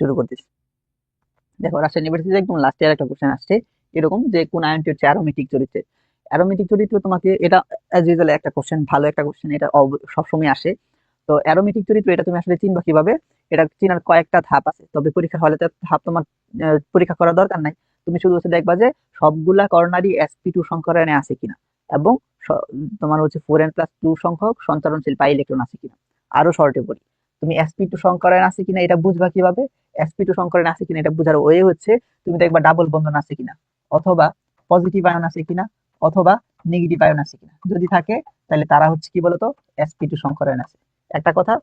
শুরু করতেছি। দেখো রাজশাহী ইউনিভার্সিটিতে একদম লাস্ট ইয়ার একটা কোশ্চেন আসছে এরকম যে কোন আয়নটি হচ্ছে অ্যারোমেটিক চরিত্রে। অ্যারোমেটিক চরিত্র তোমাকে এটা অ্যাজ ইউজুয়াল একটা কোশ্চেন, ভালো একটা কোশ্চেন, এটা সবসময় আসে। তো অ্যারোমেটিক চরিত্র এটা তুমি আসলে চিনবা কিভাবে? এটা চিনার কয়েকটা ধাপ আছে, তবে পরীক্ষার হলে তো ধাপ তোমার পরীক্ষা করার দরকার নাই। তুমি শুধু হচ্ছে দেখবা যে সবগুলা কর্নারই sp2 সংকরণে আছে কিনা, এবং তোমার হচ্ছে 4n+2 সংখ্যক সঞ্চারণশীল পাই ইলেকট্রন আছে কিনা। আরো শর্টে বলি, তুমি sp2 সংকরণ আছে কিনা এটা বুঝবা কিভাবে? sp2 সংকরণ আছে কিনা এটা বুঝার ওয়ে হচ্ছে তুমি দেখবা ডাবল বন্ধন আছে কিনা, অথবা পজিটিভ আয়ন আছে কিনা, অথবা নেগেটিভ আয়ন আছে কিনা। যদি থাকে তাহলে তারা হচ্ছে কি বলতো sp2 সংকরণ আছে, একটা কথা।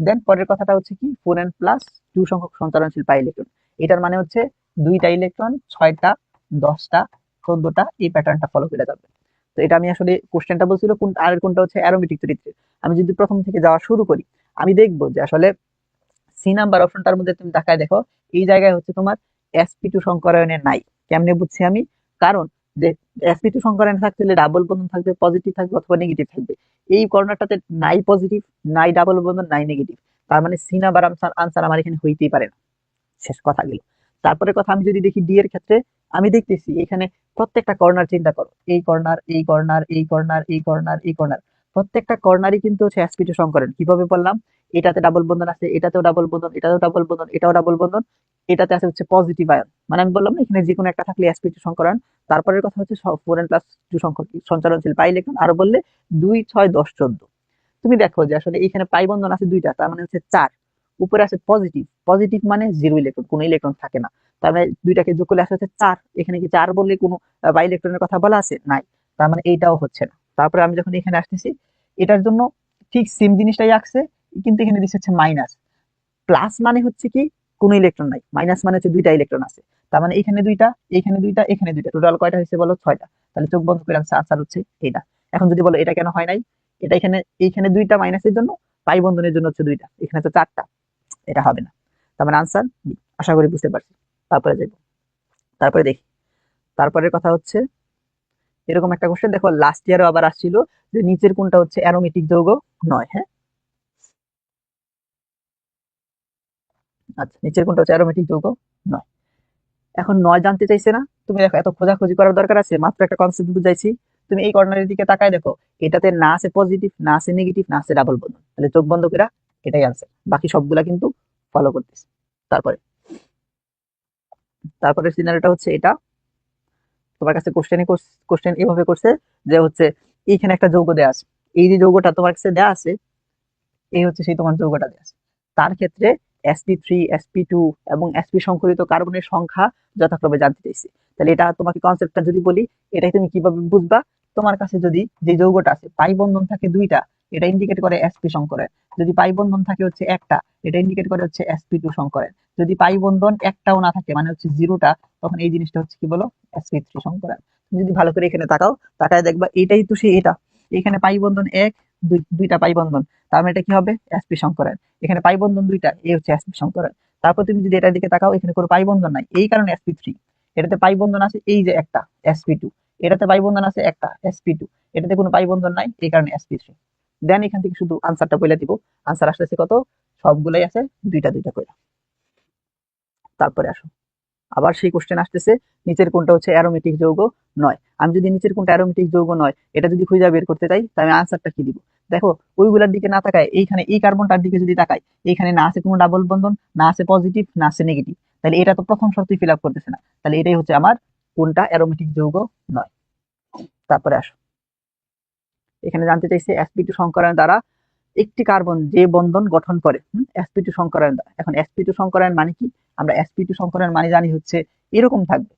দেন পরের কথাটা হচ্ছে কি 4n+2 সংখ্যক সঞ্চারণশীল পাই ইলেকট্রন। এটার মানে হচ্ছে দুইটা ইলেকট্রন 6টা 10টা 14টা এই প্যাটার্নটা ফলো করে যাবে। তো এটা আমি আসলে কোশ্চেনটা বলছিল কোন আর কোনটা হচ্ছে অ্যারোমেটিক চরিত্রে। আমি যদি প্রথম থেকে যাওয়া শুরু করি, আমি দেখবো যে আসলে সি নাম্বার অপশনটার মধ্যে তুমি তাকায় দেখো, এই জায়গায় হচ্ছে তোমার sp2 সংকরায়নের নাই। কেমনে বুঝছি আমি? কারণ যে sp2 সংকরায়ন থাকতে ডাবল বন্ধন থাকবে, পজিটিভ থাকবে অথবা নেগেটিভ থাকবে। এই কর্নারটাতে নাই পজিটিভ, নাই ডাবল বন্ধন, নাই নেগেটিভ। তার মানে সি নাম্বার আনসার আমার এখানে হইতেই পারে না। শেষ কথা গেল। তারপরে কথা আমি যদি দেখি ডি এর ক্ষেত্রে, আমি দেখতেছি এখানে প্রত্যেকটা কর্নার চিন্তা করো, এই কর্নার, এই কর্নার, এই কর্নার, এই কর্নার, এই কর্নার, প্রত্যেকটা কর্নারই কিন্তু হচ্ছে sp2 সংকরণ। কিভাবে বললাম? এটাতে ডাবল বন্ধন আছে, এটাতেও ডাবল বন্ধন, এটাতেও ডাবল বন্ধন, এটাও ডাবল বন্ধন, এটাতে আছে হচ্ছে পজিটিভ আয়ন। মানে আমি বললাম না এখানে যে কোনো একটা থাকলে sp2 সংকরণ। তারপরের কথা হচ্ছে 4n+2 সংখ্যক সঞ্চারণশীল পাই ইলেকট্রন, আরো বললে 2 6 10 14। তুমি দেখো যে আসলে এখানে পাই বন্ধন আছে দুইটা, তার মানে হচ্ছে 4। উপরে আছে পজিটিভ, পজিটিভ মানে জিরো ইলেকট্রন, কোনো ইলেকট্রন থাকে না। তার মানে দুইটাকে যোগ করলে আসে হচ্ছে 4। এখানে কি 4 বললে কোনো বাই ইলেকট্রনের কথা বলা আছে? নাই। তার মানে এইটাও হচ্ছে না। তারপরে আমি যখন এখানে আসতেছি, এটার জন্য ঠিক সেম জিনিসটাই আসছে, কিন্তু এখানে দিচ্ছে হচ্ছে মাইনাস। প্লাস মানে হচ্ছে কি কোনো ইলেকট্রন নাই, মাইনাস মানে হচ্ছে দুইটা ইলেকট্রন আছে। তার মানে এখানে দুইটা, এখানে দুইটা, এখানে দুইটা, টোটাল কয়টা হয়েছে বলো? 6টা। তাহলে চোখ বন্ধ করে আনসার হচ্ছে এটা। এখন যদি বলো এটা কেন হয় নাই, এটা এখানে এইখানে দুইটা মাইনাসের জন্য, পাই বন্ধনের জন্য হচ্ছে দুইটা, এখানে তো 4টা, এটা হবে না। তার মানে আনসার বি। আশা করি বুঝতে পারছি। তারপরে যাবো, তারপরে দেখি। তারপরের কথা হচ্ছে এরকম একটা কোশ্চেন দেখো লাস্ট ইয়ারও আবার আসছিল, যে নিচের কোনটা হচ্ছে অ্যারোমেটিক যৌগ নয়। হ্যাঁ, আচ্ছা, নিচের কোনটা হচ্ছে অ্যারোমেটিক যৌগ নয়। এখন নয় জানতে চাইছে না, তুমি দেখো এত খোঁজাখুঁজি করার দরকার আছে? মাত্র একটা কনসেপ্ট বুঝাইছি। তুমি এই কর্নারের দিকে তাকায় দেখো, এটাতে না আছে পজিটিভ, না আছে নেগেটিভ, না আছে ডাবল বন্ধন, তাহলে চোখ বন্ধ করে এটাই আনসার। বাকি সবগুলা কিন্তু ফলো করতেছে। তারপরে তারপরে সিনারিটা হচ্ছে এটা, তোমার কাছে কোশ্চেন এভাবে করছে যে হচ্ছে এইখানে একটা যৌগ দেয়া আছে, এই যে যৌগটা তোমার কাছে দেয়া আছে, এই হচ্ছে সেই তোমার যৌগটা দেয়া আছে। তার ক্ষেত্রে sp3 sp2 এবং sp সংকলিত কার্বনের সংখ্যা যথাক্রমে জানতে চাইছি। তাহলে এটা তোমাকে কনসেপ্টটা যদি বলি, এটাই তুমি কিভাবে বুঝবা? তোমার কাছে যদি যে যৌগটা আছে পাই বন্ধন থাকে দুইটা, এটা ইন্ডিকেট করে sp সংকরণ। যদি পাই বন্ধন থাকে হচ্ছে একটা, এটা ইন্ডিকেট করে হচ্ছে sp2 সংকরণ। যদি পাই বন্ধন একটাও না থাকে মানে হচ্ছে জিরোটা, তখন এই জিনিসটা হচ্ছে কি বলো? sp3 সংকরণ। তুমি যদি ভালো করে এখানে তাকাও, তাকায় দেখবা এটাই তো সেই এটা। এখানে পাই বন্ধন এক, দুইটা পাই বন্ধন, তার মানে এটা কি হবে? sp সংকরণ। এখানে পাই বন্ধন দুইটা, এই হচ্ছে sp সংকরণ। তারপর তুমি যদি এটার দিকে তাকাও, এখানে কোনো পাই বন্ধন নাই, এই কারণে sp3। এটাতে পাই বন্ধন আছে এই যে একটা, sp2। এটাতে পাই বন্ধন আছে একটা, sp2। এটাতে কোনো পাই বন্ধন নাই, এই কারণে sp3। দেন এখান থেকে শুধু আনসারটা বলে দিব। আনসার আসতেছে কত? সবগুলাই আছে দুইটা দুইটা করে। তারপরে আসো, আবার সেই কোশ্চেন আসতেছে নিচের কোনটা হচ্ছে অ্যারোমেটিক যৌগ নয়। আমি যদি নিচের কোনটা অ্যারোমেটিক যৌগ নয় এটা যদি খুঁজে বের করতে চাই, তাহলে আমি আনসারটা কি দিব? দেখো ওইগুলার দিকে না তাকায় এইখানে এই কার্বনটার দিকে যদি তাকাই, এইখানে না আছে কোনো ডাবল বন্ধন, না আছে পজিটিভ, না আছে নেগেটিভ, তাহলে এটা তো প্রথম শর্তই ফিল আপ করতেছে না। তাহলে এটাই হচ্ছে আমার কোনটা অ্যারোমেটিক যৌগ নয়। তারপরে আসো, এখানে জানতে চাইছে sp2 সংকরণ দ্বারা একটি কার্বন যে বন্ধন গঠন করে sp2 সংকরণ দ্বারা। এখন sp2 সংকরণ মানে কি? আমরা sp2 সংকরণ মানে জানি হচ্ছে এরকম থাকবে,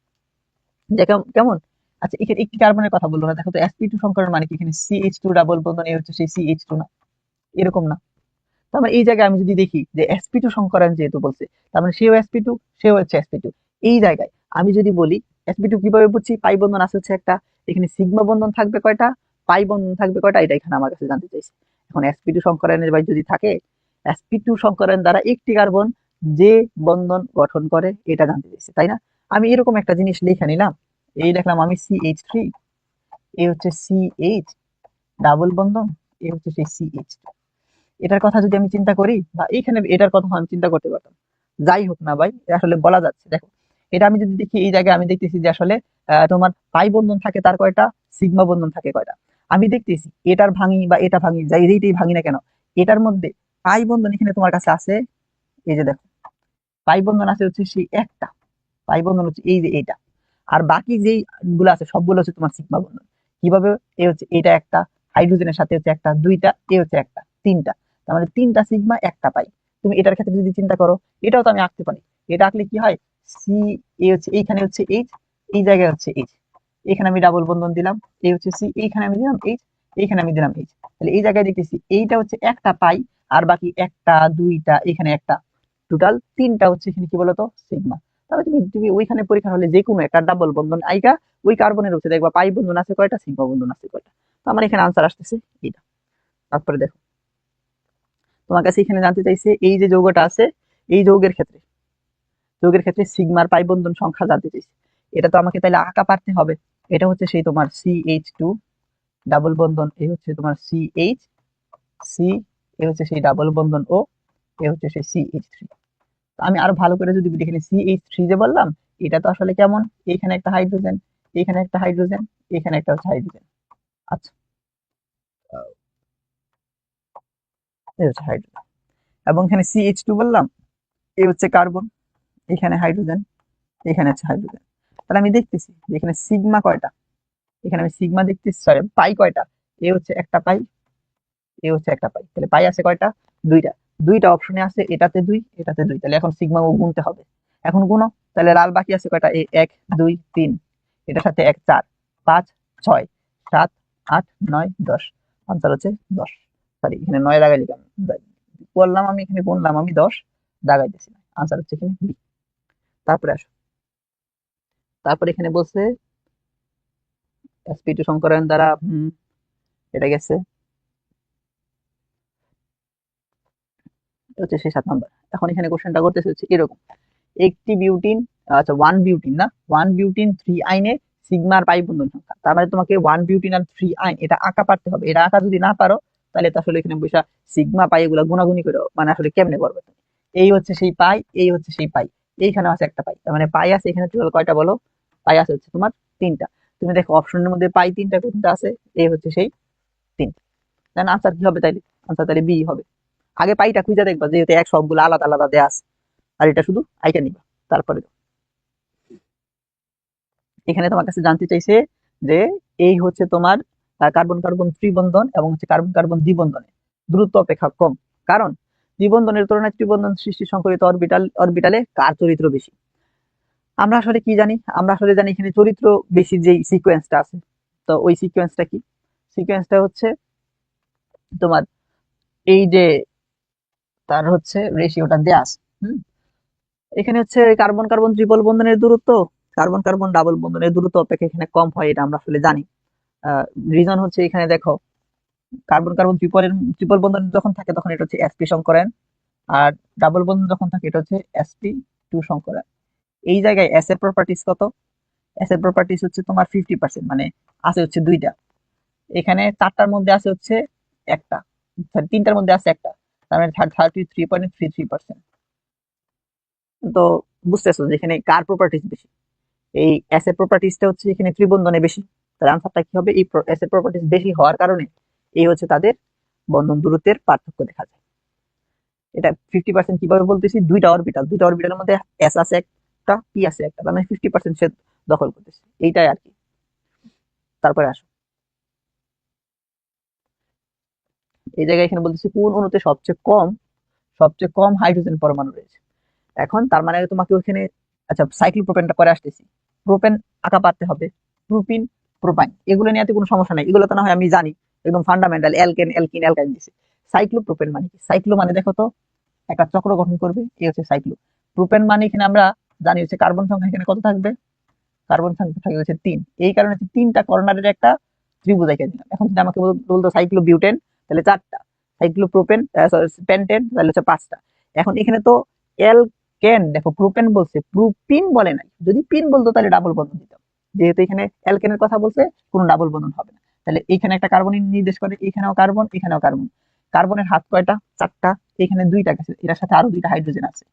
যে কেমন? আচ্ছা, এখানে একটি কার্বনের কথা বললো না, দেখো তো sp2 সংকরণ মানে কি? এখানে CH2 ডাবল বন্ধন, এই হচ্ছে সেই CH2 না? এরকম না? তার মানে এই জায়গায় আমি যদি দেখি যে sp2 সংকরণ যেহেতু বলছে, তার মানে সেও sp2, সেও হচ্ছে sp2। এই জায়গায় আমি যদি বলি sp2 কিভাবে বুঝছি? পাই বন্ধন আছে হচ্ছে একটা, এখানে সিগমা বন্ধন থাকবে কয়টা, পাই বন্ধন থাকবে কয়টা, এটা এখানে আমার কাছে জানতে চাইছে। এখন sp2 সংকরণের ভাই যদি থাকে, sp2 সংকরণ দ্বারা একটি কার্বন যে বন্ধন গঠন করে এটা জানতে চাইছে, তাই না? আমি এরকম একটা জিনিস লিখে নিলাম, এই লিখলাম আমি CH3, এ হচ্ছে CH ডাবল বন্ধন, এ হচ্ছে সেই CH2। এটার কথা যদি আমি চিন্তা করি, বা এইখানে এটার কথা আমি চিন্তা করতে পারতাম, যাই হোক না ভাই, এটা আসলে বলা যাচ্ছে। দেখো, এটা আমি যদি দেখি, এই জায়গায় আমি দেখতেছি যে আসলে তোমার পাই বন্ধন থাকে তার কয়টা, সিগমা বন্ধন থাকে কয়টা। আমি দেখতেছি এটার ভাঙি বা এটা ভাঙি, যাই এইটাই ভাঙি না কেন, এটার মধ্যে পাই বন্ধন এখানে তোমার কাছে আছে। এই যে দেখো, পাই বন্ধন আছে হচ্ছে সেই একটা, পাই বন্ধন হচ্ছে এই যে এইটা। আর বাকি যেই গুলো আছে সবগুলো হচ্ছে তোমার সিগমা বন্ধন। কিভাবে? এ হচ্ছে এটা একটা, হাইড্রোজেনের সাথে হচ্ছে একটা, দুইটা, এ হচ্ছে একটা, তিনটা। তার মানে তিনটা সিগমা একটা পাই। তুমি এটার ক্ষেত্রে যদি চিন্তা করো, এটাও তো আমি আঁকতে পারি। এটা আঁকলে কি হয়, সি, এ হচ্ছে এইখানে হচ্ছে এইচ, এই জায়গায় হচ্ছে এইচ, এখানে আমি ডাবল বন্ধন দিলাম, এই হচ্ছে সি, এইখানে আমি দিলাম এইচ, এইখানে আমি দিলাম এইচ। তাহলে এই জায়গায় দেখতেছি এইটা হচ্ছে একটা পাই, আর বাকি একটা, দুইটা, এখানে একটা, টোটাল তিনটা হচ্ছে এখানে কি বলতো, সিগমা। তাহলে তুমি তুমি ওইখানে পরীক্ষা হলে যে কোনো একটা ডাবল বন্ধন আইগা, ওই কার্বনের হচ্ছে দেখবা পাই বন্ধন আছে কয়টা, সিগমা বন্ধন আছে কয়টা। তো আমার এখানে আনসার আসতেছে এইটা। তারপরে দেখো, তোমার কাছে এখানে জানতে চাইছে এই যে যৌগটা আছে, এই যৌগের ক্ষেত্রে সিগমার পাই বন্ধন সংখ্যা জানতে চাইছে। এটা তো আমাকে তাহলে আঁকা পারতে হবে। এটা হচ্ছে সেই তোমার CH2 ডাবল বন্ধন, এই হচ্ছে তোমার CH, সি, এ হচ্ছে সেই ডাবল বন্ধন ও, এ হচ্ছে সেই CH3। আমি আরো ভালো করে যদি এখানে CH3 যে বললাম, এটা তো আসলে কেমন, এখানে একটা হাইড্রোজেন, এখানে একটা হাইড্রোজেন, এখানে একটা হচ্ছে হাইড্রোজেন। আচ্ছা, এই হচ্ছে হাইড্রোজেন। এবং এখানে CH2 বললাম, এই হচ্ছে কার্বন, এখানে হাইড্রোজেন, এখানে হচ্ছে হাইড্রোজেন। তাহলে আমি দেখতেছি যে এখানে সিগমা কয়টা, এখানে আমি সিগমা দেখতেছি, সরি পাই কয়টা, এ হচ্ছে একটা পাই, এ হচ্ছে একটা পাই। তাহলে পাই আছে কয়টা, দুইটা। দুইটা অপশনে আছে, এটাতে দুই, এটাতে দুই। তাহলে এখন সিগমা গুনতে হবে। এখন গুনো, তাহলে লাল বাকি আছে কয়টা, এই এক, দুই, তিন, এটার সাথে এক, চার, পাঁচ, ছয়, সাত, আট, নয়, 10। আনসার হচ্ছে 10। সরি, এখানে 9 লাগাইলি কেন, বললাম আমি এখানে গুনলাম আমি 10, দাগাইতেছি না। আনসার হচ্ছে এখানে বি। তারপরে আসো, তারপরে এখানে বলছে sp2 সংকরায়ন দ্বারা এটা গেছে, এটা হচ্ছে সেই 7 নাম্বার। এখন এখানে কোশ্চেনটা করতেছে হচ্ছে এরকম, একটি বিউটিন, আচ্ছা ওয়ান বিউটিন না, ওয়ান বিউটিন 3 আইনে সিগমার পাই বন্ধন সংখ্যা। তার মানে তোমাকে ওয়ান বিউটিন আর 3 আইন এটা আঁকা পারতে হবে। এটা আঁকা যদি না পারো, তাহলে তো আসলে এখানে বসে সিগমা পাই এগুলো গুণাগুনি করে মানে আসলে কেমনে করবে তুমি? এই হচ্ছে সেই পাই, এই হচ্ছে সেই পাই, এইখানে আছে একটা পাই, তার মানে পাই আছে এখানে টোটাল কয়টা বলো, পাই আছে হচ্ছে তোমার তিনটা। তুমি দেখো অপশনের মধ্যে পাই তিনটা কোনটা আছে, এই হচ্ছে সেই তিন। দেন আনসার কি হবে তাইলে, আনসার তাহলে বি হবে। আগে পাইটা খুঁজে দেখবা, যেহেতু এক সবগুলো আলাদা আলাদা দেয়া আছে, আর এটা শুধু আইটা নিবা। তারপরে এখানে তোমার কাছে জানতে চাইছে যে এই হচ্ছে তোমার কার্বন কার্বন ত্রিবন্ধন এবং হচ্ছে কার্বন কার্বন দ্বিবন্ধনের দূরত্ব অপেক্ষা কম। কারণ দ্বিবন্ধনের তুলনায় ত্রিবন্ধন সৃষ্টি সংকরিত অরবিটালে কার চরিত্র বেশি? আমরা আসলে কি জানি, আমরা আসলে জানি এখানে চরিত্র বেশি যেই সিকোয়েন্সটা আছে। তো ওই সিকোয়েন্সটা কি, সিকোয়েন্সটা হচ্ছে তোমার এই যে তার হচ্ছে রেশিওটা দেয়া আছে। হুম, এখানে হচ্ছে কার্বন কার্বন ট্রিপল বন্ধনের দূরত্ব কার্বন কার্বন ডাবল বন্ধনের দূরত্ব অপেক্ষা এখানে কম হয়, এটা আমরা আসলে জানি। রিজন হচ্ছে এখানে দেখো, কার্বন কার্বন ট্রিপল বন্ধন যখন থাকে তখন এটা হচ্ছে sp সংকরায়ন, আর ডাবল বন্ধন যখন থাকে এটা হচ্ছে sp2 সংকরায়ন। এই জায়গায় s এর প্রপার্টিস কত, s এর প্রপার্টিস হচ্ছে তোমার 50%, মানে আছে হচ্ছে দুইটা, এখানে চারটার মধ্যে আছে হচ্ছে একটা, তিনটার মধ্যে আছে একটা, তার মানে 33.33%। তো বুঝতেছো যে এখানে কার প্রপার্টিস বেশি, এই s এর প্রপার্টিসটা হচ্ছে এখানে ত্রিবন্ধনে বেশি। তার আনসারটা কি হবে, এই s এর প্রপার্টিস বেশি হওয়ার কারণে এই হচ্ছে তাদের বন্ধন দূরত্বের পার্থক্য দেখা যায়। এটা 50% কিভাবে বলতেছি, দুইটা অরবিটালের মধ্যে এস আছে একটা, পি আছে একটা, তার মানে 50% সে দখল করতেছে, এইটাই আর কি। তারপরে আসো, এই জায়গায় এখানে বলতেছি কোন অণুতে সবচেয়ে কম হাইড্রোজেন পরমাণু রয়েছে। এখন তার মানে তোমাকে ওখানে, আচ্ছা সাইক্লোপ্রোপেনটা পরে আসতেছি, প্রোপেন আঁকা পারতে হবে, প্রোপিন, প্রোপাইন, এগুলো নিয়ে কোনো সমস্যা নাই, এগুলো তো না হয় আমি জানি, একদম ফান্ডামেন্টাল, অ্যালকেন অ্যালকিন অ্যালকাইন দিছে। সাইক্লোপ্রোপেন মানে কি, সাইক্লো মানে দেখো তো একটা চক্র গঠন করবে, এই হচ্ছে সাইক্লো। প্রোপেন মানে এখানে আমরা জানি হচ্ছে কার্বন সংখ্যা এখানে কত থাকবে, কার্বন সংখ্যা থাকবে হচ্ছে 3, এই কারণে হচ্ছে তিনটা কর্নারের একটা ত্রিভুজ এঁকে দিলাম। এখন যদি আমাকে বলতো সাইক্লো বিউটেন, তাহলে 4টা, সাইক্লো প্রোপেন পেন্টেন তাহলে হচ্ছে 5টা। এখন এখানে তো অ্যালকেন, দেখো প্রোপেন বলছে, প্রোপিন বলে নাই, যদি পিন বলতো তাহলে ডাবল বন্ধন দিতাম, যেহেতু এখানে অ্যালকেনের কথা বলছে কোনো ডাবল বন্ধন হবে না। তাহলে এখানে একটা কার্বন নির্দেশ করে, এখানেও কার্বন, এখানেও কার্বন। কার্বনের হাত কয়টা, 4টা, এখানে 2টা গেছে, এটার সাথে আরো 2টা হাইড্রোজেন আছে।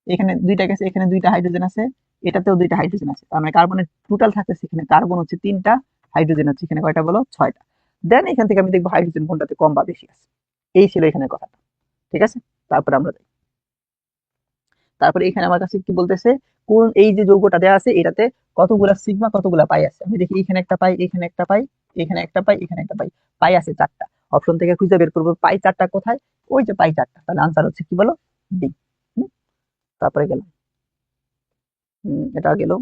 এখানে দুইটা গেছে, এখানে দুইটা হাইড্রোজেন আছে, এটাতেও দুইটা হাইড্রোজেন আছে, তার মানে কার্বনের টোটাল থাকতেছে এখানে কার্বন হচ্ছে 3টা, হাইড্রোজেন হচ্ছে এখানে কয়টা বলো 6টা। দেন এখান থেকে আমি দেখবো হাইড্রোজেন কোনটাতে কম বা বেশি আছে। এই ছিল এখানে কথা, ঠিক আছে। তারপরে আমরা যাই, তারপরে এখানে আমার কাছে কি বলতেছে, কোন এই যে যৌগটা দেওয়া আছে এটাতে কতগুলা সিগমা কতগুলা পাই আছে। আমি দেখি এখানে একটা পাই, এখানে একটা পাই, এখানে একটা পাই, এখানে একটা পাই, পাই আছে 4টা। অপশন থেকে খুঁজে বের করবো পাই 4টা কোথায়, ওই যে পাই 4টা, তাহলে আনসার হচ্ছে কি বলো ডি। তারপরে গেলাম, এটা গেল,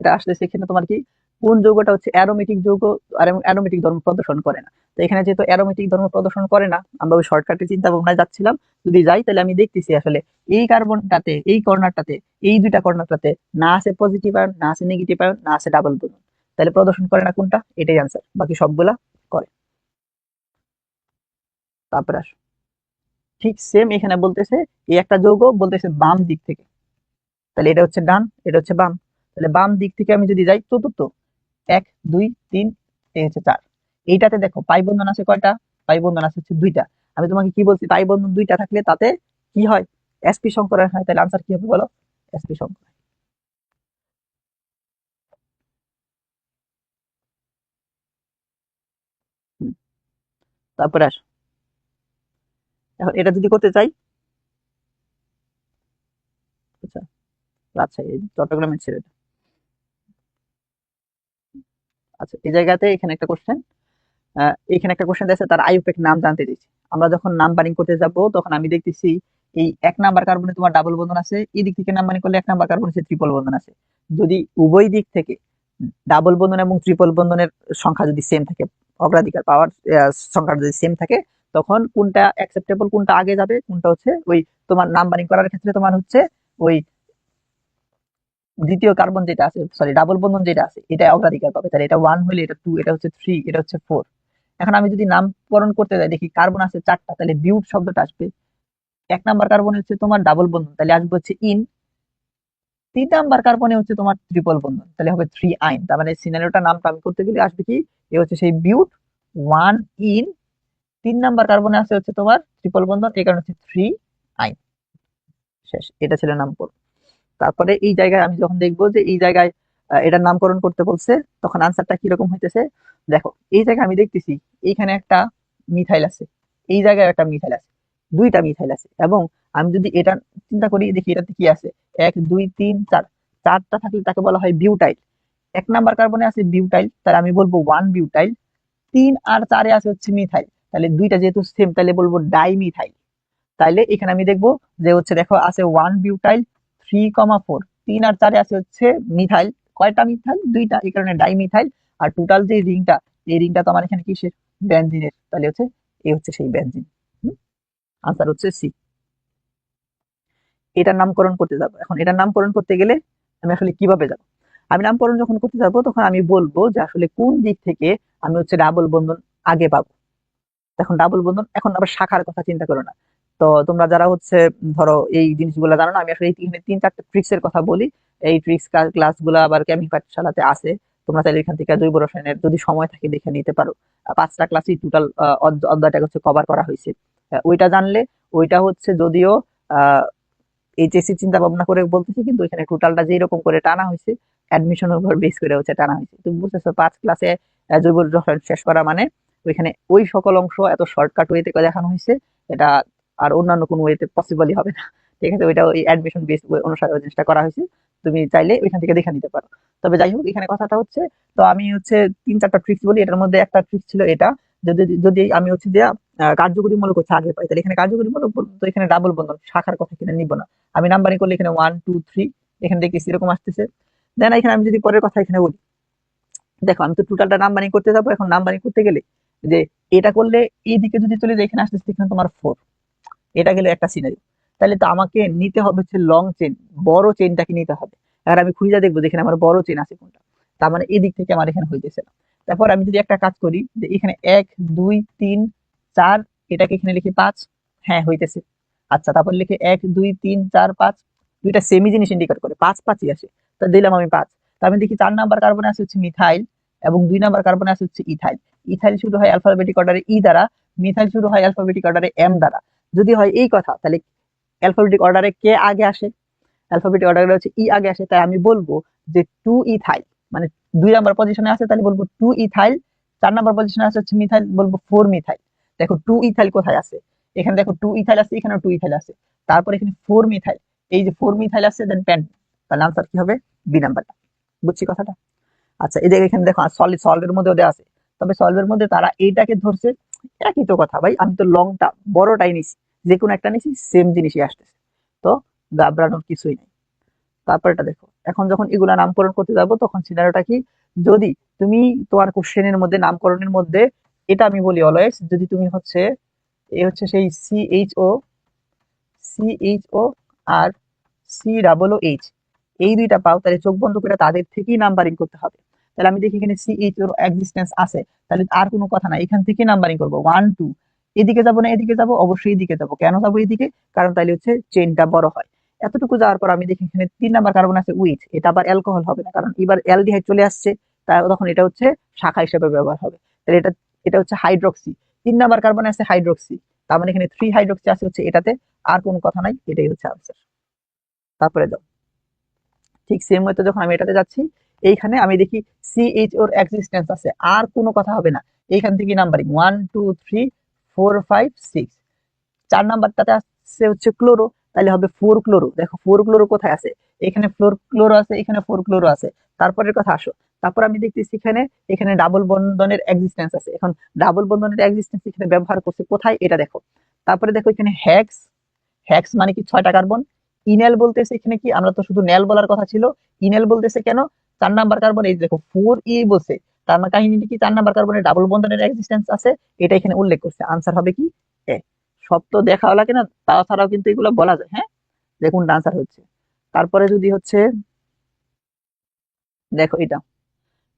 এটা আসতেছে এখানে তোমার কি, কোন যৌগটা হচ্ছে অ্যারোমেটিক যৌগ আর অ্যারোমেটিক ধর্ম প্রদর্শন করে না। তো এখানে যেহেতু অ্যারোমেটিক ধর্ম প্রদর্শন করে না, আমরা ওই শর্টকাটে চিন্তা ভাবনায় যাচ্ছিলাম, যদি যাই তাহলে আমি দেখতেছি আসলে এই কার্বনটাতে, এই কর্নারটাতে, এই দুইটা কর্নারটাতে না আছে পজিটিভ আয়ন, না আছে নেগেটিভ আয়ন, না আছে ডাবল বন্ধন, তাহলে প্রদর্শন করে না কোনটা, এটাই আনসার, বাকি সবগুলা করে। তারপরে আসো, ঠিক সেম এখানে বলতেছে এই একটা যৌগ বলতেছে বাম দিক থেকে, তাহলে এটা হচ্ছে ডান, এটা হচ্ছে বাম, তাহলে বাম দিক থেকে আমি যদি যাই চতুর্থ, 1 2 3, এই হচ্ছে 4। এইটাতে দেখো পাই বন্ধন আছে কয়টা, পাই বন্ধন আছে হচ্ছে 2টা। আমি তোমাকে কি বলছি, পাই বন্ধন 2টা থাকলে তাতে কি হয়, sp সংকরণ হয়, তাহলে আনসার কি হবে বলো, sp সংকরণ। হুম, তারপরে আসো, এখন এটা যদি করতে চাই, আচ্ছা রাজশাহী চট্টগ্রামের ছেড়ে, আচ্ছা এই জায়গাতে এখানে একটা কোশ্চেন, এখানে একটা কোশ্চেন দিয়েছে, তার আইউপ্যাক নাম জানতে দিয়েছি। আমরা যখন নাম্বারিং করতে যাব তখন আমি দেখতেছি এই 1 নাম্বার কার্বনে তোমার ডাবল বন্ধন আছে, এই দিক থেকে নাম্বারিং করলে 1 নাম্বার কার্বন হচ্ছে ট্রিপল বন্ধন আছে। যদি উভয় দিক থেকে ডাবল বন্ধন এবং ট্রিপল বন্ধনের সংখ্যা যদি সেম থাকে, অগ্রাধিকার পাওয়ার সংখ্যা যদি সেম থাকে, তখন কোনটা অ্যাকসেপ্টেবল, কোনটা আগে যাবে, কোনটা হচ্ছে ওই তোমার নাম্বারিং করার ক্ষেত্রে তোমার হচ্ছে ওই দ্বিতীয় কার্বন যেটা আছে, সরি ডাবল বন্ধন যেটা আছে এটা অগ্রাধিকার পাবে। তাহলে এটা 1 হলে এটা 2, এটা হচ্ছে 3, এটা হচ্ছে 4। এখন আমি যদি নামকরণ করতে যাই দেখি কার্বন আছে 4টা, তাহলে বিউট শব্দটা আসবে। 1 নাম্বার কার্বন হচ্ছে তোমার ডাবল বন্ধন, তাহলে আসবে হচ্ছে ইন। 3 নাম্বার কার্বনে হচ্ছে তোমার ট্রিপল বন্ধন, তাহলে হবে 3 আইন। তার মানে সিনারিওটা নামটা আমি করতে গেলে আসবে কি, এ হচ্ছে সেই বিউট 1 ইন, 3 নাম্বার কার্বনে আছে হচ্ছে তোমার ট্রিপল বন্ধন, এই কারণে হচ্ছে 3 আইন। শেষ, এটা ছিল নামকরণ। তারপরে এই জায়গায় আমি যখন দেখবো যে এই জায়গায় এটার নামকরণ করতে বলছে, তখন আনসারটা কিরকম হইতেছে দেখো। এই জায়গায় আমি দেখতেছি এইখানে একটা মিথাইল আছে, এই জায়গায় একটা মিথাইল আছে, দুইটা মিথাইল আছে, এবং আমি যদি এটা চিন্তা করি দেখি এটাতে কি আছে, 1 2 3 4, 4টা থাকলে তাকে বলা হয় বিউটাইল। 1 নাম্বার কার্বনে আছে বিউটাইল, তাহলে আমি বলবো 1 বিউটাইল। 3 আর 4-এ আছে হচ্ছে মিথাইল, তাহলে দুইটা যেহেতু সেম তাহলে বলবো ডাইমিথাইল। তাইলে এখানে আমি দেখবো যে হচ্ছে দেখো আছে 1 বিউটাইল 3,4, 3 আর 4-এ আছে হচ্ছে মিথাইল, কয়টা মিথাইল, দুইটা, এই কারণে ডাইমিথাইল। আর টোটাল যে রিংটা, এই রিংটা তো আমার এখানে কিসের, বেনজিনের, তাহলে হচ্ছে এই হচ্ছে সেই বেনজিন। আনসার হচ্ছে সি। এটার নামকরণ করতে যাবো, এখন এটার নামকরণ করতে গেলে আমি আসলে কিভাবে যাব, আমি নামকরণ যখন করতে যাবো তখন আমি বলবো যে আসলে কোন দিক থেকে আমি হচ্ছে ডাবল বন্ধন আগে পাবো। এখন ডাবল বন্ধন, এখন আবার শাখার কথা চিন্তা করো না। তো তোমরা যারা হচ্ছে ধরো এই জিনিসগুলো জানো না, আমি আসলে এখানে 3-4টা ট্রিক্স এর কথা বলি। এই ট্রিক্স ক্লাস গুলো আবার কেমিক পাঠশালাতে আছে, তোমরা চাইলে এখান থেকে জৈব রসায়নের যদি সময় থাকে দেখে নিতে পারো। 5টা ক্লাসই টোটাল অধ্যায়টা হচ্ছে কভার করা হয়েছে। ওইটা জানলে, ওইটা হচ্ছে যদিও আহ এইচএসসি চিন্তা ভাবনা করে বলতেছি, কিন্তু এখানে টোটালটা যে এরকম করে টানা হয়েছে, অ্যাডমিশনের উপর বেস করে হচ্ছে টানা হয়েছে। তুমি বুঝতেছো 5 ক্লাসে জৈব রসায়ন শেষ করা মানে ওইখানে ওই সকল অংশ এত শর্টকাট ওয়েতে দেখানো হয়েছে, এটা আর অন্যান্য কোনো ওয়েতে পসিবলই হবে না। ঠিক আছে, ওইটা ওই অ্যাডমিশন বেস অনুসারে ওই জিনিসটা করা হয়েছে, তুমি চাইলে ওইখান থেকে দেখে নিতে পারো। তবে যাই হোক, এখানে কথাটা হচ্ছে, তো আমি হচ্ছে 3-4টা ট্রিক্স বলি, এটার মধ্যে একটা ট্রিক্স ছিল এটা, যদি যদি আমি হচ্ছে যে কার্যকরীমূলক হচ্ছে আগে পাই, তাহলে এখানে কার্যকরীমূলক তো এখানে ডাবল বন্ধন শাখার কথা কিনে নিব না, আমি নাম্বারিং করলে এখানে 1 2 3 এখানে দেখতেছি এরকম আসতেছে। দেন এখানে আমি যদি পরের কথা এখানে বলি, দেখো আমি তো টোটালটা নাম্বারিং করতে যাবো, এখন নাম্বারিং করতে গেলে যে এটা করলে এই দিকে যদি চলে যায় এখানে আসতেছে এখানে তোমার 4, এটা গেলে একটা সিনারি, তাহলে তো আমাকে নিতে হবে হচ্ছে লং চেন, বড় চেনটাকে নিতে হবে। আর আমি খুঁজে দেখবো যেখানে আমার বড় চেন আছে কোনটা, তার মানে এই দিক থেকে আমার এখানে হইতেছে না। তারপর আমি যদি একটা কাজ করি যে এখানে 1 2 3 4, এটাকে এখানে লিখি 5, হ্যাঁ হইতেছে। আচ্ছা তারপর লিখে 1 2 3 4 5, দুইটা সেমি জিনিস ইন্ডিকেট করে 5 5ই আসে, তা দিলাম আমি 5। তা আমি দেখি 4 নাম্বার কার্বনে আছে হচ্ছে মিথাইল, এবং 2 নাম্বার কার্বনে আছে হচ্ছে ইথাইল। ইথাইল শুরু হয় অ্যালফাবেটিক অর্ডারে ই দ্বারা, মিথাইল শুরু হয় অ্যালফাবেটিক অর্ডারে এম দ্বারা। যদি হয় এই কথা, তাহলে অ্যালফাবেটিক অর্ডারে কে আগে আসে, অ্যালফাবেটিক অর্ডারে হচ্ছে ই আগে আসে, তাই আমি বলবো যে 2 ইথাইল, মানে 2 নাম্বার পজিশনে আছে তাহলে বলবো 2 ইথাইল। 4 নাম্বার পজিশনে আছে হচ্ছে মিথাইল, বলবো 4 মিথাইল। দেখো 2 ইথাইল কোথায় আছে, এখানে দেখো 2 ইথাইল আছে, এখানেও 2 ইথাইল আছে, তারপর এখানে 4 মিথাইল, এই যে 4 মিথাইল আছে, দেন পেন্ট, তাহলে আনসার কি হবে? বি নাম্বারটা। বুঝছি কথাটা? আচ্ছা, এই দেখো এখানে দেখো সলিড সলভের মধ্যে দেওয়া আছে, তবে সলভের মধ্যে তারা এইটাকে ধরছে, একই তো কথা ভাই, আমি তো লংটা বড়টাই নিছি, যে কোনো একটা নিছি, সেম জিনিসই আসতেছে, তো ঘাবড়ানোর কিছুই নেই। তারপর এটা দেখো, এখন যখন এগুলা নামকরণ করতে যাবো তখন সিনারিওটা কি, যদি তুমি তোমার কোশ্চেনের মধ্যে নামকরণের মধ্যে, এটা আমি বলি অলওয়েজ, যদি তুমি হচ্ছে এ হচ্ছে সেই সিএইচও আর COOH, এই দুইটা পাও, তাহলে চোখ বন্ধ করে তাদের থেকেই নাম্বারিং করতে হবে। তাহলে আমি দেখি এখানে CH এর এক্সিস্টেন্স আছে, তাহলে আর কোনো কথা না, এখান থেকে নাম্বারিং করবো 1 2, এদিকে যাবো না এদিকে যাবো, অবশ্যই এদিকে যাবো। কেন যাবো এদিকে? কারণ তাহলে হচ্ছে চেনটা বড় হয়। এতটুকু যাওয়ার পর আমি দেখি এখানে 3 নাম্বার কার্বন আছে উইথ, এটা আবার অ্যালকোহল হবে না, কারণ এবার অ্যালডিহাইড চলে আসছে, তখন এটা হচ্ছে শাখা হিসেবে ব্যবহার হবে। তাহলে এটা এটা হচ্ছে হাইড্রক্সি। 3 নাম্বার কার্বন আছে হাইড্রক্সি, তার মানে এখানে 3 হাইড্রক্সি আছে হচ্ছে এটাতে, আর কোনো কথা নাই, এটাই হচ্ছে আনসার। তারপরে যাও, ঠিক সেম ওয়েতে যখন আমি এটাতে যাচ্ছি, এইখানে আমি দেখি CH ওর এক্সিস্টেন্স আছে, আর কোনো কথা হবে না, এইখান থেকে নাম্বারিং 1 2 3 4 5 6, 4 নাম্বারটাতে আসছে হচ্ছে ক্লোরো, তাহলে হবে 4 ক্লোরো। দেখো 4 ক্লোরো কোথায় আছে, এখানে 4 ক্লোরো আছে, এখানে 4 ক্লোরো আছে। তারপরের কথা আসো, তারপর আমি দেখতেছি এখানে এখানে ডাবল বন্ধনের এক্সিস্টেন্স আছে, এখন ডাবল বন্ধনের এক্সিস্টেন্স এখানে ব্যবহার করছে কোথায়, এটা দেখো। তারপরে দেখো এখানে হেক্স, হেক্স মানে কি 6টা কার্বন। ইনেল বলতেছে এখানে কি, আমরা তো শুধু নেল বলার কথা ছিল, ইনেল বলতেছে কেন, 4 নাম্বার কার্বন, এই দেখো 4 বলছে, তার মানে কাহিনীটি কি, 4 নাম্বার কার্বনের ডাবল বন্ধনের এক্সিস্টেন্স আছে, এটা এখানে উল্লেখ করছে। আনসার হবে কি এ। সব তো দেখা লাগে না, তাছাড়াও কিন্তু এগুলো বলা যায়। হ্যাঁ, দেখুন আনসার হচ্ছে। তারপরে যদি হচ্ছে দেখো এটা,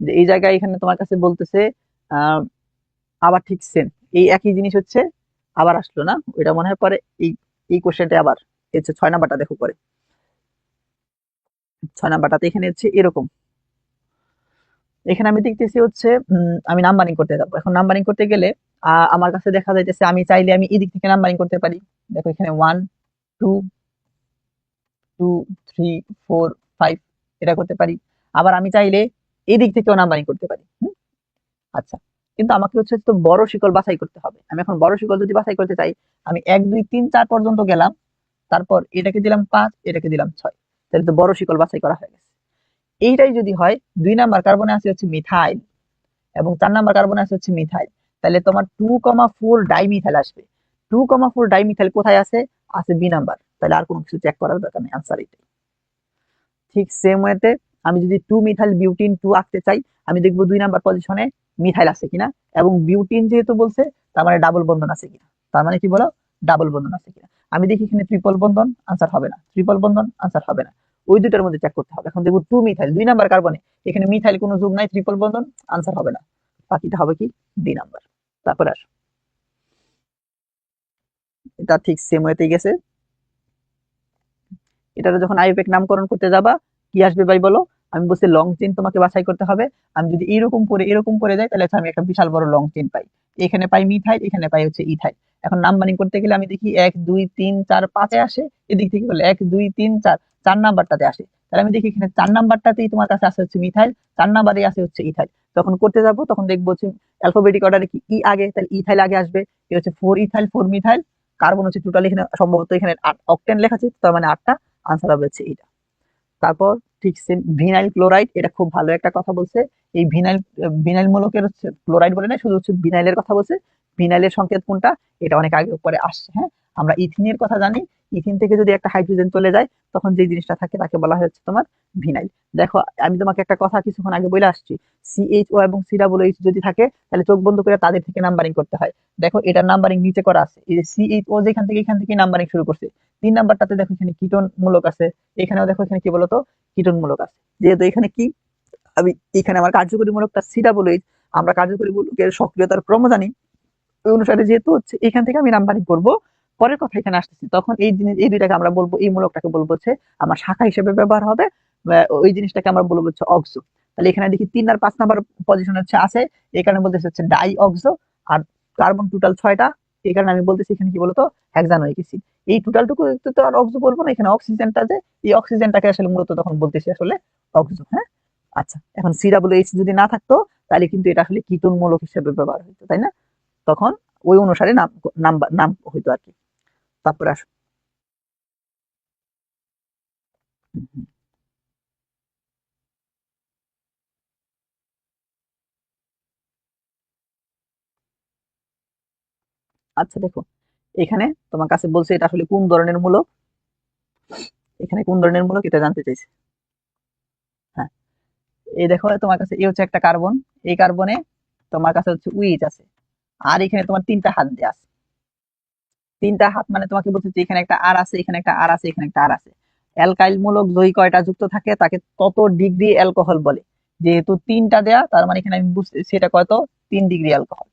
যে এই জায়গায় এখানে তোমার কাছে বলতেছে আহ আবার ঠিক সেম এই একই জিনিস হচ্ছে আবার আসলো না, ওইটা মনে হয় পরে, এই এই কোশ্চেনটা আবার হচ্ছে 6 নাম্বারটা দেখো পরে, 6 নাম্বারটাতে এখানে হচ্ছে এরকম, এখানে আমি দেখতেছি হচ্ছে আমি নাম্বারিং করতে যাবো। এখন নাম্বারিং করতে গেলে আমার কাছে দেখা যাইতেছে আমি চাইলে আমি এদিক থেকে নাম্বারিং করতে পারি। দেখো এখানে 1 2 2 3 4 5 এটা করতে পারি, আবার আমি চাইলে এদিক থেকেও নাম্বারিং করতে পারি। আচ্ছা, কিন্তু আমাকে হচ্ছে তো বড় শিকল বাছাই করতে হবে। আমি এখন বড় শিকল যদি বাছাই করতে চাই, আমি 1 2 3 4 পর্যন্ত গেলাম, তারপর এটাকে দিলাম 5, এটাকে দিলাম 6, তাহলে তো বড় শিকল বাছাই করা হয়ে গেছে। এইটাই যদি হয় 2 নাম্বার কার্বনে আছে হচ্ছে মিথাইল এবং 4 নাম্বার কার্বনে আছে হচ্ছে মিথাইল, তাহলে তোমার 2,4 ডাইমিথাইল আসবে। 2,4 ডাইমিথাইল কোথায় আছে? আছে বি নাম্বার, তাহলে আর কোনো কিছু চেক করার দরকার নেই, আনসার এটাই। ঠিক সেম ওয়েতে আমি যদি 2 মিথাইল বিউটিন 2 আঁকতে চাই, আমি দেখবো 2 নাম্বার পজিশনে মিথাইল আছে কিনা, এবং বিউটিন যেহেতু বলছে, তার মানে ডাবল বন্ধন আছে কিনা, তার মানে কি বলো, ডাবল বন্ধন আছে কিনা। আমি দেখি এখানে ট্রিপল বন্ধন, আনসার হবে না, ট্রিপল বন্ধন, আনসার হবে না, ওই দুটার মধ্যে চেক করতে হবে। এখন দেখবো 2 মিথাইল 2 নাম্বার কার্বনে, এখানে মিথাইল কোনো যোগ নাই, ট্রিপল বন্ধন, আনসার হবে না, বাকিটা হবে কি, ডি নাম্বার। তারপরে আসো, এটা ঠিক সেম ওয়েতেই গেছে। এটা যখন আইউপ্যাক নামকরণ করতে যাবা, কি আসবে ভাই বলো? আমি বলছি লং চেইন তোমাকে বাছাই করতে হবে। আমি যদি এরকম করে যাই, তাহলে আমি একটা বিশাল বড় লং চেইন পাই, এখানে পাই মিথাইল, এখানে পাই হচ্ছে ইথাইল। এখন নাম্বারিং করতে গেলে আমি দেখি 1 2 3 4 5 আসে, এদিক থেকে বলে 1 2 3 4 4 নাম্বারটাতে আসে, তাহলে আমি দেখি এখানে 4 নাম্বারটাতেই তোমার কাছে আছে হচ্ছে মিথাইল, 4 নাম্বারে আছে হচ্ছে ইথাইল। যখন করতে যাব তখন দেখবো হচ্ছে অ্যালফাবেটিক অর্ডারে কি ই আগে, তাহলে ইথাইল আগে আসবে, এই হচ্ছে 4 ইথাইল 4 মিথাইল, কার্বন হচ্ছে টোটালি এখানে সম্ভবত এখানে 8 অক্টেন লেখা আছে, তার মানে 8টা, আনসার হবে হচ্ছে এটা। তারপর ঠিক সেম ভিনাইল ক্লোরাইড, এটা খুব ভালো একটা কথা বলছে। এই ভিনাইল ভিনাইল মূলকের হচ্ছে ক্লোরাইড বলে না, শুধু হচ্ছে ভিনাইলের কথা বলছে। ভিনাইলের সংকেত কোনটা, এটা অনেক আগে পরে আসছে। হ্যাঁ, আমরা ইথিনের কথা জানি, ইথিন থেকে যদি একটা হাইড্রোজেন চলে যায়, তখন যে জিনিসটা থাকে তাকে বলা হয় হচ্ছে তোমার ভিনাইল। দেখো আমি তোমাকে একটা কথা কিছুক্ষণ আগে বলে আসছি, CHO এবং COOH যদি থাকে, তাহলে চোখ বন্ধ করে তাদের থেকে নাম্বারিং করতে হয়। দেখো এটার নাম্বারিং নিচে করা আছে, এই যে CHO যেখান থেকে এখান থেকে নাম্বারিং শুরু করছে, 3 নাম্বারটাতে দেখো এখানে কিটোন মূলক আছে, এখানেও দেখো এখানে কি বলতো, কীটনমূলক আছে। যেহেতু এখানে কি, আমি এখানে আমার কার্যকরী মূলকটা COOH, আমরা কার্যকরী মূলকের সক্রিয়তার ক্রম জানি, ওই অনুসারে যেহেতু হচ্ছে এখান থেকে আমি নাম্বারিং করব। পরের কথা এখানে আসতেছি, তখন এই জিনিস এই দুইটাকে আমরা বলবো, এই মূলকটাকে বলবো হচ্ছে আমার শাখা হিসেবে ব্যবহার হবে, ওই জিনিসটাকে আমরা বলবো হচ্ছে অক্সো। তাহলে এখানে দেখি 3 আর 5 নাম্বার পজিশন হচ্ছে আছে, এই কারণে বলতেছে হচ্ছে ডাই অক্সো। আর কার্বন টোটাল 6টা, এই কারণে আমি বলতেছি এখানে কি বলতো হেক্সানোয়িক অ্যাসিড। এই টোটালটুকু তো আর অক্সো বলবো না, এখানে অক্সিজেনটা যে এই অক্সিজেনটাকে আসলে মূলত তখন বলতেছি আসলে অক্সো। হ্যাঁ, আচ্ছা এখন COOH যদি না থাকতো তাহলে কিন্তু এটা আসলে কিটোন মূলক হিসেবে ব্যবহার হতো, তাই না? তখন ওই অনুসারে নাম নাম নাম হইতো আর কি। তারপরে আসো। আচ্ছা দেখো, এখানে তোমার কাছে বলছে এটা আসলে কোন ধরনের মূলক, এখানে কোন ধরনের মূলক এটা জানতে চাইছে। হ্যাঁ, এই দেখো তোমার কাছে এই হচ্ছে একটা কার্বন, এই কার্বনে তোমার কাছে হচ্ছে উইচ আছে, আর এখানে তোমার তিনটা হাত দেওয়া আছে। তিনটা হাত মানে তোমাকে বলছে যে এখানে একটা আর আছে, এখানে একটা আর আছে, এখানে একটা আর আছে। অ্যালকাইল মূলক দই কয়টা যুক্ত থাকে তাকে কত ডিগ্রি অ্যালকোহল বলে? যেহেতু তিনটা দেয়া তার মানে এখানে আমি বুঝতে সেটা কত, 3 ডিগ্রি অ্যালকোহল।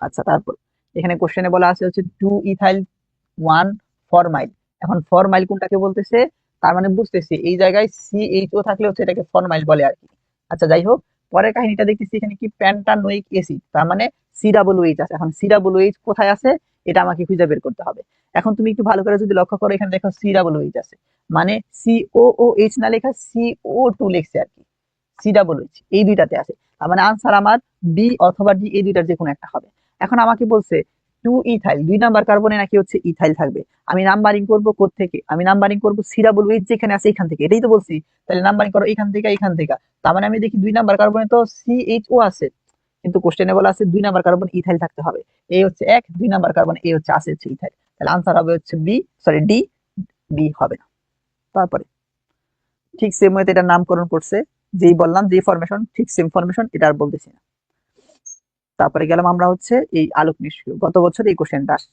আচ্ছা তারপর এখানে কোশ্চেনে বলা আছে হচ্ছে 2 ইথাইল 1 ফরমাইল। এখন ফরমাইল কোনটাকে বলতেছে, তার মানে বুঝতেছি এই জায়গায় CHO থাকলে হচ্ছে এটাকে ফরমাইল বলে আর কি। আচ্ছা যাই হোক, পরের কাহিনীটা দেখতেছি এখানে কি প্যান্টানোইক অ্যাসিড, তার মানে COOH আছে। এখন COOH কোথায় আছে এটা আমাকে খুঁজে বের করতে হবে। এখন তুমি একটু ভালো করে যদি লক্ষ্য করো এখানে দেখো COOH আছে, মানে COOH না লেখা CO2 লেখছে আর কি। COOH এই দুইটাতে আছে, তার মানে আনসার আমার বি অথবা ডি এই দুইটার যে কোনো একটা হবে। এখন আমাকে বলছে 2 ইথাইল 2 নাম্বার কার্বনে নাকি হচ্ছে ইথাইল থাকবে। আমি নাম্বারিং করবো থেকে, আমি নাম্বারিং করবো COOH যেখানে আছে এখান থেকে, এটাই তো বলছি। তাহলে নাম্বারিং করো এখান থেকে এখান থেকে, তার মানে আমি দেখি 2 নাম্বার কার্বনে তো CHO আছে, কিন্তু কোশ্চেনে বলা আছে 2 নাম্বার কার্বন ইথাইল থাকতে হবে। এই হচ্ছে এক, 2 নাম্বার কার্বন এই হচ্ছে আছে হচ্ছে ইথাইল, তাহলে আনসার হবে হচ্ছে বি, সরি ডি, বি হবে না। তারপরে ঠিক সেম ওয়েতে এটার নামকরণ করছে, যেই বললাম যে ফরমেশন ঠিক সেম ফরমেশন, এটা আর বলতেছি না। তারপরে গেলাম আমরা হচ্ছে এই আলোক নিষ্ক্রিয়, গত বছর এই কোশ্চেনটা আসছে।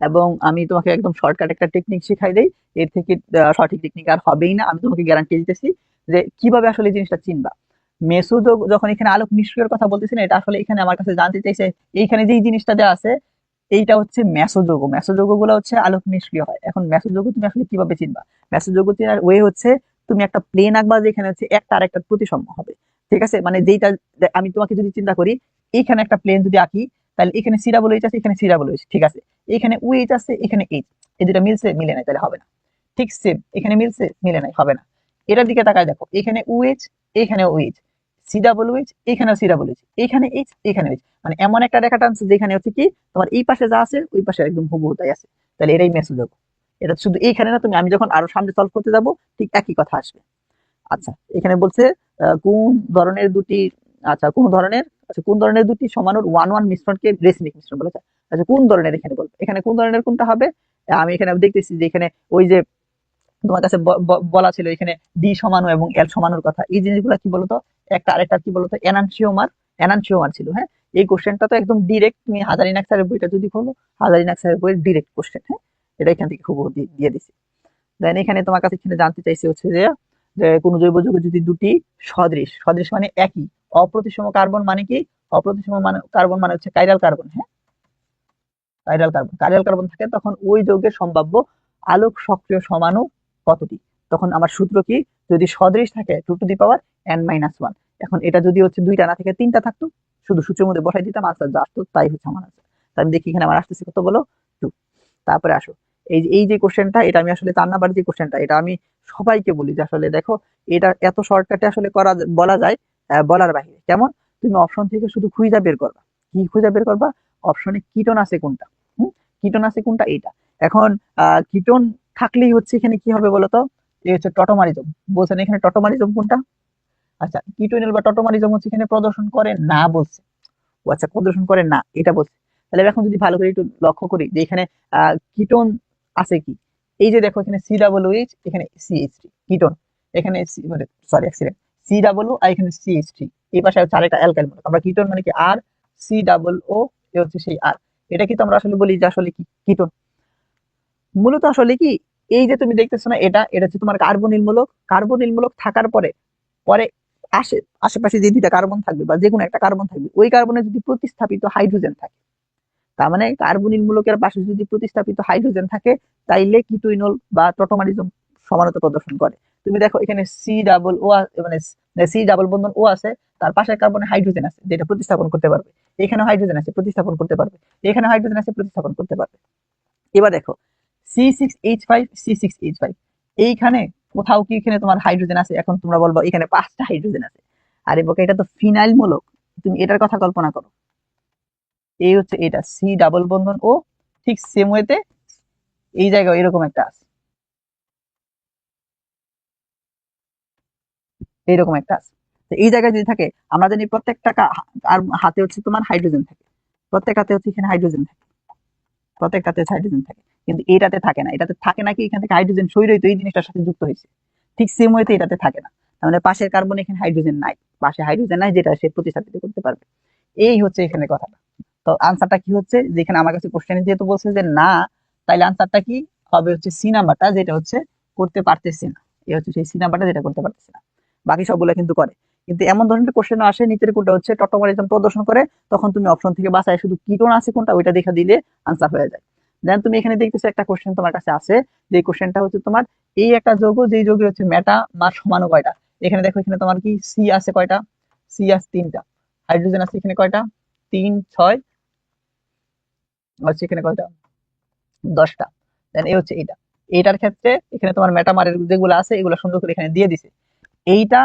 এবং আমি তোমাকে একদম শর্টকাট একটা টেকনিক শিখাই দেই, এর থেকে সঠিক টেকনিক আর হবেই না, আমি তোমাকে গ্যারান্টি দিতেছি। যে কিভাবে আসলে এই জিনিসটা চিনবা, মেসোযোগ যখন এখানে আলোক নিষ্ক্রিয়র কথা বলতেছি না, এটা আসলে এখানে আমার কাছে জানতে চাইছে এইখানে যে জিনিসটা দেওয়া আছে এইটা হচ্ছে মেসোযোগ, মেসোযোগ গুলো হচ্ছে আলোক নিষ্ক্রিয় হয়। এখন মেসোযোগ তুমি আসলে কিভাবে চিনবা, মেসোযোগ চেনার ওয়ে হচ্ছে তুমি একটা প্লেন আঁকবা যেখানে হচ্ছে একটা আর একটা প্রতিসম হবে। ঠিক আছে, মানে যেইটা আমি তোমাকে যদি চিন্তা করি এইখানে একটা প্লেন যদি আঁকি, তাহলে এখানে COOH আছে, এখানে COOH, ঠিক আছে, এখানে OH আছে, এখানে H, এই দুটা মিলছে মিলে নাই তাহলে হবে না। ঠিক সেম এখানে মিলছে মিলে নাই হবে না। এটার দিকে তাকায় দেখো, এখানে OH, এখানে OH, COOH, এখানেও COOH, এখানে H, এখানে H, মানে এমন একটা রেখা টানছে যেখানে হচ্ছে কি তোমার এই পাশে যা আছে ওই পাশে একদম হুবহু তাই আছে। তাহলে এটাই মেসোযোগ। এটা শুধু এইখানে না, তুমি আমি যখন আরো সামনে সলভ করতে যাব ঠিক একই কথা আসবে। আচ্ছা এখানে বলছে কোন ধরনের দুটি, আচ্ছা কোন ধরনের, আচ্ছা কোন ধরনের দুটি সমাণুর ওয়ান ওয়ান মিশ্রণকে রেসিমিক মিশ্রণ বলেছে। আচ্ছা কোন ধরনের এখানে বলবো, এখানে কোন ধরনের কোনটা হবে? আমি এখানে দেখতেছি যে এখানে ওই যে তোমার কাছে বলা ছিল এখানে ডি সমাণু এবং এল সমাণুর কথা, এই জিনিসগুলো কি বলতো, একটা আরেকটা কি বলতো এনানসিওমার, এনানসিওমার ছিল। হ্যাঁ, এই কোশ্চেনটা তো একদম ডিরেক্ট, তুমি হাজারিনাক স্যারের বইটা যদি খোলো, হাজারিনাক স্যারের বইয়ের ডিরেক্ট কোশ্চেন। হ্যাঁ, এটা এখান থেকে খুব দিয়ে দিছে। দেন এখানে তোমার কাছে এখানে জানতে চাইছে হচ্ছে যে যে কোন জৈব যৌগের যদি দুটি সদৃশ, সদৃশ মানে একই, অপ্রতিসম কার্বন মানে কি, অপ্রতিসম মানে কার্বন মানে হচ্ছে কাইরাল কার্বন। হ্যাঁ, কাইরাল কার্বন, কাইরাল কার্বন থাকে তখন ওই যৌগের সম্ভাব্য আলোক সক্রিয় সমাণু কতটি? তখন আমার সূত্র কি, যদি সদৃশ থাকে 2 to the power n - 1। এখন এটা যদি হচ্ছে দুইটা না থেকে তিনটা থাকতো, শুধু সূত্রের মধ্যে বসাই দিতাম, আনসার যা আসতো তাই হচ্ছে আমার আনসার। তাহলে দেখি এখানে আমার আসতেছে কত বলো, 2। তারপরে আসো, এই যে কোশ্চেনটা, এটা আমি আসলে 4 নাম্বার যে কোশ্চেনটা, এটা আমি সবাইকে বলি যে আসলে দেখো এটা এত শর্টকাটে আসলে করা বলা যায়, বলার বাহিরে কেমন। তুমি অপশন থেকে শুধু খুঁজে বের করবা, কি খুঁজে বের করবা, অপশনে কিটোন আছে কোনটা, কিটোন আছে কোনটা এইটা। এখন কিটোন থাকলেই হচ্ছে এখানে কি হবে বলতো, এই হচ্ছে টটোমারিজম। বলছেন এখানে টটোমারিজম কোনটা, আচ্ছা কিটোনিল বা টটোমারিজম হচ্ছে এখানে প্রদর্শন করে না বলছে। ও আচ্ছা প্রদর্শন করে না এটা বলছে। তাহলে এখন যদি ভালো করে একটু লক্ষ্য করি যে এখানে কিটোন আছে কি, এই যে দেখো এখানে COOH, এখানে CH3 কিটোন, এখানে মানে সরি অ্যাক্সিডেন্ট, COO আর এখানে CH3, এই পাশে হচ্ছে আরেকটা অ্যালকাইল মূলক। আমরা কিটোন মানে কি আর, COO এ হচ্ছে সেই আর, এটা কি আমরা আসলে বলি যে আসলে কি কিটোন। মূলত আসলে কি, এই যে তুমি দেখতেছো না এটা, এটা হচ্ছে তোমার কার্বনিল মূলক, কার্বনিল মূলক থাকার পরে পরে আসে আশেপাশে যে দুইটা কার্বন থাকবে বা যে কোনো একটা কার্বন থাকবে, ওই কার্বনে যদি প্রতিস্থাপিত হাইড্রোজেন থাকে, তার মানে কার্বনিল মূলকের পাশে যদি প্রতিস্থাপিত হাইড্রোজেন থাকে, তাইলে কিটোইনল বা টটোমারিজম সমানতা প্রদর্শন করে। তুমি দেখো এখানে সি ডাবল ও মানে সি ডাবল বন্ধন ও আছে, তার পাশের কার্বনে হাইড্রোজেন আছে যেটা প্রতিস্থাপন করতে পারবে, এখানে হাইড্রোজেন আছে প্রতিস্থাপন করতে পারবে, এখানে হাইড্রোজেন আছে প্রতিস্থাপন করতে পারবে। এবার দেখো C6H5 C6H5 এইখানে কোথাও কি এখানে তোমার হাইড্রোজেন আছে? এখন তোমরা বলবো এখানে 5টা হাইড্রোজেন আছে। আরে বোকা, এটা তো ফিনাইল মূলক। তুমি এটার কথা কল্পনা করো, এই হচ্ছে এটা সি ডাবল বন্ধন ও, ঠিক সেম ওয়েতে এই জায়গায় এরকম একটা আছে, এইরকম একটা আছে। তো এই জায়গায় যদি থাকে, আমরা জানি প্রত্যেকটা আর হাতে হচ্ছে তোমার হাইড্রোজেন থাকে, প্রত্যেক হাতে হচ্ছে এখানে হাইড্রোজেন থাকে, প্রত্যেকটাতে হচ্ছে হাইড্রোজেন থাকে, কিন্তু এটাতে থাকে না। এটাতে থাকে না কি, এখান থেকে হাইড্রোজেন সরিয়ে তো এই জিনিসটার সাথে যুক্ত হয়েছে, ঠিক সেম ওয়েতে এটাতে থাকে না। তার মানে পাশের কার্বন এখানে হাইড্রোজেন নাই, পাশে হাইড্রোজেন নাই যেটা সে প্রতিস্থাপিত করতে পারবে। এই হচ্ছে এখানে কথাটা। তো আনসারটা কি হচ্ছে, যেখানে আমার কাছে কোশ্চেনে যেহেতু বলছে যে না, তাইলে আনসারটা কি হবে হচ্ছে সি নাম্বারটা, যেটা হচ্ছে করতে পারতেছে না। এই হচ্ছে সেই সি নাম্বারটা যেটা করতে পারতেছে না, বাকি সবগুলো কিন্তু করে। কিন্তু এমন ধরনের কোশ্চেন আসে নিচের কোনটা হচ্ছে টটোমারিজম প্রদর্শন করে, তখন তুমি অপশন থেকে বাসায় শুধু কিটোন আছে কোনটা ওইটা দেখা দিলে আনসার হয়ে যায়। দেন তুমি এখানে দেখতেছো একটা কোশ্চেন তোমার কাছে আছে, যে কোশ্চেনটা হচ্ছে তোমার এই একটা যৌগ, যেই যৌগের হচ্ছে মেটা মার সমাণু কয়টা। এখানে দেখো এখানে তোমার কি সি আছে কয়টা, সি আছে 3টা, হাইড্রোজেন আছে এখানে কয়টা, 3 6, হচ্ছে এখানে কয়টা, 10টা। দেন এই হচ্ছে এইটা, এইটার ক্ষেত্রে এখানে তোমার মেটামারের যেগুলো আছে এগুলো সুন্দর করে এখানে দিয়ে দিছে। এইটা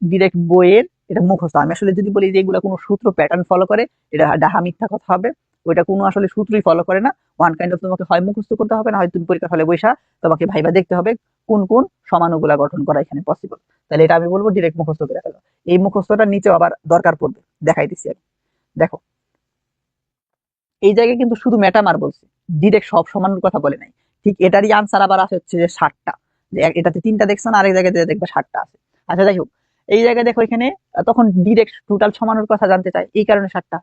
ডিরেক্ট বইয়ের, এটা মুখস্থ। আমি আসলে যদি বলি যে এগুলো কোনো সূত্র প্যাটার্ন ফলো করে, এটা ডাহা মিথ্যা কথা হবে। ওইটা কোনো আসলে সূত্রই ফলো করে না। ওয়ান কাইন্ড অফ তোমাকে হয় মুখস্থ করতে হবে, না হয় তুমি পরীক্ষার হলে বৈশা তোমাকে ভাইবা দেখতে হবে কোন কোন সমানুগুলা গঠন করা এখানে পসিবল। তাহলে এটা আমি বলবো ডিরেক্ট মুখস্থ করে ফেলো। এই মুখস্থটা নিচেও আবার দরকার পড়বে, দেখাই দিচ্ছি আমি। দেখো এই জায়গায় কিন্তু শুধু মেটামার বলছে, ডিরেক্ট সব সমানুর কথা বলে নাই। ঠিক এটারই আনসার আবার আছে হচ্ছে যে 7টা, যে এটাতে 3টা দেখছো না, আরেক জায়গায় দেখবে 7টা আছে। আচ্ছা যাই হোক, এই জায়গায় দেখো এখানে তখন ডিরেক্ট টোটাল সমানুর কথা জানতে চাই, এই কারণে 7টা।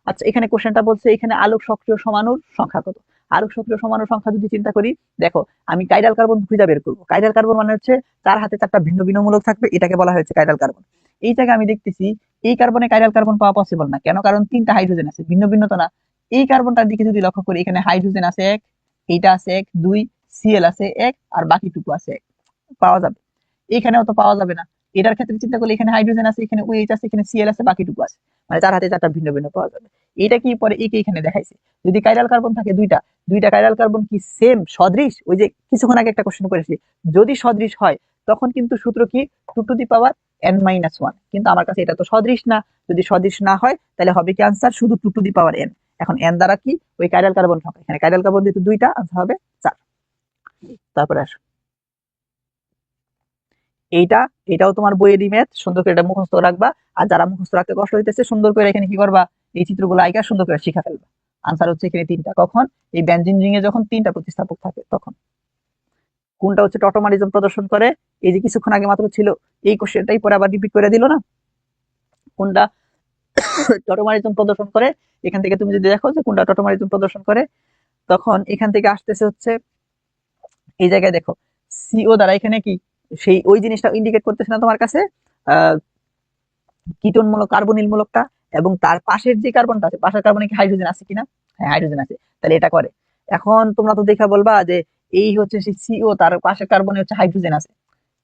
আচ্ছা এখানে কোশ্চেনটা বলছে এখানে আলোক সক্রিয় সমাণুর সংখ্যা কত। আলোক সক্রিয় সমাণুর সংখ্যা যদি চিন্তা করি, দেখো আমি কাইরাল কার্বন খুঁজে বের করবো। কাইরাল কার্বন মানে হচ্ছে তার হাতে 4টা ভিন্ন ভিন্ন মূলক থাকবে, এটাকে বলা হয়েছে কাইরাল কার্বন। এই জায়গায় আমি দেখতেছি এই কার্বনে কাইরাল কার্বন পাওয়া পসিবল না, কেন? কারণ 3টা হাইড্রোজেন আছে, ভিন্ন ভিন্ন তো না। এই কার্বনটার দিকে যদি লক্ষ্য করি, এখানে হাইড্রোজেন আছে 1, এইটা আছে 1 2, সিএল আছে 1, আর বাকিটুকু আছে 1, পাওয়া যাবে। এখানেও তো পাওয়া যাবে না। এটার ক্ষেত্রে চিন্তা করলে এখানে হাইড্রোজেন আছে, এখানে ওএইচ আছে, এখানে সিএল আছে, বাকিটুকু আছে, মানে 4 হাতে 4টা ভিন্ন ভিন্ন পাওয়া যাবে। এটা কি পরে একে এখানে দেখাইছে। যদি কাইরাল কার্বন থাকে দুইটা, দুইটা কাইরাল কার্বন কি সেম সদৃশ? ওই যে কিছুক্ষণ আগে একটা কোশ্চেন করেছি, যদি সদৃশ হয় তখন কিন্তু সূত্র কি 2 টু দি পাওয়ার n-1। কিন্তু আমার কাছে এটা তো সদৃশ না, যদি সদৃশ না হয় তাহলে হবে কি আনসার শুধু 2 টু দি পাওয়ার n। এখন n দ্বারা কি ওই কাইরাল কার্বন সংখ্যা, এখানে কাইরাল কার্বন যেহেতু দুইটা, আনসার হবে 4। তারপরে আসো এইটা, এটাও তোমার বইয়ের ম্যাথ, সুন্দর করে এটা মুখস্থ রাখবা। আর যারা মুখস্থ রাখতে কষ্ট হইতেছে, সুন্দর করে এখানে কি করবা, এই চিত্রগুলো আইকা সুন্দর করে শিখা ফেলবা। আনসার হচ্ছে এখানে 3টা, কখন? এই বেনজিন রিং এ যখন 3টা প্রতিস্থাপক থাকে তখন। কোনটা হচ্ছে টটোমারিজম প্রদর্শন করে, এই যে কিছুক্ষণ আগে মাত্র ছিল, এই কোশ্চেনটাই পরে আবার রিপিট করে দিল না। কোনটা টটোমারিজম প্রদর্শন করে, এখান থেকে তুমি যদি দেখো যে কোনটা টটোমারিজম প্রদর্শন করে, তখন এখান থেকে আসতেছে হচ্ছে এই জায়গায় দেখো সিও দ্বারা এখানে কি সেই ওই জিনিসটা ইন্ডিকেট করতেছে না তোমার কাছে, আহ কিটোন মূলক কার্বনিল মূলকটা, এবং তার পাশের যে কার্বনটা আছে, পাশের কার্বনে কি হাইড্রোজেন আছে কিনা? হ্যাঁ হাইড্রোজেন আছে, তাহলে এটা করে। এখন তোমরা তো দেখা বলবা যে এই হচ্ছে সেই সিও, তার পাশের কার্বনে হচ্ছে হাইড্রোজেন আছে,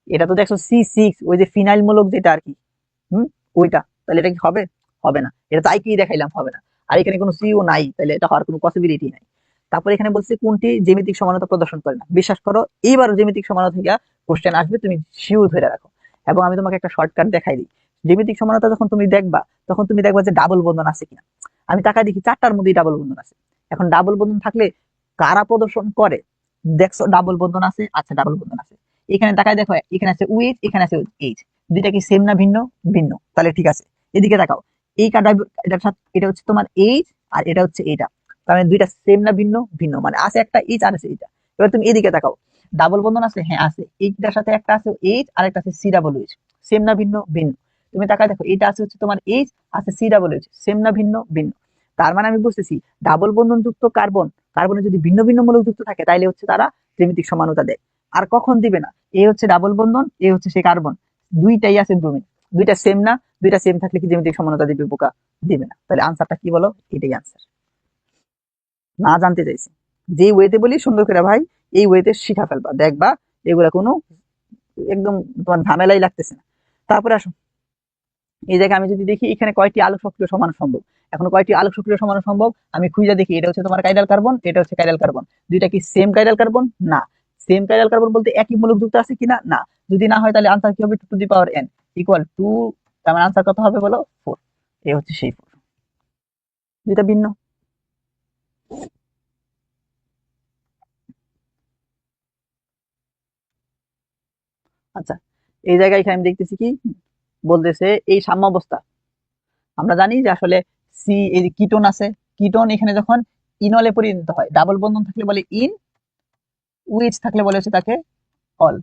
এটা তো দেখছো C6, ওই যে ফিনাইল মূলক যেটা আর কি, হুম, ওইটা। তাহলে এটা কি হবে? হবে না, এটা তাই কি দেখাইলাম, হবে না। আর এখানে কোনো সিও নাই, তাহলে এটা হওয়ার কোনো পসিবিলিটি নাই। তারপরে এখানে বলছে কোনটি জ্যামিতিক সমানতা প্রদর্শন করে না। বিশ্বাস করো এইবার জ্যামিতিক সমানতা থেকে কোশ্চেন আসবে, তুমি শিওর ধরে রাখো। এবং আমি তোমাকে একটা শর্টকাট দেখাই দিই। জ্যামিতিক সমানতা যখন তুমি দেখবা, তখন তুমি দেখবা যে ডাবল বন্ধন আছে কিনা। আমি তাকায় দেখি 4টার মধ্যেই ডাবল বন্ধন আছে। এখন ডাবল বন্ধন থাকলে কারা প্রদর্শন করে? দেখছো ডাবল বন্ধন আছে, আচ্ছা ডাবল বন্ধন আছে। এখানে তাকায় দেখো, এখানে আছে উইথ, এখানে আছে এইচ, দুইটা কি সেম না ভিন্ন? ভিন্ন, তাহলে ঠিক আছে। এদিকে তাকাও, এই কাটা, এটার সাথে এটা হচ্ছে তোমার এইচ, আর এটা হচ্ছে এইটা, তার মানে দুইটা সেম না ভিন্ন? ভিন্ন, মানে আছে একটা এইচ আর আছে এইটা। এবার তুমি এদিকে তাকাও, ডাবল বন্ধন আছে, হ্যাঁ আছে, এইটার সাথে একটা আছে এইচ আর একটা আছে সি ডাবল এইচ, সেম না ভিন্ন? ভিন্ন। তুমি তাকায় দেখো, এটা আছে হচ্ছে তোমার এইচ, আছে সি ডাবল এইচ, সেম না ভিন্ন? ভিন্ন। তার মানে আমি বুঝতেছি ডাবল বন্ধন যুক্ত কার্বন, কার্বনে যদি ভিন্ন ভিন্ন মূলক যুক্ত থাকে তাইলে হচ্ছে তারা জ্যামিতিক সমানতা দেয়। আর কখন দিবে না? এ হচ্ছে ডাবল বন্ধন, এ হচ্ছে সেই কার্বন, দুইটাই আছে ব্রোমিন, দুইটা সেম না? দুইটা সেম থাকলে কি জ্যামিতিক সমানতা দিবে? বোকা, দিবে না। তাহলে আনসারটা কি বলো? এটাই আনসার। না জানতে চাইছি, যে ওয়েতে বলি সুন্দর করে ভাই, এই ওয়েতে শিখা ফেলবা, দেখবা এগুলা কোনো একদম তোমার ঝামেলাই লাগতেছে না। তারপরে আসো, এই জায়গায় আমি যদি দেখি এখানে কয়টি আলোক সক্রিয় সমাণু সম্ভব, এখন কয়টি আলোক সক্রিয় সমাণু সম্ভব আমি খুঁজে দেখি। এটা হচ্ছে তোমার কাইরাল কার্বন, এটা হচ্ছে কাইরাল কার্বন, দুইটা কি সেম কাইরাল কার্বন? না। সেম কাইরাল কার্বন বলতে একই মূলক যুক্ত আছে কিনা? না। যদি না হয় তাহলে আনসার কি হবে? 2 to the power n equal to, তার মানে আনসার কত হবে বলো? 4। এই হচ্ছে সেই 4, দুইটা ভিন্ন। আচ্ছা, এই জায়গায় এখানে আমি দেখতেছি কি বলতেছে, এই সাম্যাবস্থা আমরা জানি যে আসলে সি, এই যে কিটোন আছে, কিটোন এখানে যখন ইনলে পরিণত হয়, ডাবল বন্ধন থাকলে বলে ইন, উইচ থাকলে বলে হচ্ছে তাকে অল।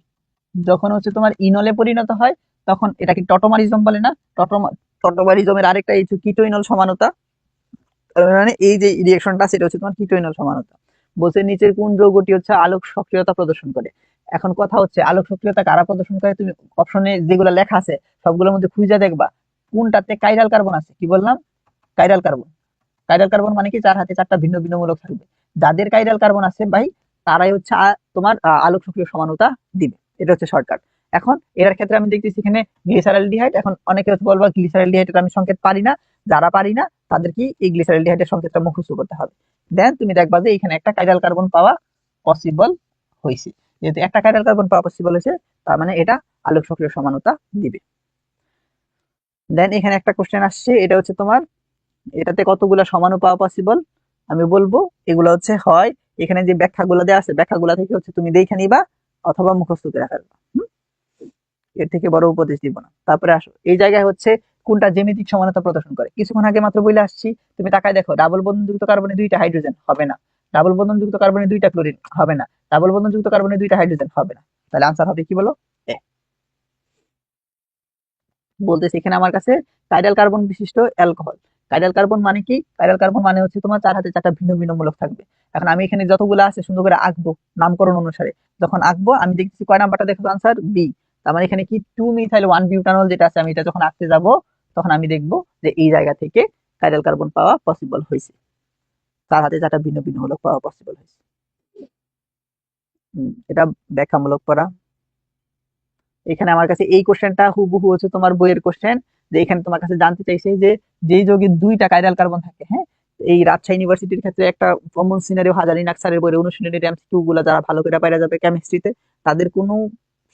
যখন হচ্ছে তোমার ইনলে পরিণত হয় তখন এটাকে টটোমারিজম বলে না? টটোমারিজমের আরেকটা এই কিটোইনল সমানতা, মানে এই যে রিঅ্যাকশনটা সেটা হচ্ছে তোমার কিটোইনল সমানতা। বলছে নিচের কোন যৌগটি হচ্ছে আলোক সক্রিয়তা প্রদর্শন করে। এখন কথা হচ্ছে আলোক সক্রিয়তা কারা প্রদর্শন করে? তুমি অপশনে যেগুলো লেখা আছে সবগুলোর মধ্যে খুঁজে দেখবা কোনটাতে কাইরাল কার্বন আছে। কি বললাম? Chiral carbon. কাইরাল কার্বন মানে কি? 4 হাতে 4টা ভিন্ন ভিন্ন মূলক থাকবে। যাদের কাইরাল কার্বন আছে ভাই, তারাই হচ্ছে তোমার আলোক সক্রিয় সমানুতা দিবে। এটা হচ্ছে শর্টকাট। এখন এর ক্ষেত্রে আমি দেখতেছি এখানে গ্লিসারলডিহাইড। এখন অনেকে হচ্ছে বলবা গ্লিসারলডিহাইডের আমি সংকেত পারি না। যারা পারি না তাদের কি এই গ্লিসারলডিহাইডের সংকেতটা মুখস্থ করতে হবে। দেন তুমি দেখবা যে এখানে একটা কাইরাল কার্বন পাওয়া পসিবল হয়েছে। যেহেতু একটা কাইরাল কার্বন পাওয়া পসিবল হয়েছে, তার মানে এটা আলোক সক্রিয় সমানুতা দিবে। দেন এখানে একটা কোশ্চেন আসছে, এটা হচ্ছে তোমার এটাতে কতগুলা সমাণু পাওয়া পসিবল। আমি বলবো এগুলো হচ্ছে হয় এখানে যে ব্যাখ্যাগুলো দেওয়া আছে, ব্যাখ্যাগুলো থেকে হচ্ছে তুমি দেখে নিবা অথবা মুখস্থ করে ফেলবা। এর থেকে বড় উপদেশ দিব না। তারপরে আসো, এই জায়গায় হচ্ছে কোনটা জ্যামিতিক সমানতা প্রদর্শন করে। কিছুক্ষণ আগে মাত্র বলে আসছি, তুমি তাকায় দেখো, ডাবল বন্ধনযুক্ত কার্বনে 2টা হাইড্রোজেন হবে না, ডাবল বন্ধনযুক্ত কার্বনে 2টা ক্লোরিন হবে না, ডাবল বন্ধনযুক্ত কার্বনে 2টা হাইড্রোজেন হবে না। তাহলে আনসার হবে কি বলো? বলতেছি এখানে আমার কাছে কাইরাল কার্বন বিশিষ্ট অ্যালকোহল। কাইরাল কার্বন মানে কি? কাইরাল কার্বন মানে হচ্ছে তোমার 4 হাতে 4টা ভিন্ন ভিন্ন মূলক থাকবে। এখন আমি এখানে যতগুলো আছে সুন্দর করে আঁকবো নামকরণ অনুসারে। যখন আঁকবো আমি দেখতেছি কয় নাম্বারটা দেখো আনসার বি। তার মানে এখানে কি 2 মিথাইল 1 বিউটানল যেটা আছে, আমি এটা যখন আঁকতে যাব তখন আমি দেখবো যে এই জায়গা থেকে কাইরাল কার্বন পাওয়া পসিবল হয়েছে, 4 হাতে 4টা ভিন্ন ভিন্ন মূলক পাওয়া পসিবল হয়েছে। এটা ব্যাখ্যামূলক পড়া। এখানে আমার কাছে এই কোশ্চেনটা হুবহু হচ্ছে তোমার বইয়ের কোশ্চেন, যে এখানে তোমার কাছে জানতে চাইছে যে যেই যৌগে 2টা কাইরাল কার্বন থাকে, হ্যাঁ, এই রাজশাহী ইউনিভার্সিটির ক্ষেত্রে একটা কমন সিনারিও হাজারি নাকসারের বইয়ের অনুশীলনী এমসিকিউ গুলা যারা ভালো করে পাইরা যাবে কেমিস্ট্রিতে, তাদের কোনো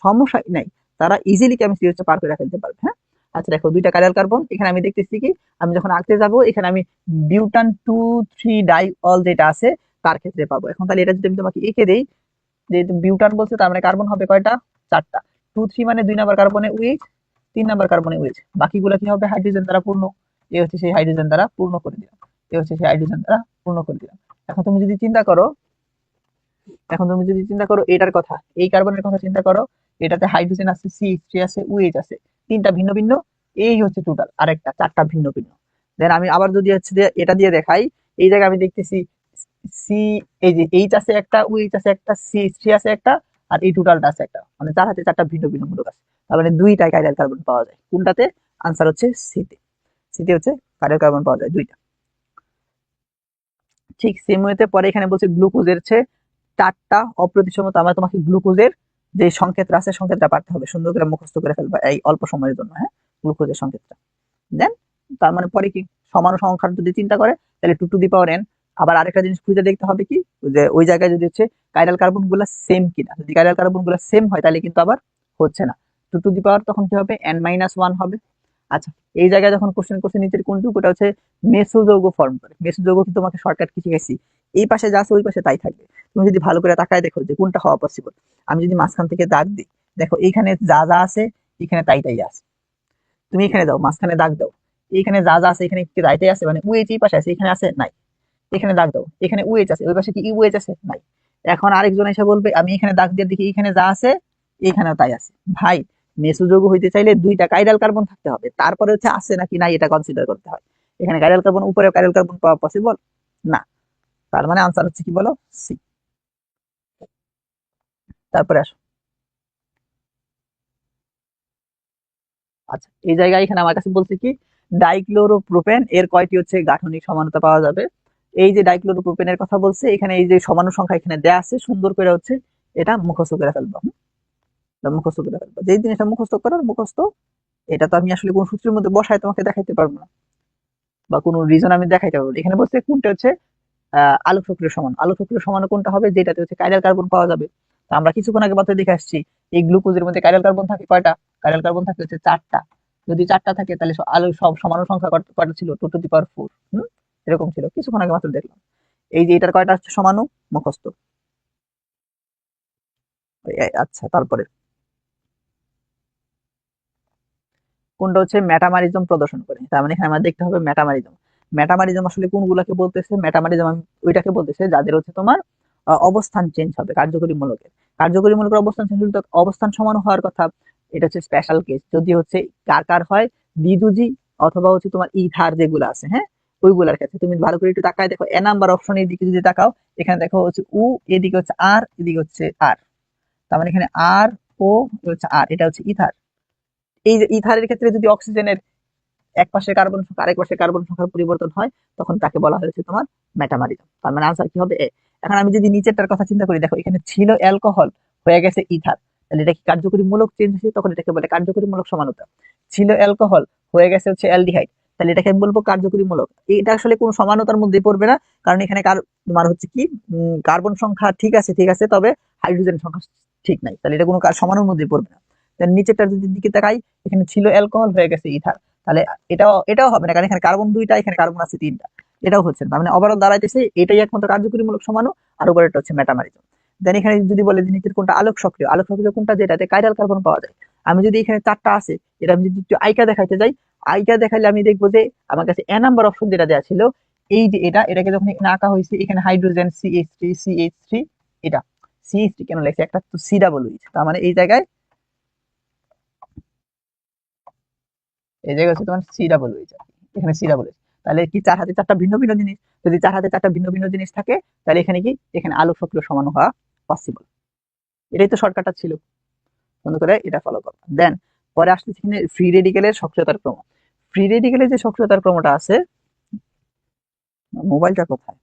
সমস্যাই নাই, তারা ইজিলি কেমিস্ট্রি হচ্ছে পার করে ফেলতে পারবে। হ্যাঁ, আচ্ছা দেখো 2টা কাইরাল কার্বন এখানে আমি দেখতেছি কি, আমি যখন আঁকতে যাব এখানে আমি বিউটান 2,3 ডাইঅল যেটা আছে তার ক্ষেত্রে পাবো। এখন তাহলে এটা যদি আমি তোমাকে এঁকে দেই, যেহেতু বিউটান বলছে তার মানে কার্বন হবে কয়টা? 4টা। 2,3 মানে 2 নাম্বার কার্বনে উইচ, 3 নাম্বার কার্বনে উইচ, বাকিগুলো কি হবে? হাইড্রোজেন দ্বারা পূর্ণ। এ হচ্ছে সেই হাইড্রোজেন দ্বারা পূর্ণ করে দিলাম, এ হচ্ছে সেই হাইড্রোজেন দ্বারা পূর্ণ করে দিলাম। এখন তুমি যদি চিন্তা করো, এটার কথা, এই কার্বনের কথা চিন্তা করো, এটাতে হাইড্রোজেন আছে, সি আছে, উইচ আছে, 3টা ভিন্ন ভিন্ন, এই হচ্ছে টোটাল, আরেকটা 4টা ভিন্ন ভিন্ন। দেন আমি আবার যদি হচ্ছে যে এটা দিয়ে দেখাই, এই জায়গায় আমি দেখতেছি সি, এই যে এইচ আছে একটা, উইচ আছে একটা, সি আছে একটা, আর এই টোটালটা আছে একটা, মানে 4 হাতে 4টা ভিন্ন ভিন্ন মূলক আছে। তার মানে 2টা কাইরাল কার্বন পাওয়া যায় কোনটাতে? আনসার হচ্ছে সিতে। সিতে হচ্ছে কাইরাল কার্বন পাওয়া যায় 2টা। ঠিক সেম ওয়েতে পরে এখানে বলছে গ্লুকোজের হচ্ছে 4টা অপ্রতিসমতা। আমরা তোমাকে গ্লুকোজের যে সংকেতটা আছে সংকেতটা পারতে হবে, সুন্দর করে মুখস্থ করে ফেলবা এই অল্প সময়ের জন্য। হ্যাঁ, গ্লুকোজের সংকেতটা। দেন তার মানে পরে কি সমাণু সংখ্যার যদি চিন্তা করে তাহলে 2 টু দি পাওয়ার n। আবার আরেকটা জিনিস খুঁজে দেখতে হবে কি, যে ওই জায়গায় যদি হচ্ছে কাইরাল কার্বন গুলা সেম কিনা। যদি কাইরাল কার্বন গুলা সেম হয় তাহলে কিন্তু আবার হচ্ছে না, 2 টু দি পাওয়ার তখন কি হবে? n-1 হবে। আচ্ছা, এই জায়গায় যখন কোশ্চেন করছে নিচের কোন যৌগটা হচ্ছে মেসোযৌগ ফর্ম করে, মেসোযৌগ কি তোমাকে শর্টকাট কি শিখাইছি? এই পাশে যা আছে ওই পাশে তাই থাকবে। তুমি যদি ভালো করে তাকায় দেখো যে কোনটা হওয়া পসিবল। আমি যদি মাঝখান থেকে দাগ দিই, দেখো এইখানে যা যা আছে এখানে তাই তাই আছে। তুমি এখানে দাও, মাঝখানে দাগ দাও, এখানে যা যা আছে এখানে কি রাইটে আছে, মানে উএইচ এই পাশে আছে, এখানে আছে নাই। এখানে দাগ দাও, এখানে উএইচ আছে, ওই পাশে কি ইউএইচ আছে? নাই। এখন আরেকজন এসে বলবে আমি এখানে দাগ দিয়ে দেখি এখানে যা আছে এখানেও তাই আছে। ভাই, মেসোযোগ হইতে চাইলে 2টা কাইরাল কার্বন থাকতে হবে, তারপরে হচ্ছে আছে নাকি নাই এটা কনসিডার করতে হয়। এখানে কাইরাল কার্বন উপরে কাইরাল কার্বন পাওয়া পসিবল না, তার মানে আনসার হচ্ছে কি বলো? সি। তারপরে আসো, আচ্ছা এই জায়গায় এখানে আমার কাছে বলছে কি ডাইক্লোরোপ্রোপেন এর কয়টি হচ্ছে গাঠনিক সমানতা পাওয়া যাবে। এই যে ডাইক্লোরোপ্রোপেনের কথা বলছে, এখানে এই যে সমাণু সংখ্যা এখানে দেয়া আছে, সুন্দর করে হচ্ছে এটা মুখস্থ করে ফেলবো। মুখস্থ করে ফেলবা। যেই জিনিসটা মুখস্থ করার মুখস্থ, এটা তো আমি আসলে কোন সূত্রের মধ্যে বসায় তোমাকে দেখাইতে পারবো না, বা কোনো রিজন আমি দেখাইতে পারবো না। এখানে বলছে কোনটা হচ্ছে আলোক সক্রিয় সমান। আলোক সক্রিয় সমান কোনটা হবে, যেটাতে হচ্ছে কাইরাল কার্বন পাওয়া যাবে। তো আমরা কিছুক্ষণ আগে মাত্র দেখে আসছি এই গ্লুকোজের মধ্যে কাইরাল কার্বন থাকে কয়টা? কাইরাল কার্বন থাকে হচ্ছে 4টা। যদি 4টা থাকে তাহলে আলো সব সমাণু সংখ্যা কয়টা ছিল? 2 টু দি পাওয়ার 4। এরকম ছিল কিছুক্ষণ আগে মাত্র দেখলাম। এই যে এটার কয়টা হচ্ছে সমাণু, মুখস্থ। আচ্ছা, তারপরে কোনটা হচ্ছে মেটামারিজম প্রদর্শন করে। তার মানে এখানে আমরা দেখতে হবে মেটামারিজম। মেটামারিজম আসলে কোনগুলাকে বলতেছে? মেটামারিজম ওইটাকে বলতেছে যাদের হচ্ছে তোমার অবস্থান চেঞ্জ হবে কার্যকরী মূলকের। কার্যকরী মূলকের অবস্থান চেঞ্জ হলে তো অবস্থান সমান হওয়ার কথা। এটা হচ্ছে স্পেশাল কেস। যদি হচ্ছে কার কার হয়, দ্বিধুজি অথবা হচ্ছে তোমার ইথার যেগুলো আছে, হ্যাঁ, ওইগুলার ক্ষেত্রে। তুমি ভালো করে একটু তাকায় দেখো, নাম্বার অপশনের দিকে যদি তাকাও, এখানে দেখো হচ্ছে উ, এদিকে হচ্ছে আর, এদিকে হচ্ছে আর। তার মানে এখানে আর ও হচ্ছে আর, এটা হচ্ছে ইথার। এই যে ইথারের ক্ষেত্রে যদি অক্সিজেনের এক পাশে কার্বন সংখ্যা আরেক পাশে কার্বন সংখ্যার পরিবর্তন হয়, তখন তাকে বলা হয়েছে তোমার মেটামারিজম। তার মানে আনসার কি হবে? এ। এখন আমি যদি নিচেরটার কথা চিন্তা করি, দেখো এখানে ছিল অ্যালকোহল, হয়ে গেছে ইথার, তাহলে এটা কি কার্যকরী মূলক চেঞ্জ হয়েছে? তখন এটাকে বলে কার্যকরী মূলক সমানতা। ছিল অ্যালকোহল, হয়ে গেছে হচ্ছে অ্যালডিহাইড, তাহলে এটাকে আমি বলবো কার্যকরী মূলক। এটা আসলে কোনো সমানতার মধ্যে পড়বে না, কারণ এখানে তোমার হচ্ছে কি কার্বন সংখ্যা ঠিক আছে, ঠিক আছে, তবে হাইড্রোজেন সংখ্যা ঠিক নাই, তাহলে এটা কোনো সমানের মধ্যে পড়বে না। নিচেরটার যদি দিকে তাকাই, এখানে ছিল অ্যালকোহল, হয়ে গেছে ইথার, তাহলে এটাও হবে না, কারণ এখানে কার্বন 2টা, এখানে কার্বন আছে 3টা, এটাও হচ্ছে না। মানে ওভারঅল দাঁড়াইতেছে এটাই একমাত্র কার্যকরীমূলক সমাণু, আর উপরেরটা হচ্ছে মেটামারিজম। দেন এখানে যদি বলে যে নিচের কোনটা আলোক সক্রিয়, আলোক সক্রিয় কোনটা? যেটাতে কাইরাল কার্বন পাওয়া যায়। আমি যদি এখানে 4টা আছে, এটা আমি যদি একটু আইকা দেখাইতে যাই, আইকা দেখাইলে আমি দেখবো যে আমার কাছে এ নাম্বার অপশন যেটা দেওয়া ছিল, এই যে এটাকে যখন এখানে আঁকা হয়েছে, এখানে হাইড্রোজেন CH3, এটা CH3 কেন লেখছে? একটা তো সি ডাবল এইচ, তার মানে এই জায়গায় হচ্ছে তোমার সি ডাবল এইচ, এখানে সি ডাবল এইচ। তাহলে কি 4 হাতে 4টা ভিন্ন ভিন্ন জিনিস? যদি 4 হাতে 4টা ভিন্ন ভিন্ন জিনিস থাকে, তাহলে এখানে কি, এখানে আলোক সক্রিয় সমান হওয়া পসিবল। এটাই তো শর্টকাটটা ছিল, বন্ধ করে এটা ফলো করো। দেন পরে আসতেছে এখানে ফ্রি রেডিকেলের সক্রিয়তার ক্রম। ফ্রি রেডিকেলের যে সক্রিয়তার ক্রমটা আছে, মোবাইলটা কোথায়?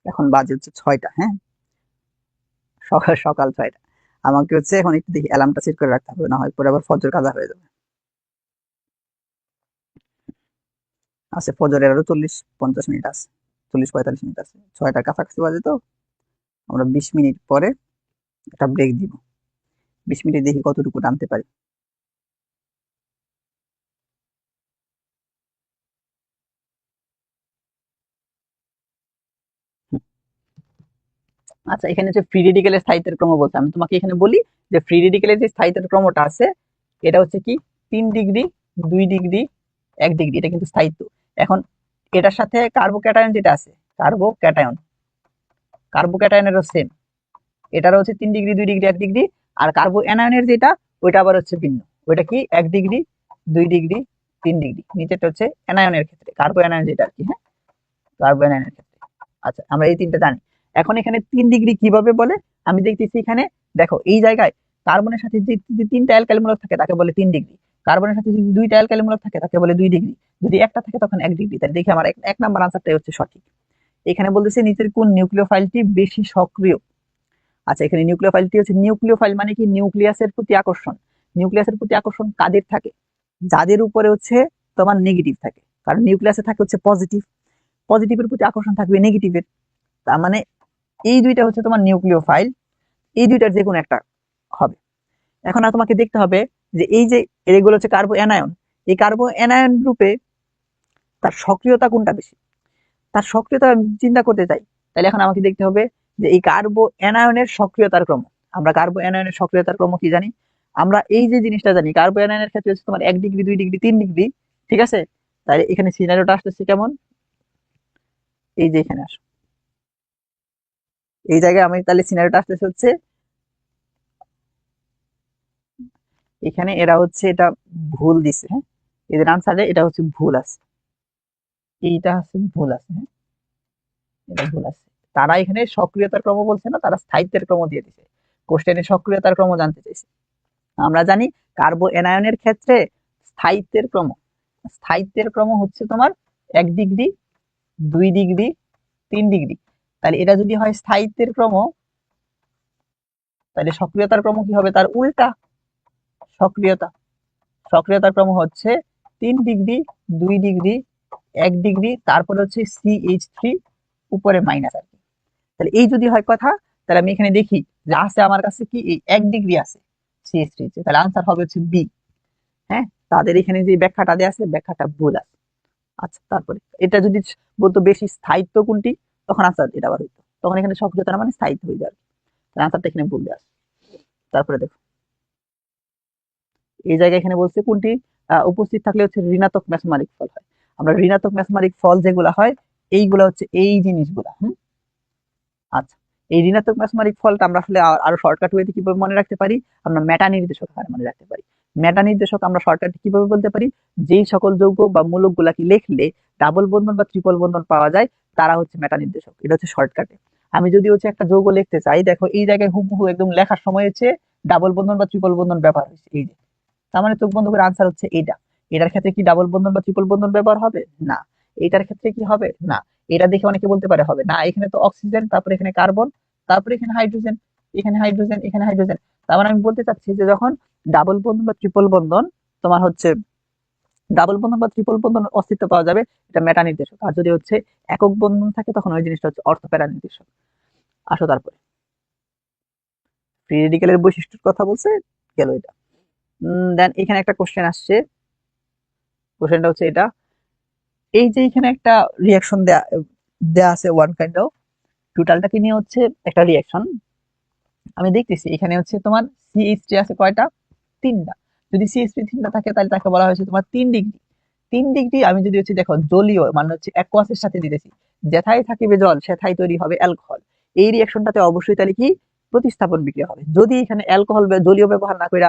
এখন বাজে হচ্ছে 6টা, হ্যাঁ, সকাল সকাল 6টা। আমাকে হচ্ছে এখন একটু দেখি অ্যালার্মটা সেট করে রাখতে হবে, না হয় পরে আবার ফজর কাজা হয়ে যাবে। আছে ফজরের আরো 40-50 মিনিট আছে, 40-45 মিনিট আছে, 6টার কাছাকাছি বাজে তো। আমরা 20 মিনিট পরে একটা ব্রেক দিব, 20 মিনিট দেখি কতটুকু টানতে পারি। আচ্ছা, এখানে যে ফ্রি রেডিকেলের স্থায়িত্বের ক্রম বলতে, আমি তোমাকে এখানে বলি যে ফ্রি রেডিকেলের যে স্থায়িত্বের ক্রমটা আছে, এটা হচ্ছে কি 3 ডিগ্রি, 2 ডিগ্রি, 1 ডিগ্রি, এটা কিন্তু স্থায়িত্ব। এখন এটার সাথে কার্বোক্যাটায়ন যেটা আছে, কার্বোক্যাটায়ন, কার্বোক্যাটায়নেরও সেম, এটারও হচ্ছে 3 ডিগ্রি, 2 ডিগ্রি, 1 ডিগ্রি। আর কার্বো অ্যানায়নের যেটা, ওইটা আবার হচ্ছে ভিন্ন। ওইটা কি 1 ডিগ্রি, 2 ডিগ্রি, 3 ডিগ্রি। নিচেটা হচ্ছে অ্যানায়নের ক্ষেত্রে, কার্বো অ্যানায়ন যেটা আর কি, হ্যাঁ, কার্বো অ্যানায়নের ক্ষেত্রে। আচ্ছা, আমরা এই 3টা জানি। এখন এখানে 3 ডিগ্রি কিভাবে বলে, আমি দেখতেছি এখানে, দেখো এই জায়গায় কার্বনের সাথে যদি 3টা অ্যালকাইল মূলক থাকে তাকে বলে 3 ডিগ্রি, কার্বনের সাথে যদি 2টা অ্যালকাইল মূলক থাকে তাকে বলে 2 ডিগ্রি, যদি একটা থাকে তখন 1 ডিগ্রি। তাই দেখি আমার 1 নাম্বার আনসারটাই হচ্ছে সঠিক। এখানে বলতেছে নিচের কোন নিউক্লিয় ফাইলটি বেশি সক্রিয়। আচ্ছা, এখানে নিউক্লিয় ফাইলটি হচ্ছে, নিউক্লিয় ফাইল মানে কি? নিউক্লিয়াসের প্রতি আকর্ষণ। নিউক্লিয়াসের প্রতি আকর্ষণ কাদের থাকে? যাদের উপরে হচ্ছে তোমার নেগেটিভ থাকে, কারণ নিউক্লিয়াসে থাকে হচ্ছে পজিটিভ, পজিটিভের প্রতি আকর্ষণ থাকবে নেগেটিভের। তার মানে এই দুইটা হচ্ছে তোমার নিউক্লিয় ফাইল, এই দুইটার যে কোনো একটা হবে। এখন আর তোমাকে দেখতে হবে যে এই যে এগুলো হচ্ছে কার্বো অ্যানায়ন, এই কার্বো অ্যানায়ন রূপে তার সক্রিয়তা কোনটা বেশি? তার সক্রিয়তা আমি চিন্তা করতে চাই, তাহলে এখন আমাকে দেখতে হবে যে এই কার্বো অ্যানায়নের সক্রিয়তার ক্রম। আমরা কার্বো অ্যানায়নের সক্রিয়তার ক্রম কি জানি? আমরা এই যে জিনিসটা জানি, কার্বো অ্যানায়নের ক্ষেত্রে হচ্ছে তোমার 1 ডিগ্রি, 2 ডিগ্রি, 3 ডিগ্রি, ঠিক আছে। তাহলে এখানে সিনারিওটা আসতেছে কেমন? এই যে এখানে আসো, এই জায়গায় আমি তাহলে সিনারিওটা আসতেছে হচ্ছে এখানে, এরা হচ্ছে এটা ভুল দিছে, হ্যাঁ, এদের আনসারে এটা হচ্ছে ভুল আছে, এইটা হচ্ছে ভুল আছে, হ্যাঁ, এটা ভুল আছে। তারা এখানে সক্রিয়তার ক্রম বলছে না, তারা স্থায়িত্বের ক্রম দিয়ে দিছে। কোশ্চেনে সক্রিয়তার ক্রম জানতে চাইছে। আমরা জানি কার্বো এনায়নের ক্ষেত্রে স্থায়িত্বের ক্রম হচ্ছে তোমার 1 ডিগ্রি, 2 ডিগ্রি, 3 ডিগ্রি। তাহলে এটা যদি হয় স্থায়িত্বের ক্রম, তাহলে সক্রিয়তার ক্রম কি হবে? তার উল্টা। সক্রিয়তার ক্রম হচ্ছে 3 ডিগ্রি, 2 ডিগ্রি, 1 ডিগ্রি, তারপরে হচ্ছে CH3 উপরে মাইনাস আর কি। তাহলে এই যদি হয় কথা, তাহলে আমি এখানে দেখি যে আছে আমার কাছে কি এই 1 ডিগ্রি আছে CH3, তাহলে আনসার হবে হচ্ছে বি। হ্যাঁ, তাদের এখানে যে ব্যাখ্যাটা দেওয়া আছে ব্যাখ্যাটা ভুল আছে। আচ্ছা, তারপরে এটা যদি বলতো বেশি স্থায়িত্ব কোনটি, তখন আনসার এটা আবার হইতো, তখন এখানে সক্রিয়তা মানে স্থায়িত্ব হয়ে যাবে। আনসারটা এখানে ভুল দেওয়া আছে। তারপরে দেখো এই জায়গায় এখানে বলছে কোনটি উপস্থিত থাকলে হচ্ছে ঋণাত্মক মেসোমারিক ফল হয়। আমরা ঋণাত্মক মেসোমারিক ফল যেগুলা হয় এইগুলা হচ্ছে এই জিনিসগুলা। আচ্ছা, এই ঋণাত্মক মেসোমারিক ফলটা আমরা আসলে আরো শর্টকাট ওয়েতে কিভাবে মনে রাখতে পারি? আমরা মেটা নির্দেশক হারে মনে রাখতে পারি। মেটা নির্দেশক আমরা শর্টকাটে কিভাবে বলতে পারি? যেই সকল যৌগ বা মূলক গুলাকে লিখলে ডাবল বন্ধন বা ট্রিপল বন্ধন পাওয়া যায় তারা হচ্ছে মেটা নির্দেশক। এটা হচ্ছে শর্টকাটে। আমি যদি হচ্ছে একটা যৌগ লিখতে চাই, দেখো এই জায়গায় হুবহু একদম লেখার সময় হচ্ছে ডাবল বন্ধন বা ট্রিপল বন্ধন ব্যবহার হয়েছে, এই যে। তার মানে চোখ বন্ধ করে আনসার হচ্ছে এইটা। এটার ক্ষেত্রে কি ডাবল বন্ধন বা ট্রিপল বন্ধন ব্যবহার হবে? না। এটার ক্ষেত্রে কি হবে? না। এটা দেখে অনেকে বলতে পারে হবে না, এখানে তো অক্সিজেন, তারপরে এখানে কার্বন, তারপরে এখানে হাইড্রোজেন, এখানে হাইড্রোজেন, এখানে হাইড্রোজেন। তার মানে আমি বলতে চাচ্ছি যে যখন ডাবল বন্ধন বা ট্রিপল বন্ধন তোমার হচ্ছে ডাবল বন্ধন বা ট্রিপল বন্ধন অস্তিত্ব পাওয়া যাবে, এটা মেটা নির্দেশক। আর যদি হচ্ছে একক বন্ধন থাকে তখন ওই জিনিসটা হচ্ছে অর্থপ্যারা নির্দেশক। আসো তারপরে ফ্রি রেডিক্যালের বৈশিষ্ট্যের কথা বলছে, গেল এটা। দেন এখানে একটা কোশ্চেন আসছে, কোশ্চেনটা হচ্ছে এটা, এই যে এখানে একটা রিয়াকশন দেয়া দেয়া আছে ওয়ান কাইন্ড অফ, টোটালটাকে নিয়ে হচ্ছে একটা রিয়াকশন। আমি দেখতেছি এখানে হচ্ছে তোমার CH3 আছে কয়টা? 3টা। যদি CH3 3টা থাকে তাহলে তাকে বলা হয়েছে তোমার 3 ডিগ্রি। 3 ডিগ্রি আমি যদি হচ্ছে দেখো জলীয় মানে হচ্ছে অ্যাকোয়াসের সাথে দিতেছি, যেথায় থাকিবে জল সেথায় তৈরি হবে অ্যালকোহল। এই রিয়াকশনটাতে অবশ্যই তাহলে কি প্রতিস্থাপন বিক্রিয়া হবে। যদি এখানে অ্যালকোহল জলীয় ব্যবহার না করে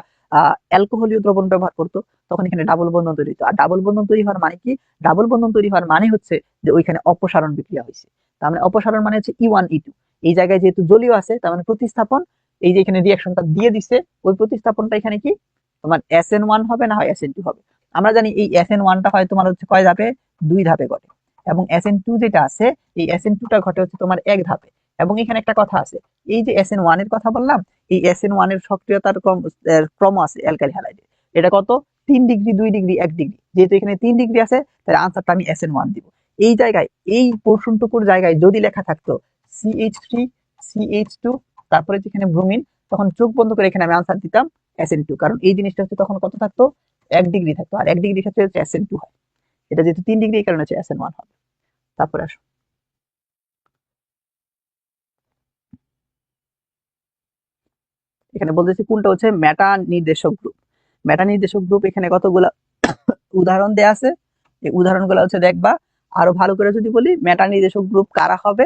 অ্যালকোহলীয় দ্রবণ ব্যবহার করতো, তখন এখানে ডাবল বন্ধন তৈরি হতো। আর ডাবল বন্ধন তৈরি হওয়ার মানে কি? ডাবল বন্ধন তৈরি হওয়ার মানে হচ্ছে যে ওইখানে অপসারণ বিক্রিয়া হয়েছে। তার মানে অপসারণ মানে হচ্ছে E1 E2। এই জায়গায় যেহেতু জলীয় আছে তার মানে প্রতিস্থাপন, এই যে এখানে রিয়াকশনটা দিয়ে দিছে ওই প্রতিস্থাপনটা এখানে কি তোমার SN1 হবে, না হয় SN2 হবে। আমরা জানি এই SN1টা হয় তোমার হচ্ছে কয় ধাপে? 2 ধাপে ঘটে। এবং SN2 যেটা আছে এই SN2টা ঘটে হচ্ছে তোমার 1 ধাপে। এবং এখানে একটা কথা আছে, এই যে SN1 এর কথা বললাম, এই SN1 এর সক্রিয়তার ক্রম আছে অ্যালকাইল হ্যালাইডে। এটা কত? 3 ডিগ্রি, 2 ডিগ্রি, 1 ডিগ্রি। যেহেতু এখানে 3 ডিগ্রি আছে তাহলে আনসারটা আমি SN1 দিব। এই জায়গায় এই পোর্শনটুকুর জায়গায় যদি লেখা থাকতো CH3, CH2, তারপরে যেখানে ব্রোমিন, তখন চোখ বন্ধ করে এখানে আমি আনসার দিতাম SN2, কারণ এই জিনিসটা হচ্ছে তখন কত থাকতো? 1 ডিগ্রি থাকতো, আর 1 ডিগ্রির ক্ষেত্রে হচ্ছে SN2 হয়। এটা যেহেতু 3 ডিগ্রি এই কারণে হচ্ছে SN1 হবে। তারপরে আসো এখানে বলতেছি কোনটা হচ্ছে মেটা নির্দেশক গ্রুপ। মেটা নির্দেশক গ্রুপ এখানে কতগুলা উদাহরণ দেয়া আছে, এই উদাহরণগুলো হচ্ছে দেখবা। আরো ভালো করে যদি বলি মেটা নির্দেশক গ্রুপ কারা হবে।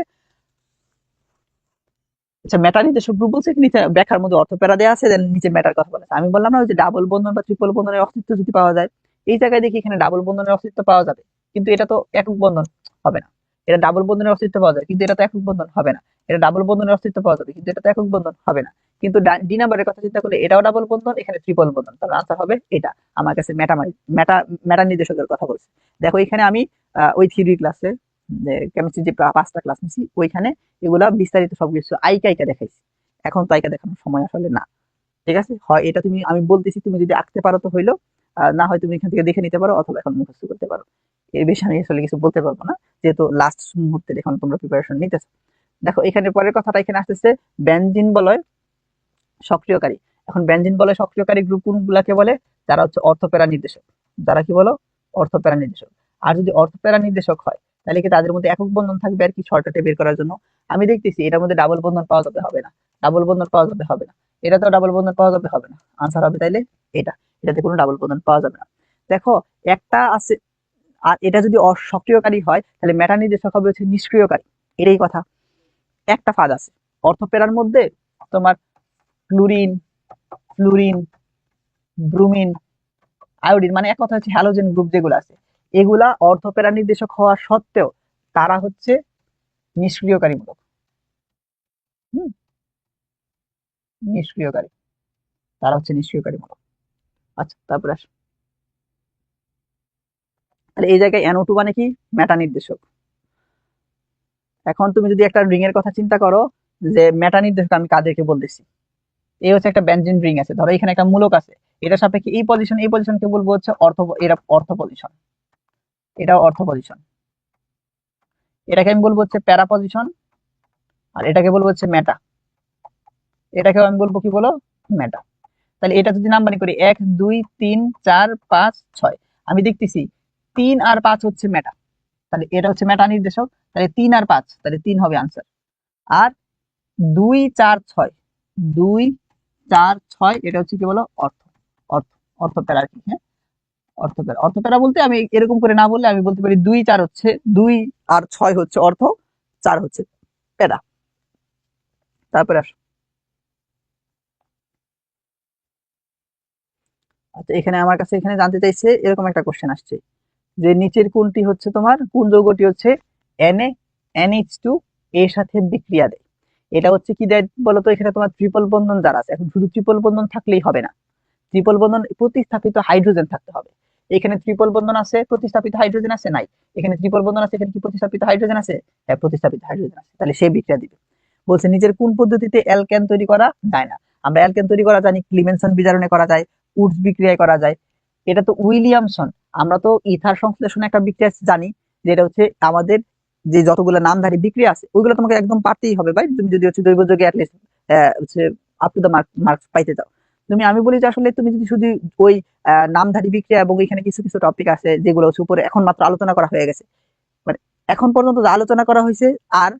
আচ্ছা, মেটা নির্দেশক গ্রুপ বলছে নিচে ব্যাখ্যার মধ্যে অর্থপ্যারা দেওয়া আছে, দেন নিচে মেটার কথা বলা আছে। আমি বললাম না ওই যে ডাবল বন্ধন বা ট্রিপল বন্ধনের অস্তিত্ব যদি পাওয়া যায়, এই জায়গায় দেখি এখানে ডাবল বন্ধনের অস্তিত্ব পাওয়া যাবে, কিন্তু এটা তো একক বন্ধন হবে না। এটা ডাবল বন্ধনের অস্তিত্ব পাওয়া যায় কিন্তু এটা তো একক বন্ধন হবে না। এটা ডাবল বন্ধনের অস্তিত্ব পাওয়া যাবে কিন্তু এটা তো একক বন্ধন হবে না। কিন্তু ডি নাম্বারের কথা চিন্তা করলে এটাও ডাবল বন্ধন, এখানে ট্রিপল বন্ধন, তাহলে আনসার হবে এটা। আমার কাছে মেটা মেটা নির্দেশকের কথা বলছে। দেখো এখানে আমি ওই থিওরি ক্লাসে যে কেমিস্ট্রি যে 5টা ক্লাস নিছি ওইখানে এগুলা বিস্তারিত সবকিছু আইকা আইকা দেখাইছি। এখন তো আইকা দেখানোর সময় আসলে না। ঠিক আছে, হয় এটা তুমি আমি বলতেছি তুমি যদি আঁকতে পারো তো হইলো, না হয় তুমি এখান থেকে দেখে নিতে পারো অথবা এখন মুখস্থ করতে পারো। এর বেশি আমি আসলে কিছু বলতে পারবো না, যেহেতু লাস্ট মুহূর্তে এখন তোমরা প্রিপারেশন নিতেছো। দেখো এখানে পরের কথাটা এখানে আসতেছে বেনজিন বলয় সক্রিয়কারী। এখন বেনজিন বলয় সক্রিয়কারী গ্রুপ কোনগুলাকে বলে? যারা হচ্ছে অর্থপ্যারা নির্দেশক। যারা কি বলো? অর্থপ্যারা নির্দেশক। আর যদি অর্থপ্যারা নির্দেশক হয় তাহলে কি তাদের মধ্যে একক বন্ধন থাকবে আর কি শর্টকাটে বের করার জন্য? আমি দেখতেছি এটার মধ্যে ডাবল বন্ধন পাওয়া যাবে, হবে না। ডাবল বন্ধন পাওয়া যাবে, হবে না। এটাতেও ডাবল বন্ধন পাওয়া যাবে, হবে না। আনসার হবে তাইলে এটা। এটাতে কোনো ডাবল বন্ধন পাওয়া যাবে না। দেখো একটা আছে, আর এটা যদি অসক্রিয়কারী হয় তাহলে মেটা নির্দেশক হবে হচ্ছে নিষ্ক্রিয়কারী। এটাই কথা। একটা ফাজ আছে অর্থপ্যারার মধ্যে, তোমার ক্লোরিন, ফ্লুরিন, ব্রুমিন, আয়োডিন, মানে এক কথা হচ্ছে হ্যালোজেন গ্রুপ যেগুলো আছে এগুলা অর্থপ্যারা নির্দেশক হওয়া সত্ত্বেও তারা হচ্ছে নিষ্ক্রিয়কারীমূলক। হুম, নিষ্ক্রিয়কারী। তারা হচ্ছে নিষ্ক্রিয়কারী মূলক। আচ্ছা, তারপরে আসো। তাহলে এই জায়গায় NO2 মানে কি? মেটা নির্দেশক। এখন তুমি যদি একটা রিং এর কথা চিন্তা করো, যে মেটা নির্দেশক আমি কাদেরকে বলতেছি, এই হচ্ছে একটা বেনজিন রিং আছে, ধরো এখানে একটা মূলক আছে, এটা সাপেক্ষে এই পজিশনকে বলবো হচ্ছে অর্থ পজিশন, এটাও অর্থ পজিশন। এটাকে আমি বলবো হচ্ছে প্যারা পজিশন, আর এটাকে বলবো হচ্ছে মেটা, এটাকে আমি বলবো কি বলো? মেটা। তাহলে এটা যদি নাম্বারিং করি 1 2 3 4 5 6, আমি দেখতেছি 3 আর 5 হচ্ছে মেটা, তাহলে এটা হচ্ছে মেটা নির্দেশক। তাহলে 3 আর 5, তাহলে 3 হবে আনসার। আর 2 4 6, 2 4 6 এটা হচ্ছে কি বলো? অর্থ, অর্থ, অর্থ প্যারা কি? হ্যাঁ, অর্থ প্যারা। অর্থ প্যারা বলতে আমি এরকম করে না বললে আমি বলতে পারি 2 4 হচ্ছে 2 আর 6 হচ্ছে অর্থ, 4 হচ্ছে প্যারা। তারপরে আসো। আচ্ছা, এখানে আমার কাছে এখানে জানতে চাইছে, এরকম একটা কোশ্চেন আসছে যে নিচের কোনটি হচ্ছে তোমার, কোন যৌগটি হচ্ছে NH2 এর সাথে বিক্রিয়া দেয়? এটা হচ্ছে কি দেয় বলতো? এখানে তোমার ট্রিপল বন্ধন যারা আছে, এখন শুধু ট্রিপল বন্ধন থাকলেই হবে না, ট্রিপল বন্ধন প্রতিস্থাপিত হাইড্রোজেন থাকতে হবে। এখানে ট্রিপল বন্ধন আছে, প্রতিস্থাপিত হাইড্রোজেন আছে নাই? এখানে ট্রিপল বন্ধন আছে, এখানে কি প্রতিস্থাপিত হাইড্রোজেন আছে? হ্যাঁ, প্রতিস্থাপিত হাইড্রোজেন আছে, তাহলে সে বিক্রিয়া দিবে। বলছে নিচের কোন পদ্ধতিতে অ্যালকেন তৈরি করা যায় না? আমরা অ্যালকেন তৈরি করা জানি, ক্লিমেনসন বিজারণে করা যায়, উডস বিক্রিয়ায় করা যায়। এটা তো উইলিয়ামসন। আমরা তো ইথার সংশ্লেষণে একটা বিক্রিয়া জানি, যেটা হচ্ছে আমাদের যে যতগুলো নামধারী বিক্রিয়া আছে ওইগুলো তোমাকে একদম পারতেই হবে ভাই, তুমি যদি হচ্ছে জৈব যৌগে অ্যাটলিস্ট হচ্ছে আপ টু দ্য মার্কস পাইতে চাও। আমি বলি যে আসলে তুমি যদি শুধু ওই নামধারী বিক্রিয়া এবং এখানে কিছু কিছু টপিক আছে যেগুলো হচ্ছে উপরে এখন মাত্র আলোচনা করা হয়ে গেছে, মানে এখন পর্যন্ত যা আলোচনা করা হয়েছে আর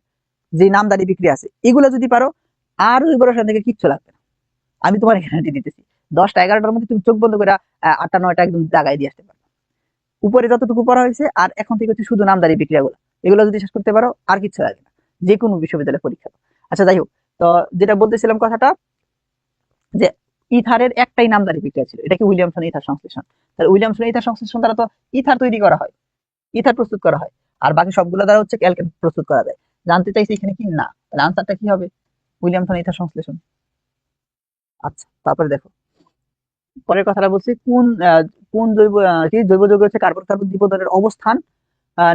যে নামধারী বিক্রিয়া আছে এগুলো যদি পারো, আর ওই বড় থেকে কিচ্ছু লাগবে না। আমি তোমার গ্যারান্টি দিতেছি, 10টা 11টার মধ্যে তুমি চোখ বন্ধ করে 8টা 9টা একদম জায়গায় দিয়ে আসতে পারো। উপরে যতটুকু পড়া হয়েছে আর এখন থেকে হচ্ছে শুধু নামধারী বিক্রিয়াগুলো, এগুলো যদি শেষ করতে পারো আর কিচ্ছু লাগে না, যে কোনো বিশ্ববিদ্যালয় পরীক্ষা। আচ্ছা, যাই হোক, তো যেটা বলতেছিলাম কথাটা, যে ইথারের একটাই নামধারী বিক্রিয়া ছিল, এটা কি উইলিয়ামসন ইথার সংশ্লেষণ। তাহলে উইলিয়ামসন ইথার সংশ্লেষণ দ্বারা তো ইথার তৈরি করা হয়, ইথার প্রস্তুত করা হয়, আর বাকি সবগুলো দ্বারা হচ্ছে অ্যালকেন প্রস্তুত করা যায়। জানতে চাইছি এখানে কি না, তাহলে আনসারটা কি হবে? উইলিয়ামসন ইথার সংশ্লেষণ। আচ্ছা, তারপরে দেখো পরের কথাটা বলছি, কোন জৈব যৌগ হচ্ছে কার্বন কার্বন দ্বিবন্ধনের অবস্থান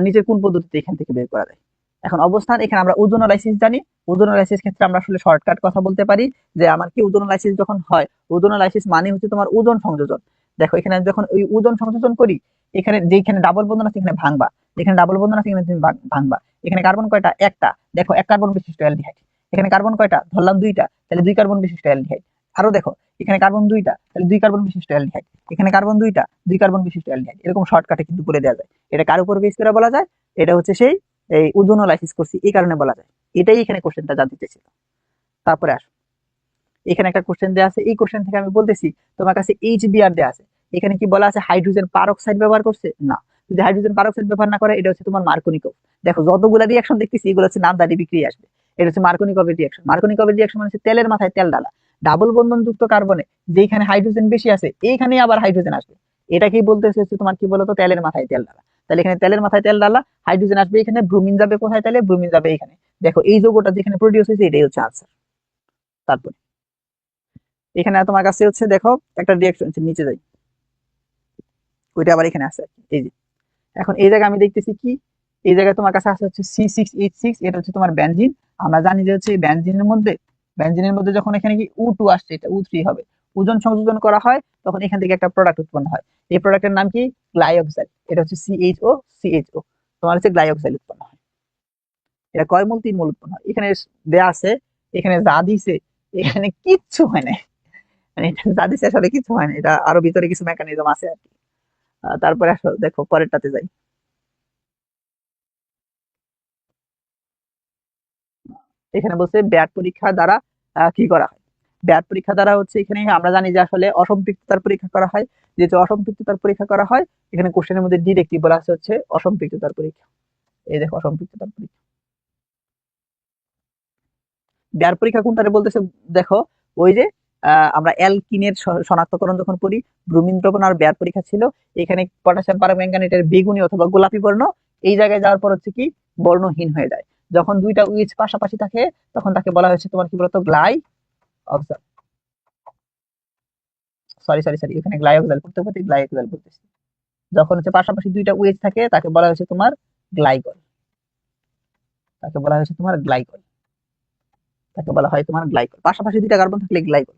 নিচের কোন পদ্ধতিতে এখান থেকে বের করা যায়? এখন অবস্থান, এখানে আমরা ওজোনোলাইসিস জানি। ওজোনোলাইসিস ক্ষেত্রে আমরা আসলে শর্টকাট কথা বলতে পারি, যে আমার কি ওজোনোলাইসিস যখন হয়, ওজোনোলাইসিস মানে হচ্ছে তোমার ওজন সংযোজন। দেখো এখানে যখন ওই ওজন সংযোজন করি, এখানে যেখানে ডাবল বন্ধন আছে এখানে ভাঙবা, যেখানে ডাবল বন্ধন আছে এখানে তুমি ভাঙবা। এখানে কার্বন কয়টা? একটা। দেখো 1 কার্বন বিশিষ্ট অ্যালডিহাইড। এখানে কার্বন কয়টা? ধরলাম 2টা, তাহলে 2 কার্বন বিশিষ্ট অ্যালডিহাইড। আরো দেখো এখানে কার্বন 2টা, তাহলে 2 কার্বন বিশিষ্ট অ্যালডিহাইড। এখানে কার্বন 2টা, 2 কার্বন বিশিষ্ট অ্যালডিহাইড। এরকম শর্টকাটে কিন্তু বলে দেওয়া যায়। এটা কার উপর বেস করে বলা যায়? এটা হচ্ছে সেই এই ওজোনোলাইসিস করছি এই কারণে বলা যায়। এটাই এখানে কোশ্চেনটা জানতে চেয়েছিল। তারপরে আসো, এখানে একটা কোশ্চেন দেওয়া আছে, এই কোশ্চেন থেকে আমি বলতেছি তোমার কাছে HBr দেওয়া আছে, এখানে কি বলা আছে হাইড্রোজেন পারঅক্সাইড ব্যবহার করছে? না। যদি হাইড্রোজেন পারঅক্সাইড ব্যবহার না করে, এটা হচ্ছে তোমার মার্কোনিকভ। দেখো যতগুলো রিয়াকশন দেখতেছি এগুলো হচ্ছে নামধারী বিক্রিয়া আসবে। এটা হচ্ছে মার্কোনিকভের রিয়াকশন। মার্কোনিকভের রিয়াকশন মানে হচ্ছে তেলের মাথায় তেল ডালা, ডাবল বন্ধন যুক্ত কার্বনে যেখানে হাইড্রোজেন বেশি আছে এইখানে আবার হাইড্রোজেন আসবে। এটাকেই বলতেছে হচ্ছে তোমার কি বলতো? তেলের মাথায় তেল ডালা। তাহলে এখানে তেলের মাথায় তেল ডালা, হাইড্রোজেন আসবে এখানে, ব্রোমিন যাবে কোথায়? তাহলে ব্রোমিন যাবে এখানে। দেখো এই যৌগটা যেখানে প্রডিউস হয়েছে এটাই হচ্ছে আনসার। তারপরে এখানে তোমার কাছে হচ্ছে দেখো একটা রিয়াকশন নিচে যাই, ওইটা আবার এখানে আছে। এই যে এখন এই জায়গায় আমি দেখতেছি কি, এই জায়গায় তোমার কাছে আছে হচ্ছে C6H6, এটা হচ্ছে তোমার বেনজিন। আমরা জানি যে হচ্ছে বেনজিনের মধ্যে যখন এখানে কি O2 আসছে, এটা O3 হবে। ওজন সংযোজন করা হয় তখন এখান থেকে একটা প্রোডাক্ট উৎপন্ন হয়, এই প্রোডাক্টের নাম কি? গ্লাইঅক্সাইড। এটা হচ্ছে CHO তোমার হচ্ছে গ্লাইঅক্সাইড উৎপন্ন হয়। এটা কয় মোল? 3 মোল উৎপন্ন হয়। এখানে দেয়া আছে, এখানে যা দিছে এখানে কিচ্ছু হয় না, মানে এটা যা দিছে আসলে কিছু হয় না, এটা আরো ভিতরে কিছু মেকানিজম আছে আর কি। তারপরে আসো দেখো পরেরটাতে যাই। এখানে বলছে ব্যাট পরীক্ষা দ্বারা কি করা হয়? ব্যাট পরীক্ষা দ্বারা হচ্ছে এখানে আমরা জানি যে আসলে অসম্পৃক্ততার পরীক্ষা করা হয়। যেহেতু অসম্পৃক্ততার পরীক্ষা করা হয়, এখানে কোশ্চেনের মধ্যে ডিরেক্টলি বলা আছে হচ্ছে অসম্পৃক্ততার পরীক্ষা। এই দেখো অসম্পৃক্ততার পরীক্ষা। ব্যাট পরীক্ষা কোনটারে বলতেছে? দেখো ওই যে আমরা অ্যালকিনের শনাক্তকরণ যখন করি, ব্রোমিন দ্রবণ আর ব্যাট পরীক্ষা ছিল। এখানে পটাশিয়াম পারম্যাঙ্গানেটের বেগুনি অথবা গোলাপি বর্ণ, এই জায়গায় যাওয়ার পর হচ্ছে কি বর্ণহীন হয়ে যায়। যখন দুইটা উইচ পাশাপাশি থাকে তখন তাকে বলা হয়েছে তোমার কি বলতো? গ্লাই অক্সাইড। সরি সরি সরি, এখানে গ্লাইকোজেল পড়তে পড়তে গ্লাইকোজেল বলতেছি। যখন হচ্ছে পাশাপাশি দুইটা ওয়েজ থাকে তাকে বলা হয়েছে তোমার গ্লাইকল, তাকে বলা হয়েছে তোমার গ্লাইকল, তাকে বলা হয় তোমার গ্লাইকল। পাশাপাশি দুইটা কার্বন থাকলে গ্লাইকল।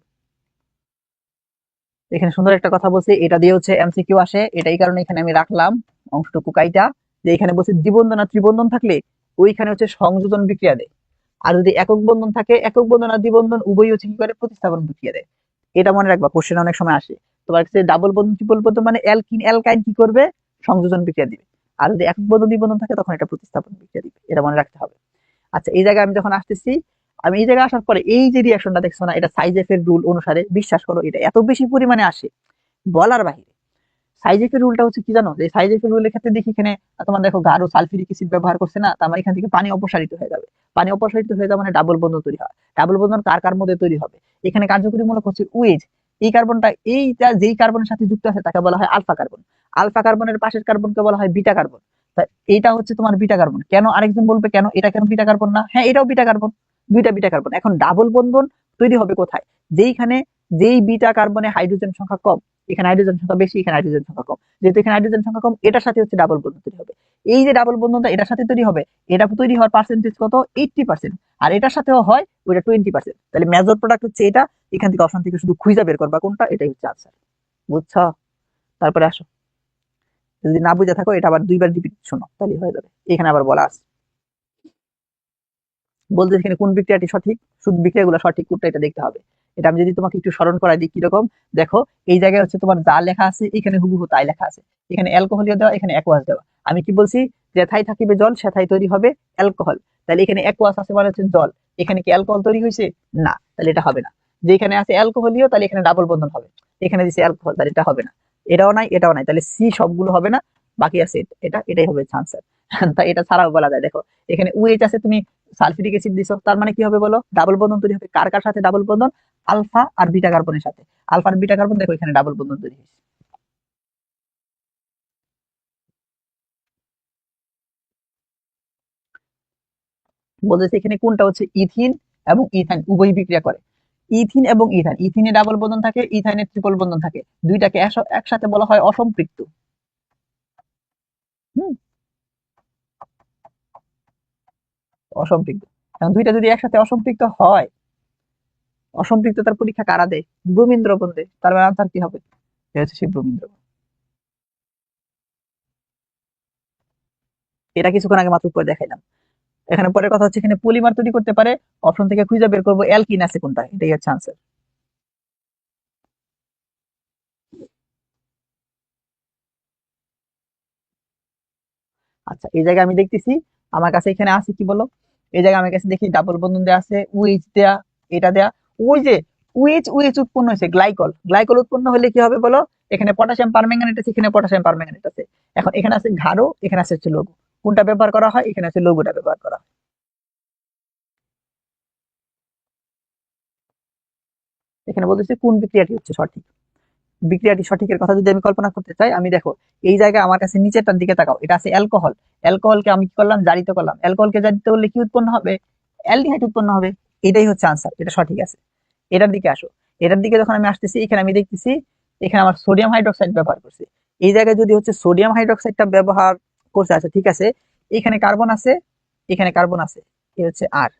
এখানে সুন্দর একটা কথা বলছি, এটা দিয়ে হচ্ছে এমসিকিউ আসে, এটা এই কারণে এখানে আমি রাখলাম অংশটুকু কাইটা, যে এখানে বলছে দ্বিবন্ধন আর ত্রিবন্ধন থাকলে ওইখানে হচ্ছে সংযোজন বিক্রিয়া দেয়, আর যদি একক বন্ধন থাকে একক বন্ধন আর দ্বিবন্ধন উভয় হচ্ছে কি করে প্রতিস্থাপন বিক্রিয়া দেয়। এটা মনে রাখবা, কোশ্চেন অনেক সময় আসে। তোমার কাছে ডাবল বন্ধন ট্রিপল বন্ধন মানে অ্যালকিন অ্যালকাইন কি করবে, সংযোজন বিক্রিয়া দিবে, আর যদি একক বন্ধন দ্বিবন্ধন থাকে তখন এটা প্রতিস্থাপন বিক্রিয়া দিবে, এটা মনে রাখতে হবে। আচ্ছা, এই জায়গায় আমি যখন আসতেছি, আমি এই জায়গায় আসার পরে এই যে রিয়াকশনটা দেখছো না, এটা সাইজেফের রুল অনুসারে, বিশ্বাস করো এটা এত বেশি পরিমাণে আসে বলার বাহিরে। সাইজেফের রুলটা হচ্ছে কি জানো, যে সাইজেফের রুলের ক্ষেত্রে দেখি এখানে তোমার দেখো গাঢ় সালফিউরিক অ্যাসিড ব্যবহার করছে না, তার মানে এখান থেকে পানি অপসারিত হয়ে যাবে। পানি অপসারিত হয়ে যাবে মানে ডাবল বন্ধন তৈরি হয়। ডাবল বন্ধন কার কার মধ্যে তৈরি হবে, এখানে কার্যকরীমূলক হচ্ছে ওয়েজ। এই কার্বনটা, এইটা যেই কার্বনের সাথে যুক্ত আছে তাকে বলা হয় আলফা কার্বন। আলফা কার্বনের পাশের কার্বনকে বলা হয় বিটা কার্বন। তা এইটা হচ্ছে তোমার বিটা কার্বন। কেন, আরেকজন বলবে কেন এটা কেন বিটা কার্বন না, হ্যাঁ এটাও বিটা কার্বন, দুইটা বিটা কার্বন। এখন ডাবল বন্ধন তৈরি হবে কোথায়, যেইখানে যেই বিটা কার্বনে হাইড্রোজেন সংখ্যা কম, এখানে হাইড্রোজেন সংখ্যা বেশি, এখানে হাইড্রোজেন সংখ্যা কম, যেহেতু এখানে হাইড্রোজেন সংখ্যা কম এটার সাথে হচ্ছে ডাবল বন্ধন তৈরি হবে। এই যে ডাবল বন্ধনটা এটার সাথে তৈরি হবে, এটা তৈরি হওয়ার পার্সেন্টেজ কত, 80%, আর এটার সাথেও হয় ওইটা 20%। তাহলে মেজর প্রোডাক্ট হচ্ছে এটা। এখান থেকে অপশন থেকে শুধু খুঁজে বের করবা কোনটা, এটাই হচ্ছে আনসার। বুঝছো? তারপরে আসো, যদি না বুঝে থাকো এটা আবার দুইবার রিপিট শোনো তাহলে হয়ে যাবে। এখানে আবার বলা আছে, বলতে এখানে কোন বিক্রিয়াটি সঠিক, শুধু বিক্রিয়াগুলো সঠিক কোনটা এটা দেখতে হবে। এটা আমি যদি তোমাকে একটু স্মরণ করাই দিই কিরকম, দেখো এই জায়গায় হচ্ছে তোমার যা লেখা আছে এখানে হুবহু তাই লেখা আছে। এখানে অ্যালকোহলীয় দেওয়া, এখানে অ্যাকোয়াস দেওয়া। আমি কি বলছি, যেথায় থাকিবে জল সেথায় তৈরি হবে অ্যালকোহল। তাহলে এখানে অ্যাকোয়াস আছে মানে হচ্ছে জল, এখানে কি অ্যালকোহল তৈরি হয়েছে, না, তাহলে এটা হবে না। যেখানে আছে অ্যালকোহলীয় তাহলে এখানে ডাবল বন্ধন হবে, এখানে দিছে অ্যালকোহল তাহলে এটা হবে না। এটাও নাই এটাও নাই, তাহলে সি সবগুলো হবে না, বাকি আছে এটা, এটাই হবে আনসার। তা এটা ছাড়াও বলা যায়, দেখো এখানে ওএইচ আছে, তুমি সালফিউরিক অ্যাসিড দিছো, তার মানে কি হবে বলো, ডাবল বন্ধন তৈরি হবে কার কার সাথে, ডাবল বন্ধন আলফা আর বিটা কার্বনের সাথে। আলফা আর বিটা কার্বন দেখো এখানে ডাবল বন্ধন তৈরি হয়েছে। বলতেছে এখানে কোনটা হচ্ছে ইথিন এবং ইথাইন উভয় বিক্রিয়া করে। ইথিন এবং ইথাইন, ইথিনে ডাবল বন্ধন থাকে, ইথাইনে ট্রিপল বন্ধন থাকে, দুইটাকে একসাথে বলা হয় অসম্পৃক্ত। হুম, অসম্পৃক্ত। এখন দুইটা যদি একসাথে অসম্পৃক্ত হয়, অসম্পৃক্ততার পরীক্ষা কারা দেয়, ব্রোমিন দ্রবণ দেয়, তার মানে আনসার কি হবে, এটা হচ্ছে সেই ব্রোমিন দ্রবণ। এটা কিছুক্ষণ আগে মাত্র উপরে দেখাইলাম। এখানে পরের কথা হচ্ছে এখানে পলিমার তৈরি করতে পারে, অপশন থেকে খুঁজে বের করবো অ্যালকিন আছে কোনটা, এটাই হচ্ছে আনসার। আচ্ছা, এই জায়গায় আমি দেখতেছি আমার কাছে এখানে আছে কি বলো, এই জায়গায় আমার কাছে দেখি ডাবল বন্ধন দেওয়া আছে, ওএইচ দেয়া, এটা দেয়া, ওই যে ওএইচ ওএইচ উৎপন্ন হয়েছে গ্লাইকল, গ্লাইকল উৎপন্ন হলে কি হবে বলো, এখানে পটাশিয়াম পারম্যাঙ্গানেট আছে, এখানে পটাশিয়াম পারম্যাঙ্গানেট আছে, এখন এখানে আছে ঘাড়ো, এখানে আছে হচ্ছে লঘু, কোনটা ব্যবহার করা হয়, এখানে আছে লঘুটা ব্যবহার করা হয়। এখানে বলতেছে কোন বিক্রিয়াটি হচ্ছে সঠিক। বিক্রিয়াটি সঠিকের কথা যদি আমি কল্পনা করতে চাই, আমি দেখো এই জায়গায় আমার কাছে নিচেরটার দিকে তাকাও, এটা আছে অ্যালকোহল, অ্যালকোহলকে আমি কি করলাম, জারিত করলাম, অ্যালকোহলকে জারিত করলে কি উৎপন্ন হবে, অ্যালডিহাইড উৎপন্ন হবে। এটাই হচ্ছে আনসার, এটা সঠিক আছে। এটার দিকে আসো, এটার দিকে যখন আমি আসতেছি এখানে আমি দেখতেছি এখানে আমার সোডিয়াম হাইড্রোক্সাইড ব্যবহার করছে। এই জায়গায় যদি হচ্ছে সোডিয়াম হাইড্রোক্সাইডটা ব্যবহার করছে, আচ্ছা ঠিক আছে, এখানে কার্বন আছে, এখানে কার্বন আছে, এই হচ্ছে আর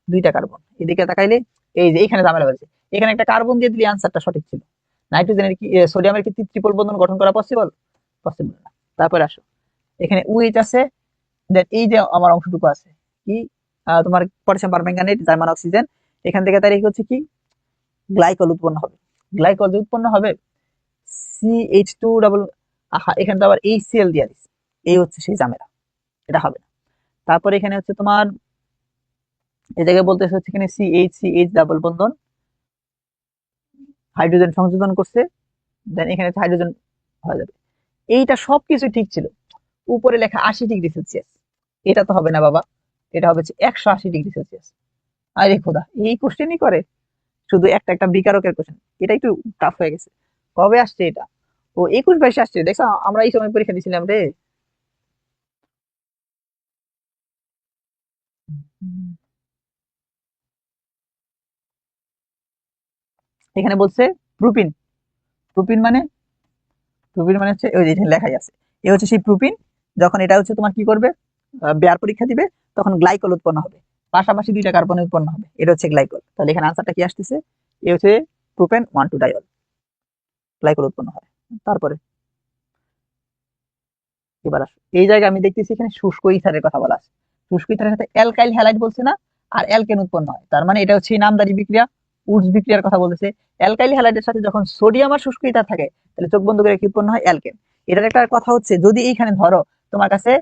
দুইটা কার্বন, এদিকে তাকাইলে এই যে এখানে ঝামেলা হয়েছে, এখানে একটা কার্বন দিয়ে দিলে আনসারটা সঠিক ছিল। নাইট্রোজেনের কি সোডিয়ামের কি ট্রিপল বন্ধন গঠন করা পসিবল, পসিবল না। তারপরে আসো, এখানে ওএইচ আছে, দেন এই যে আমার অংশটুকু আছে কি, তোমার পটাশিয়াম পারম্যাঙ্গানেট জার্মান অক্সিজেন, এখান থেকে তার হচ্ছে কি গ্লাইকল উৎপন্ন হবে। গ্লাইকল যে উৎপন্ন হবে, CH2 ডাবল, আহা এখানে তো আবার HCl দিয়ে দিচ্ছে, এই হচ্ছে সেই ঝামেলা, এটা হবে না। তারপরে এখানে হচ্ছে তোমার এই জায়গায় বলতে হচ্ছে এখানে CH ডাবল বন্ধন, হাইড্রোজেন সংযোজন করছে, দেন এখানে হাইড্রোজেন হয়ে যাবে। এইটা সবকিছু ঠিক ছিল, উপরে লেখা 80°C, এটা তো হবে না বাবা, এটা হবে 180°C। আরে খোদা, এই কোশ্চেনই করে, শুধু একটা একটা বিকারকের কোশ্চেন, এটা একটু টাফ হয়ে গেছে। কবে আসছে এটা, ও 21-22 আসছে, দেখছো আমরা এই সময় পরীক্ষা দিছিলাম রে। এখানে বলছে প্রোপিন, প্রোপিন মানে, প্রোপিন মানে হচ্ছে ওই যে এখানে লেখাই আছে, এ হচ্ছে সেই প্রোপিন। যখন এটা হচ্ছে তোমার কি করবে, বেয়ার পরীক্ষা দিবে, তখন গ্লাইকল উৎপন্ন হবে, পাশাপাশি দুইটা কার্বন উৎপন্ন হবে, এটা হচ্ছে গ্লাইকল। তাহলে এখানে আনসারটা কি আসতেছে, এ হচ্ছে প্রোপেন 1,2 ডাইল, গ্লাইকল উৎপন্ন হয়। তারপরে এবার আসো, এই জায়গায় আমি দেখতেছি এখানে শুষ্ক ইথারের কথা বলা আছে। শুষ্ক ইথারের সাথে অ্যালকাইল হ্যালাইড বলছে না, আর অ্যালকেন উৎপন্ন হয়, তার মানে এটা হচ্ছে নামদারি বিক্রিয়া, উডস বিক্রিয়ার কথা বলেছে। অ্যালকাইল হ্যালাইডের সাথে যখন সোডিয়াম আর শুষ্ক ইথার থাকে, তাহলে চোখ বন্ধ করে কি উৎপন্ন হয়, অ্যালকেন। এটার একটা কথা হচ্ছে, যদি এইখানে ধরো তোমার কাছে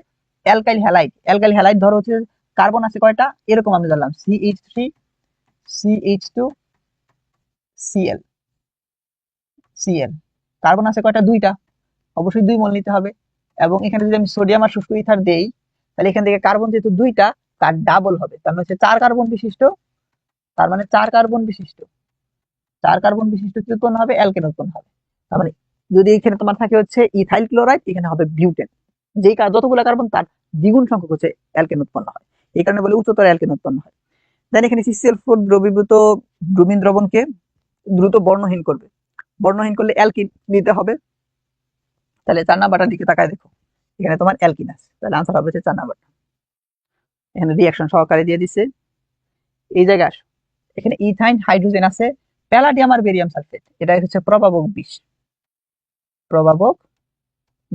অ্যালকাইল হ্যালাইড, অ্যালকাইল হ্যালাইড ধরো হচ্ছে কার্বন আছে কয়টা, এরকম আমি ধরলাম CH3 CH2 Cl, Cl, carbon আছে কয়টা, দুইটা, অবশ্যই 2 মোল নিতে হবে। এবং এখানে যদি আমি সোডিয়াম আর শুষ্ক ইথার দেই, তাহলে এখান থেকে কার্বন যেহেতু দুইটা, তার ডাবল হবে, তার মানে হচ্ছে 4 কার্বন বিশিষ্ট, তার মানে 4 কার্বন বিশিষ্ট, 4 কার্বন বিশিষ্ট কি উৎপন্ন হবে, অ্যালকেন উৎপন্ন হবে। তার মানে যদি এখানে তোমার থাকে হচ্ছে ইথাইল ক্লোরাইড, এখানে হবে বিউটেন, যেই যতগুলো কার্বন তার দ্বিগুণ সংখ্যক হচ্ছে অ্যালকেন উৎপন্ন হয়, এই কারণে বলে উচ্চতর অ্যালকেন উৎপন্ন হয়। দেন এখানে CCl4 দ্রবীভূত ব্রোমিন দ্রবণকে দ্রুত বর্ণহীন করবে, বর্ণহীন করলে অ্যালকিন নিতে হবে। তাহলে 4 নাম্বারটার দিকে তাকায় দেখো, এখানে তোমার অ্যালকিন আছে, তাহলে আনসার হবে 4 নাম্বার। এখানে রিয়াকশন সহকারে দিয়ে দিছে। এই জায়গায় আসো, এখানে ইথাইন হাইড্রোজেন আছে, প্যালাডিয়াম আর বেরিয়াম সালফেট, এটা হচ্ছে প্রভাবক বিষ, প্রভাবক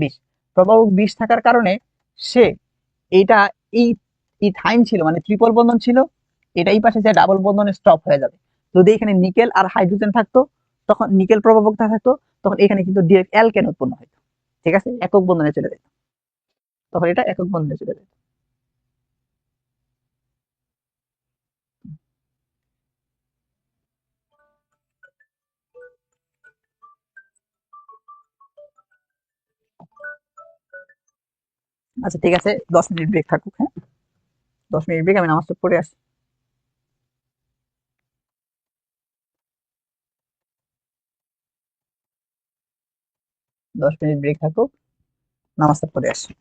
বিষ, প্রভাবক বিষ থাকার কারণে সে এটা, এই ইথাইন ছিল মানে ট্রিপল বন্ধন ছিল, এটা এই পাশে যে ডাবল বন্ধনে স্টপ হয়ে যাবে। যদি এখানে নিকেল আর হাইড্রোজেন থাকতো, তখন নিকেল প্রভাবকতা থাকতো, তখন এখানে কিন্তু ডিরেক্ট অ্যালকেন উৎপন্ন হতো, ঠিক আছে, একক বন্ধনে চলে যেত, তখন এটা একক বন্ধনে চলে যেত। আচ্ছা ঠিক আছে, 10 মিনিট ব্রেক থাকুক, হ্যাঁ, 10 মিনিট ব্রেক, আমি নামাজটা পড়ে আসি। 10 মিনিট ব্রেক থাকুক, নামাজটা পড়ে আসি।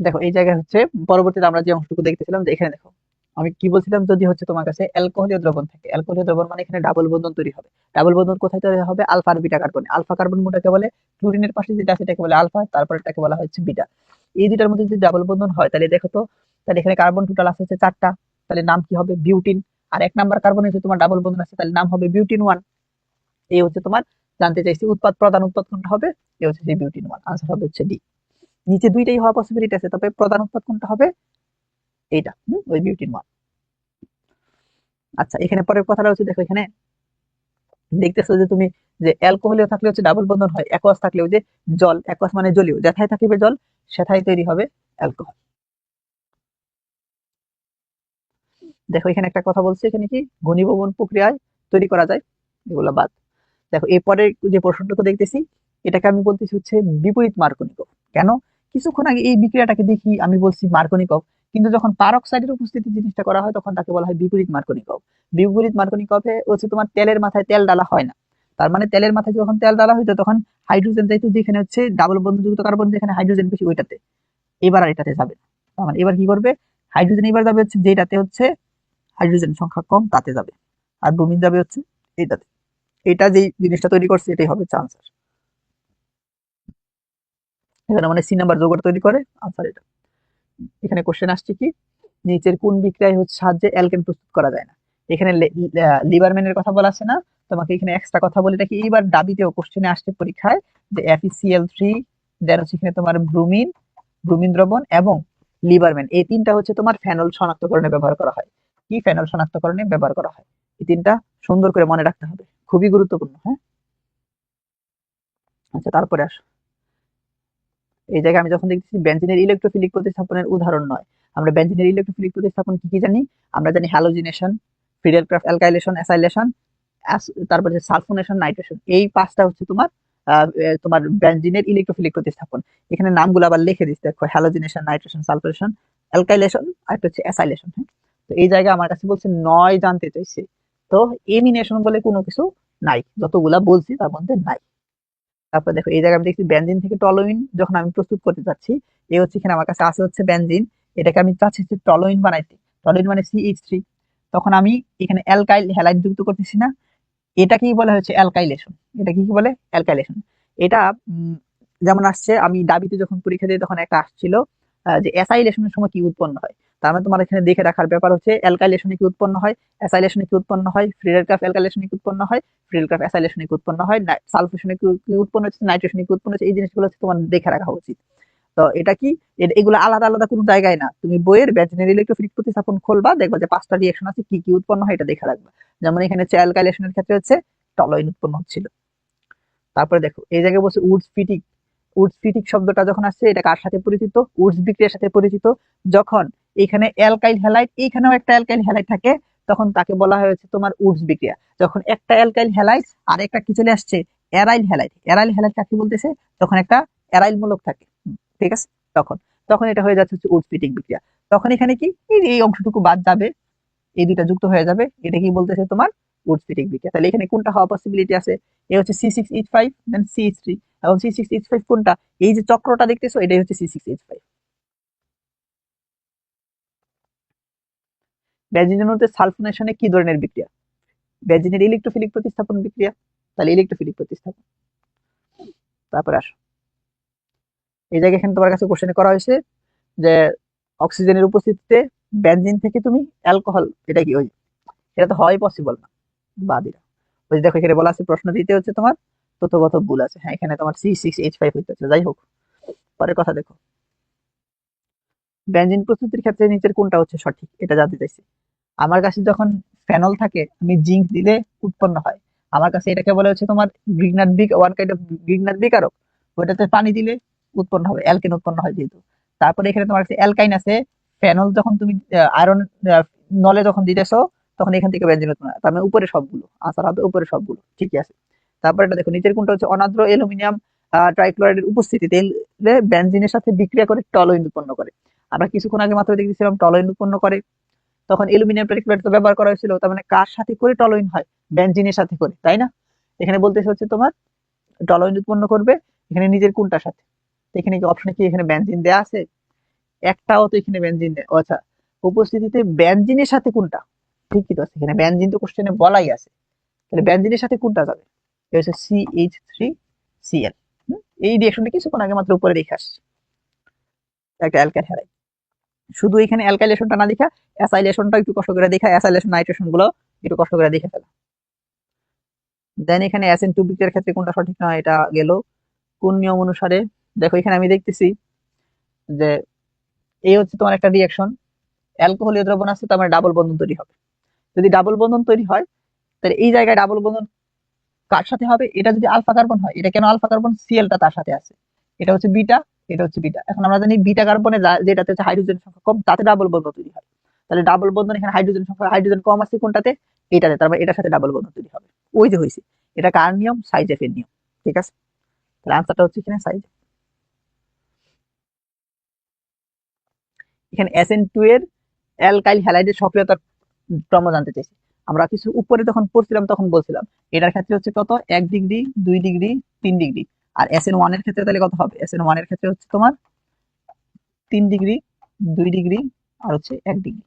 দেখো এই জায়গায় হচ্ছে পরবর্তীতে আমরা যে অংশটুকু দেখতেছিলাম, যে এখানে দেখো আমি কি বলছিলাম, যদি হচ্ছে তোমার কাছে অ্যালকোহলীয় দ্রবণ থাকে, অ্যালকোহলীয় দ্রবণ মানে এখানে ডাবল বন্ধন তৈরি হবে। ডাবল বন্ধন কোথায় তৈরি হবে? আলফা আর বিটা কার্বন। আলফা কার্বন কোনটাকে বলে? ক্লোরিনের পাশে যেটা আছে সেটাকে বলে আলফা, তারপর এটাকে বলা হচ্ছে বিটা। এই দুটার মধ্যে যদি ডাবল বন্ধন হয় তাহলে দেখো তো, তাহলে এখানে কার্বন টোটাল আছে হচ্ছে 4টা, তাহলে নাম কি হবে? বিউটিন। আর 1 নাম্বার কার্বনে হচ্ছে তোমার ডাবল বন্ধন আছে, তাহলে নাম হবে বিউটিন 1। এই হচ্ছে তোমার জানতে চাইছি প্রধান উৎপাদ কোনটা হবে? এই হচ্ছে যে বিউটিন 1, আনসার হবে হচ্ছে ডি। নিচে দুইটাই হওয়া পসিবিলিটি আছে, তবে প্রধান উৎপাদ কোনটা হবে? এইটা, ওই বিউটিন 1। আচ্ছা, এখানে পরের কথাটা হচ্ছে, দেখো এখানে দেখতেছো যে তুমি, যে অ্যালকোহলীয় থাকলে হচ্ছে ডাবল বন্ধন হয়, অ্যাকোয়াস থাকলে ওই যে জল, অ্যাকোয়াস মানে জলীয়, যেথায় থাকিবে জল সেথায় তৈরি হবে অ্যালকোহল। দেখো এখানে একটা কথা বলছে, এখানে কি ঘনীভবন প্রক্রিয়ায় তৈরি করা যায়, এগুলো বাদ। দেখো এরপরে যে প্রশ্নটুকু দেখতেছি, এটাকে আমি বলতেছি হচ্ছে বিপরীত মার্কনিকভ। কেন? কিছুক্ষণ আগে এই বিক্রিয়াটাকে দেখি আমি বলছি মার্কনিকভ, কিন্তু যখন পারক্সাইডের উপস্থিতি জিনিসটা করা হয় তখন তাকে বলা হয় বিপরীত মার্কনিকভ। বিপরীত মার্কনিকভে হচ্ছে তোমার তেলের মাথায় তেল ডালা হয় না। তার মানে তেলের মাথায় যখন তেল ডালা হইতো তখন হাইড্রোজেন যাইতো যেখানে হচ্ছে ডাবল বন্ধনযুক্ত কার্বন, যেখানে হাইড্রোজেন বেশি ওইটাতে, এবার আর এটাতে যাবে না। তার মানে এবার কি করবে? হাইড্রোজেন এবার যাবে হচ্ছে যেটাতে হচ্ছে হাইড্রোজেন সংখ্যা কম তাতে যাবে, আর ব্রোমিন যাবে হচ্ছে এইটাতে। এটা যেই জিনিসটা তৈরি করছে এটাই হবে আনসার। এখানে মানে সি নাম্বার যৌগটা তৈরি করে, আনসার এটা। এখানে কোশ্চেন আসছে কি, নিচের কোন বিক্রিয়ায় হচ্ছে সাহায্যে অ্যালকেন প্রস্তুত করা যায় না? এখানে লিবারম্যানের কথা বলা আছে না, তোমাকে এখানে এক্সট্রা কথা বলে রাখি, এইবার দাবিতেও কোশ্চেনে আসছে পরীক্ষায়, যে FeCl3, দেন হচ্ছে এখানে তোমার ব্রুমিন, ব্রুমিন দ্রবণ এবং লিবারম্যান, এই তিনটা হচ্ছে তোমার ফেনল শনাক্তকরণে ব্যবহার করা হয়। কি ফেনল শনাক্তকরণে ব্যবহার করা হয়? এই তিনটা সুন্দর করে মনে রাখতে হবে, খুবই গুরুত্বপূর্ণ। হ্যাঁ, আচ্ছা তারপরে আসো, এই জায়গায় আমি যখন দেখতেছি বেনজিনের ইলেকট্রোফিলিক প্রতিস্থাপনের উদাহরণ নয়, আমরা বেনজিনের ইলেকট্রোফিলিক প্রতিস্থাপন কি কি জানি? আমরা জানি হ্যালোজিনেশন, ফিডেলক্রাফট অ্যালকাইলেশন, অ্যাসাইলেশন, তারপরে সালফোনেশন, নাইট্রেশন, এই পাঁচটা হচ্ছে তোমার তোমার বেনজিনের ইলেকট্রোফিলিক প্রতিস্থাপন। এখানে নামগুলো আবার লিখে দিচ্ছে, দেখো হ্যালোজিনেশন, নাইট্রেশন, সালফোনেশন, অ্যালকাইলেশন, আর একটা হচ্ছে অ্যাসাইলেশন। হ্যাঁ, তো এই জায়গায় আমার কাছে বলছে 9 জানতে চাইছে, তো এমিনেশন বলে কোনো কিছু নাই, যতগুলা বলছি তার মধ্যে নাই। তারপর দেখো এই জায়গায় আমি দেখছি বেনজিন থেকে টলুইন যখন আমি প্রস্তুত করতে চাচ্ছি, এই হচ্ছে এখানে আমার কাছে আছে হচ্ছে বেনজিন, এটাকে আমি চাচ্ছি যে টলুইন বানাইতে, টলুইন মানে CH3, তখন আমি এখানে অ্যালকাইল হ্যালাইড যুক্ত করতেছি না, এটাকেই বলা হচ্ছে অ্যালকাইলেশন। এটা কি বলে? অ্যালকাইলেশন। এটা যেমন আসছে, আমি ডাবিতে যখন পরীক্ষা দিই তখন একটা আসছিল যে অ্যাসাইলেশনের সময় কি উৎপন্ন হয়। তার মানে তোমার এখানে দেখে রাখার ব্যাপার হচ্ছে অ্যালকাইলেশনে কি উৎপন্ন হয়, অ্যাসাইলেশনে কি উৎপন্ন হয়, ফ্রিডেলক্রাফট অ্যালকাইলেশনে কি উৎপন্ন হয়, ফ্রিডেলক্রাফট অ্যাসাইলেশনে কি উৎপন্ন হয়, সালফেশনে কি উৎপন্ন হচ্ছে, নাইট্রেশনে কি উৎপন্ন হচ্ছে, এই জিনিসগুলো হচ্ছে তোমার দেখে রাখা উচিত। তো এটা কি, এগুলো আলাদা আলাদা কোনো জায়গায় না, তুমি বইয়ের ব্যাচেনের ইলেকট্রোফিলিক প্রতিস্থাপন খুলবা, দেখবা যে 5টা রিঅ্যাকশন আছে, কি কি উৎপন্ন হয় এটা দেখে রাখবা। যেমন এখানে হচ্ছে অ্যালকাইলেশনের ক্ষেত্রে হচ্ছে টলুইন উৎপন্ন হচ্ছিল। তারপরে দেখো এই জায়গায় বলছে উডস ফিটিক। উডস ফিটিক শব্দটা যখন আসছে এটা কার সাথে পরিচিত? উডস বিক্রিয়ার সাথে পরিচিত। যখন এখানে অ্যালকাইল হ্যালাইড, এইখানেও একটা অ্যালকাইল হ্যালাইড থাকে, তখন তাকে বলা হয়েছে তোমার উডস বিক্রিয়া। যখন একটা অ্যালকাইল হ্যালাইড আর একটা কি চলে আসছে, অ্যারাইল হ্যালাইড, অ্যারাইল হ্যালাইড কাকে বলতেছে? তখন একটা অ্যারাইল মূলক থাকে, ঠিক আছে, তখন তখন এটা হয়ে যাচ্ছে হচ্ছে উডস ফিটিক বিক্রিয়া। তখন এখানে কি এই অংশটুকু বাদ যাবে, এই দুইটা যুক্ত হয়ে যাবে, এটা কি বলতেছে তোমার উডসফিটিক বিক্রিয়া। তাহলে এখানে কোনটা হওয়া পসিবিলিটি আছে? এ হচ্ছে C6H5 দেন CH3, এবং C6H5 কোনটা? এই যে চক্রটা দেখতেছো এটাই হচ্ছে C6H5। ব্যাজিনের মধ্যে সালফোনেশনে কি ধরনের বিক্রিয়া? ব্যাজিনের ইলেকট্রোফিলিক প্রতিস্থাপন বিক্রিয়া, তাহলে ইলেকট্রোফিলিক প্রতিস্থাপন। তারপর আসো, এই জায়গায় এখানে তোমার কাছে কোশ্চেন করা হয়েছে যে অক্সিজেনের উপস্থিতিতে বেনজিন থেকে তুমি অ্যালকোহল, এটা কি ওই, এটা তো হয় পসিবল না, বাদিরা। ওই যে দেখো এখানে বলা আছে প্রশ্ন দিতে হচ্ছে তোমার তথ্যগত ভুল আছে। হ্যাঁ, এখানে তোমার C6H5 হইতেছে, যাই হোক পরের কথা দেখো, বেনজিন প্রস্তুতির ক্ষেত্রে নিচের কোনটা হচ্ছে সঠিক এটা জানতে চাইছি। আমার কাছে যখন ফেনল থাকে আমি জিঙ্ক দিলে উৎপন্ন হয়, আমার কাছে এটাকে বলা হচ্ছে তোমার গ্রিগনার বিক, ওয়ান কাইন্ড অফ গ্রিগনার বিকারক, ওইটাতে পানি দিলে উৎপন্ন হবে, অ্যালকেন উৎপন্ন হয় যেহেতু। তারপরে এখানে তোমার কাছে অ্যালকাইন আছে, ফেনল যখন তুমি আয়রন নলে যখন দিতেছো তখন এখান থেকে বেনজিন উৎপন্ন হয়, তার মানে উপরে সবগুলো আনসার হবে, উপরে সবগুলো ঠিকই আছে। তারপর এটা দেখো নিচের কোনটা হচ্ছে অনাদ্র অ্যালুমিনিয়াম ট্রাইক্লোরাইডের উপস্থিতিতে বেনজিনের সাথে বিক্রিয়া করে টলুইন উৎপন্ন করে। আমরা কিছুক্ষণ আগে মাত্র দেখতেছিলাম টলুইন উৎপন্ন করে, তখন অ্যালুমিনিয়াম ট্রাইক্লোরাইড তো ব্যবহার করা হয়েছিল, তার মানে কার সাথে করে টলুইন হয়? বেনজিনের সাথে করে, তাই না? এখানে বলতেছে হচ্ছে তোমার টলুইন উৎপন্ন করবে, এখানে নিজের কোনটার সাথে? এখানে কি অপশনে কি এখানে বেনজিন দেয়া আছে? একটাও তো এখানে বেনজিন নেই। আচ্ছা, উপস্থিতিতে বেনজিনের সাথে কোনটা? ঠিকই তো আছে, এখানে বেনজিন তো কোশ্চেনে বলাই আছে, তাহলে বেনজিনের সাথে কোনটা যাবে? এটা হচ্ছে CH3Cl। এই রিঅ্যাকশনটা কিছুক্ষণ আগে মাত্র উপরে দেখে আসছি, একটা অ্যালকাইল হ্যালাইড। শুধু এখানে অ্যালকাইলেশনটা না দেখা অ্যাসাইলেশনটা একটু কষ্ট করে দেখা, অ্যাসাইলেশন নাইট্রেশন গুলো একটু কষ্ট করে দেখে ফেলা। দেন এখানে SN2 বিক্রিয়ার ক্ষেত্রে কোনটা সঠিক নয়, এটা গেল। কোন নিয়ম অনুসারে? দেখো এখানে আমি দেখতেছি যে এই হচ্ছে তোমার একটা রিঅ্যাকশন, অ্যালকোহলীয় দ্রবণ আছে, তার মানে ডাবল বন্ধন তৈরি হবে। যদি ডাবল বন্ধন তৈরি হয়, তাহলে এই জায়গায় ডাবল বন্ধন কার সাথে হবে? এটা যদি আলফা কার্বন হয়, এটা কেন আলফা কার্বন? Cl-টা তার সাথে আছে, এটা হচ্ছে বিটা, এটা হচ্ছে বিটা। এখন আমরা জানি বিটা কার্বনে যেটাতে হচ্ছে হাইড্রোজেন সংখ্যা কম, তাতে ডাবল বন্ধন তৈরি হয়। তাহলে ডাবল বন্ধন এখানে হাইড্রোজেন কম আছে কোনটাতে? এটাতে, তার মানে এটার সাথে ডাবল বন্ধন তৈরি হবে। ওই যে হয়েছে, এটা কার নিয়ম? সাইজেফ এর নিয়ম। ঠিক আছে, তাহলে আনসারটা হচ্ছে এখানে সাইজ। এখানে SN2 এর অ্যালকাইল হ্যালাইডের সক্রিয়তার ক্রম জানতে চাইছি। আমরা কিছু উপরে যখন পড়ছিলাম তখন বলছিলাম এটার ক্ষেত্রে হচ্ছে কত, 1 ডিগ্রি, 2 ডিগ্রি, 3 ডিগ্রি। আর SN1 এর ক্ষেত্রে তাহলে কত হবে? SN1 এর ক্ষেত্রে হচ্ছে তোমার 3 ডিগ্রি, 2 ডিগ্রি, আর হচ্ছে 1 ডিগ্রি।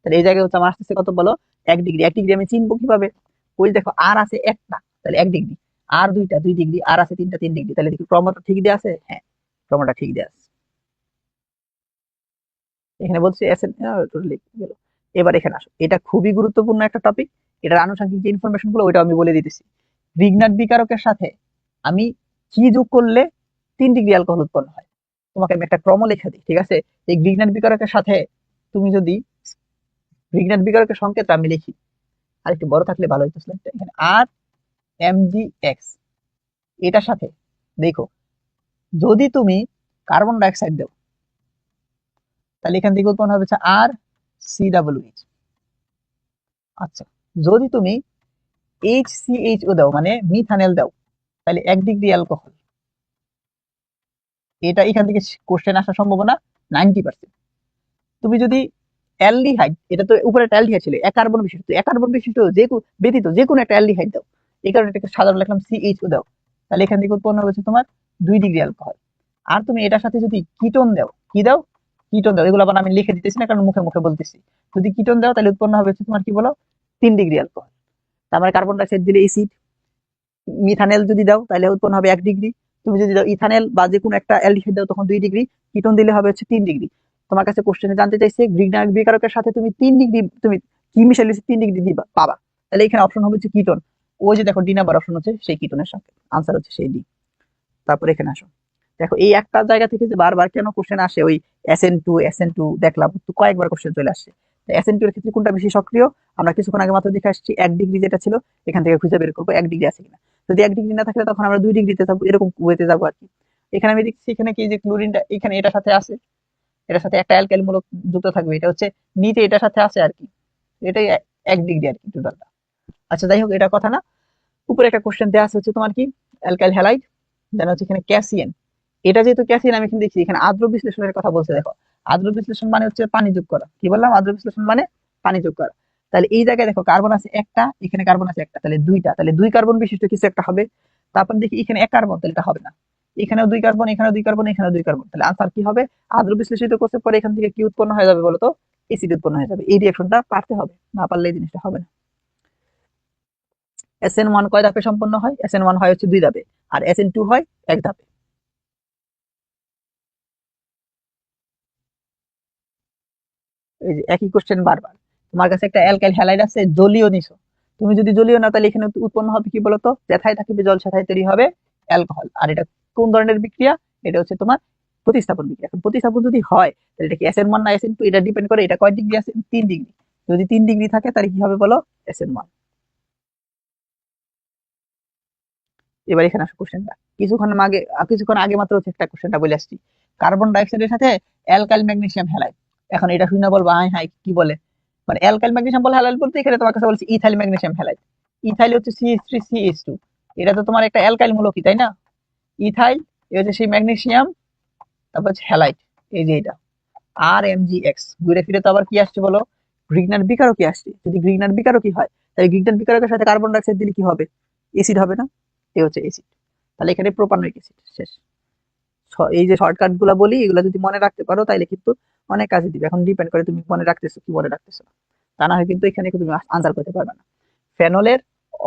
তাহলে এই জায়গায় হচ্ছে আমার আসতেছে কত বলো? 1 ডিগ্রি। 1 ডিগ্রি আমি চিনবো কিভাবে? ওই দেখো আর আছে একটা, তাহলে 1 ডিগ্রি, আর দুইটা 2 ডিগ্রি, আর আছে তিনটা 3 ডিগ্রি। তাহলে দেখি ক্রমটা ঠিক দেওয়া আছে? হ্যাঁ, ক্রমটা ঠিক দেওয়া আছে। এখানে বলছে এসএন গেল। এবার এখানে আসো, এটা খুবই গুরুত্বপূর্ণ একটা টপিক। এটার আনুষঙ্গিক যে ইনফরমেশন গুলো ওইটা আমি বলে দিতেছি। গ্রিগনাট বিকারকের সাথে আমি কি যোগ করলে 3 ডিগ্রি অ্যালকোহল উৎপন্ন হয়? তোমাকে আমি একটা ক্রম লিখে দিই, ঠিক আছে? এই গ্রিগনাট বিকারকের সাথে তুমি যদি গ্রিগনাট বিকারকের সংকেতটা আমি লিখি, আর একটু বড় থাকলে ভালো হতো স্লাইডটা। এখানে RMgX, এটার সাথে দেখো যদি তুমি কার্বন ডাইঅক্সাইড দাও, তাহলে এখান থেকে উৎপন্ন হবে RCOH। আচ্ছা, যদি তুমি HCHO দাও মানে মিথানেল দাও, তাহলে 1 ডিগ্রি অ্যালকোহল। এটা এখান থেকে কোশ্চেন আসার সম্ভাবনা 90%। তুমি যদি অ্যালডিহাইড, এটা তো উপরে একটা অ্যালডিহাইড ছিল, এক কার্বন বিশিষ্ট, এক কার্বন বিশিষ্ট ব্যতীত যে কোনো একটা অ্যালডিহাইড দাও, এই কারণে এটাকে সাধারণ লিখলাম CHO দাও, তাহলে এখান থেকে উৎপন্ন হয়েছে তোমার 2 ডিগ্রি অ্যালকোহল। আর তুমি এটার সাথে যদি কিটোন দাও, কি দাও? কিটোন দাও। এগুলো আবার আমি লিখে দিতেছি না, কারণ মুখে মুখে বলতেছি। যদি কিটোন দাও তাহলে উৎপন্ন হবে তোমার কি বলো? 3 ডিগ্রি অ্যালকোহল। তার মানে কার্বন ডাইঅক্সাইড দিলে এসিড। মিথানেল যদি দাও তাহলে উৎপন্ন হবে 1 ডিগ্রি। তুমি যদি দাও ইথানেল বা যে কোনো একটা অ্যালডিহাইড দাও তখন 2 ডিগ্রি। কিটোন দিলে হবে হচ্ছে 3 ডিগ্রি। তোমার কাছে কোশ্চেনে জানতে চাইছে গ্রিগনাট বিকারকের সাথে তুমি 3 ডিগ্রি, তুমি কি মিশাইলে 3 ডিগ্রি দিবা পাবা? তাহলে এখানে অপশন হবে হচ্ছে কিটোন। ওই যে দেখো ডি নাম্বার অপশন হচ্ছে সেই কিটোনের সঙ্গে, আনসার হচ্ছে সেই ডি। তারপর এখানে আসো, দেখো এই একটা জায়গা থেকে যে বারবার কেন কোশ্চেন আসে, ওই SN2 দেখলাম তো কয়েকবার কোশ্চেন চলে আসছে। SN2 এর ক্ষেত্রে কোনটা বেশি সক্রিয়? আমরা কিছুক্ষণ আগে মাত্র দেখে আসছি 1 ডিগ্রি যেটা ছিল, এখান থেকে খুঁজে বের করবো 1 ডিগ্রি আছে কিনা। যদি 1 ডিগ্রি না থাকলে তখন আমরা 2 ডিগ্রিতে যাবো, এরকম ওয়েতে যাবো আর কি। এখানে আমি দেখছি এখানে কি যে ক্লোরিনটা এখানে এটার সাথে আছে, এটার সাথে একটা অ্যালকাইল মূলক যুক্ত থাকবে, এটা হচ্ছে নিচে এটার সাথে আছে আর কি। এটাই 1 ডিগ্রি আর কি টোটালটা। আচ্ছা যাই হোক, এটা কথা না। উপরে একটা কোশ্চেন দেওয়া আছে হচ্ছে তোমার কি অ্যালকাইল হ্যালাইড, দেন হচ্ছে এখানে ক্যাসিয়ান। এটা যেহেতু ক্যাসিয়ান আমি এখানে দেখছি এখানে আদ্র বিশ্লেষণের কথা বলছে। দেখো আদ্র বিশ্লেষণ মানে হচ্ছে পানি যোগ করা। কি বললাম? আদ্র বিশ্লেষণ মানে পানি যোগ করা। তাহলে এই জায়গায় দেখো কার্বন আছে একটা, এখানে কার্বন আছে একটা, তাহলে দুইটা, তাহলে 2 কার্বন বিশিষ্ট কিছু একটা হবে। তারপর দেখি এখানে 1 কার্বন, তাহলে এটা হবে না। এখানেও 2 কার্বন, এখানেও 2 কার্বন, এখানেও 2 কার্বন, তাহলে আনসার কি হবে? আদ্র বিশ্লেষিত করতে পরে এখান থেকে কি উৎপন্ন হয়ে যাবে বলতো? এসিড উৎপন্ন হয়ে যাবে। এই রিঅ্যাকশনটা পারতে হবে, না পারলে এই জিনিসটা হবে না। SN1 কয় ধাপে সম্পন্ন হয়? SN1 হয় হচ্ছে 2 ধাপে, আর SN2 হয় 1 ধাপে। এই যে একই কোশ্চেন বারবার। তোমার কাছে একটা অ্যালকাইল হ্যালাইড আছে, জলীয় নিছো। তুমি যদি জলীয় না, তাহলে এখানে উৎপন্ন হবে কি বলতো? যেথায় থাকবে জল সেথায় তৈরি হবে অ্যালকোহল। আর এটা কোন ধরনের বিক্রিয়া? এটা হচ্ছে তোমার প্রতিস্থাপন বিক্রিয়া। এখন প্রতিস্থাপন যদি হয় তাহলে এটা কি SN1 না SN2? এটা ডিপেন্ড করে এটা কয় ডিগ্রি আছে, 3 ডিগ্রি। যদি 3 ডিগ্রি থাকে তাহলে কি হবে বলো? SN1। এবার এখানে আসো কোশ্চেনটা। কিছুক্ষণ আগে মাত্র হচ্ছে একটা কোশ্চেনটা বলে আসছি, কার্বন ডাইঅক্সাইডের সাথে অ্যালকাইল ম্যাগনেসিয়াম হ্যালাইড। এখন এটা শুনে বলবো হাই হাই কি বলে, মানে অ্যালকাইল ম্যাগনেসিয়াম বলে হ্যালাইড বলতে এখানে তোমার কাছে বলছি ইথাইল ম্যাগনেসিয়াম হ্যালাইড। ইথাইল হচ্ছে CH3CH2, এটা তো তোমার একটা অ্যালকাইল মূলকই তাই না? ইথাইল, এ হচ্ছে সেই ম্যাগনেসিয়াম, তারপর হচ্ছে হ্যালাইড, এই যে এটা RMgX। ঘুরে ফিরে তো আবার কি আসছে বলো? গ্রিগনাট বিকারকই আসছে। যদি গ্রিগনাট বিকারকই হয় তাহলে গ্রিগনাট বিকারকের সাথে কার্বন ডাইঅক্সাইড দিলে কি হবে? এসিড হবে না? এ হচ্ছে এসিড। তাহলে এখানে প্রোপানোয়িক অ্যাসিড শেষ। এই যে শর্টকাট গুলা বলি এগুলো যদি মনে রাখতে পারো তাইলে কিন্তু অনেক কাজে দিবে। এখন ডিপেন্ড করে তুমি মনে রাখতেছো কি মনে রাখতেছো না। তা না হয় কিন্তু এখানে তুমি আনসার করতে পারবে না। ফেনলের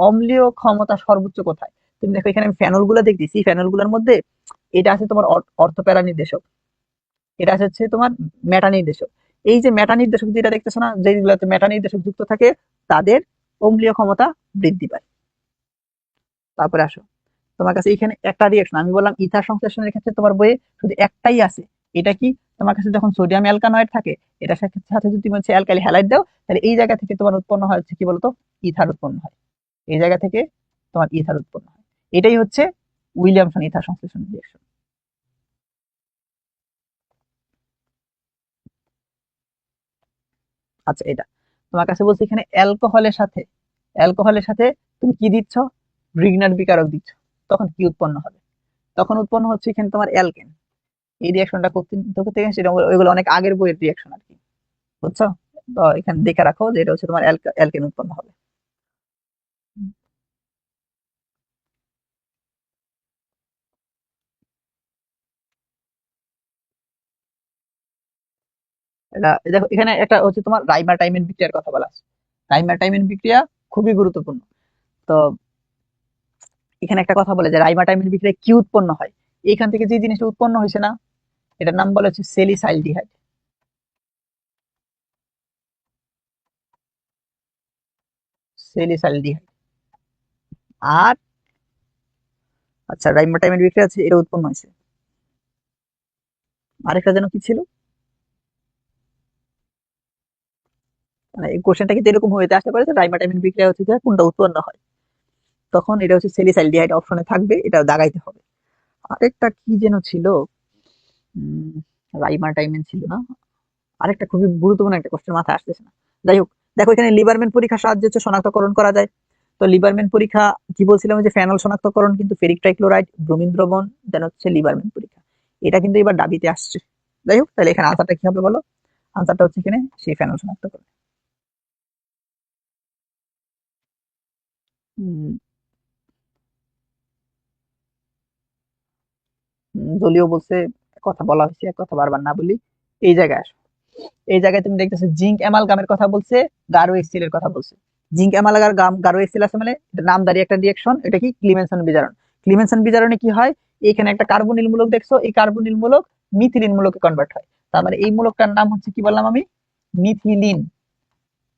অম্লীয় ক্ষমতা সর্বোচ্চ কোথায়? তুমি দেখো এখানে আমি ফেনল গুলা দেখতেছি, ফেনল গুলোর মধ্যে এটা আছে তোমার অর্থপ্যারা নির্দেশক, এটা আছে হচ্ছে তোমার মেটা নির্দেশক। এই যে মেটা নির্দেশক যেটা দেখতেছো না, যেগুলোতে মেটা নির্দেশক যুক্ত থাকে তাদের অম্লীয় ক্ষমতা বৃদ্ধি পায়। তারপরে আসো, তোমার কাছে এখানে একটা রিয়েকশন আমি বললাম ইথার সংশ্লেষণের ক্ষেত্রে তোমার বইয়ে শুধু একটাই আছে। এটা কি? তোমার কাছে যখন সোডিয়াম অ্যালকানয়েড থাকে, এটা সাথে সাথে যদি তুমি হচ্ছে অ্যালকাইল হ্যালাইড দাও, তাহলে এই জায়গা থেকে তোমার উৎপন্ন হয় হচ্ছে কি বলতো, ইথার উৎপন্ন হয়। এই জায়গা থেকে তোমার ইথার উৎপন্ন হয়। এটাই হচ্ছে উইলিয়ামসন ইথার সংশ্লেষণ রিয়েকশন। আচ্ছা, এটা তোমার কাছে বলছি এখানে অ্যালকোহলের সাথে তুমি কি দিচ্ছ? রিগনার বিকারক দিচ্ছ। তখন কি উৎপন্ন হবে? তখন উৎপন্ন হচ্ছে এখানে তোমার অ্যালকেন। এই রিয়াকশনটা করতে করতে গেছে, সেটা ওইগুলো অনেক আগের বইয়ের রিয়াকশন আর কি, বুঝছো? তো এখানে দেখে রাখো যে এটা হচ্ছে তোমার অ্যালকেন উৎপন্ন হবে। এটা দেখো এখানে একটা হচ্ছে তোমার রাইমা টাইমের বিক্রিয়ার কথা বলা আছে। রাইমা টাইমের বিক্রিয়া খুবই গুরুত্বপূর্ণ। তো এখানে একটা কথা বলে যে রাইমা টাইমের বিক্রিয়ায় কি উৎপন্ন হয়? এইখান থেকে যে জিনিসটা উৎপন্ন হয়েছে না, এটার নাম বলা হচ্ছে সেলিসাইলডিহাইড। সেলিসাইলডিহাইড। আর আচ্ছা, রাইমা টাইমের বিক্রিয়া আছে, এটা উৎপন্ন হয়েছে। আরেকটা যেন কি ছিল, মানে এই কোশ্চেনটা কিন্তু এরকম হইতে আসতে পারে যে রাইমা টাইমের বিক্রিয়া হচ্ছে যে কোনটা উৎপন্ন হয়, তখন এটা হচ্ছে সেলিসাইলডিহাইড অপশনে থাকবে, এটা দাগাইতে হবে। আরেকটা কি যেন ছিল, উম, রাইমা টাইমের ছিল না, আরেকটা খুবই গুরুত্বপূর্ণ একটা কোশ্চেন মাথায় আসতেছে না। যাই হোক, দেখো এখানে লিবারম্যান পরীক্ষার সাহায্যে হচ্ছে শনাক্তকরণ করা যায়। তো লিবারম্যান পরীক্ষা কি বলছিলাম, যে ফেনল শনাক্তকরণ কিন্তু ফেরিক ট্রাইক্লোরাইড ব্রোমিন দ্রবণ দেন হচ্ছে লিবারম্যান পরীক্ষা। এটা কিন্তু এবার দাবিতে আসছে। যাই হোক, তাহলে এখানে আনসারটা কি হবে বলো? আনসারটা হচ্ছে এখানে সেই ফেনল শনাক্তকরণ। উম, দলীয় বলছে, কথা বলা হয়েছে, এক কথা বারবার না বলি। এই জায়গায় আসো, এই জায়গায় তুমি দেখতেছো জিঙ্ক অ্যামালগামের কথা বলছে, গারো এর কথা বলছে। জিঙ্ক অ্যামালগার গারো এসিল আছে মানে এটা নামদারি একটা রিয়েকশন, এটা কি ক্লিমেনসন বিজারণ। ক্লিমেনসন বিজারণে কি হয়, এখানে একটা কার্বনিল মূলক দেখছো, এই কার্বনিল মূলক মিথিলিন মূলকে কনভার্ট হয়। তার মানে এই মূলকটার নাম হচ্ছে কি বললাম আমি, মিথিলিন।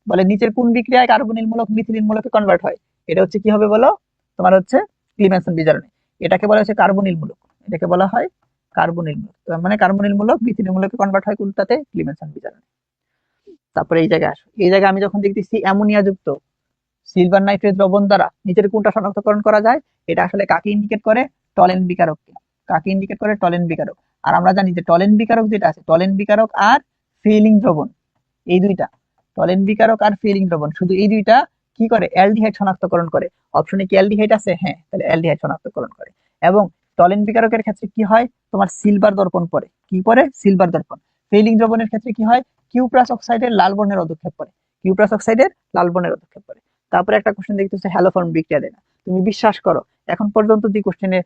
বলে নিচের কোন বিক্রিয়ায় কার্বনিল মূলক মিথিলিন মূলকে কনভার্ট হয়? এটা হচ্ছে কি হবে বলো? তোমার হচ্ছে ক্লিমেনসন বিজারণে। এটাকে বলা হচ্ছে কার্বনিল মূলক, এটাকে বলা হয় কার্বনিল মূলক। তার মানে কার্বনিল মূলক মিথিলিন মূলকে কনভার্ট হয় কোনটাতে? ক্লিমেনসন বিজারণে। তারপরে এই জায়গায় আসো, এই জায়গায় আমি যখন দেখতেছি অ্যামোনিয়া যুক্ত সিলভার নাইট্রেট দ্রবণ দ্বারা নিচের কোনটা শনাক্তকরণ করা যায়? এটা আসলে কাকে ইন্ডিকেট করে? টলেন বিকারককে। কাকে ইন্ডিকেট করে? টলেন বিকারক। আর আমরা জানি যে টলেন বিকারক যেটা আছে, টলেন বিকারক আর ফিলিং দ্রবণ, এই দুইটা, টলেন বিকারক আর ফিলিং দ্রবণ, শুধু এই দুইটা কি করে? অ্যালডিহাইড শনাক্তকরণ করে। অপশনে কি অ্যালডিহাইড আছে? হ্যাঁ, তাহলে অ্যালডিহাইড শনাক্তকরণ করে। এবং টলেন বিকারকের ক্ষেত্রে কি হয়? তোমার সিলভার দর্পণ পরে, কি পরে? সিলভার দর্পণ। ফিলিং দ্রবণের ক্ষেত্রে কি হয়? কিউপ্রাস অক্সাইডের লাল বর্ণের অধক্ষেপ পরে, কিউপ্রাস অক্সাইডের লাল বর্ণের অধক্ষেপ পরে। তারপরে একটা কোশ্চেন দেখতেছে হ্যালোফর্ম বিক্রিয়া দেয় না। তুমি বিশ্বাস করো, এখন পর্যন্ত যে কোশ্চেনে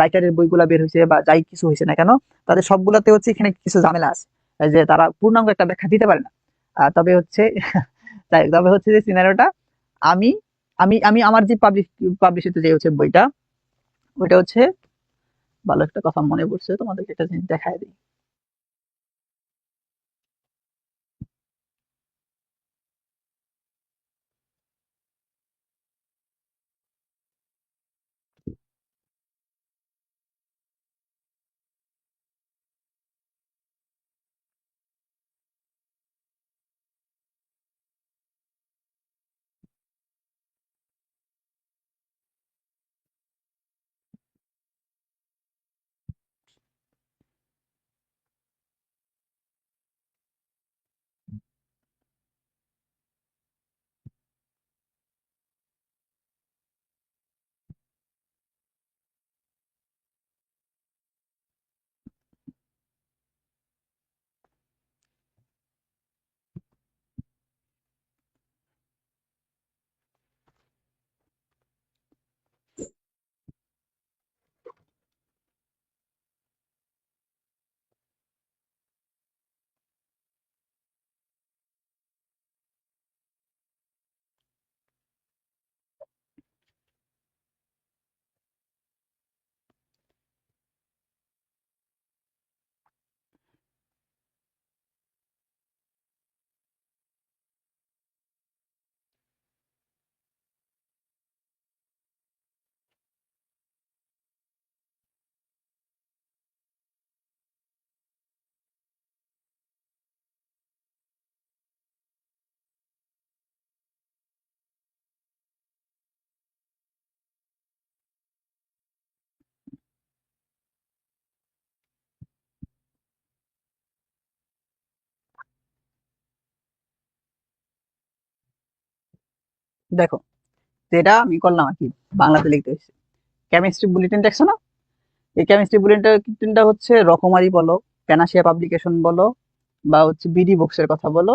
রাইটারের বইগুলা বের হয়েছে বা যাই কিছু হয়েছে না কেন, তাদের সবগুলাতে হচ্ছে এখানে কিছু ঝামেলা আছে, যে তারা পূর্ণাঙ্গ একটা ব্যাখ্যা দিতে পারে না। তবে হচ্ছে তবে হচ্ছে যে সিনারিওটা, আমি আমি আমার যে পাবলিশিত যে হচ্ছে বইটা, ওইটা হচ্ছে, ভালো একটা কথা মনে পড়ছে, তোমাদেরকে একটা জিনিস দেখায় দিই। দেখো, যেটা আমি করলাম আর কি, বাংলাতে লিখতে হয়েছে। কেমিস্ট্রি বুলেটিন দেখছো না? এই কেমিস্ট্রি বুলেটিনটা হচ্ছে রকমারি বলো, প্যানাসিয়া পাবলিকেশন বলো, বা হচ্ছে বিডি বুকসের কথা বলো,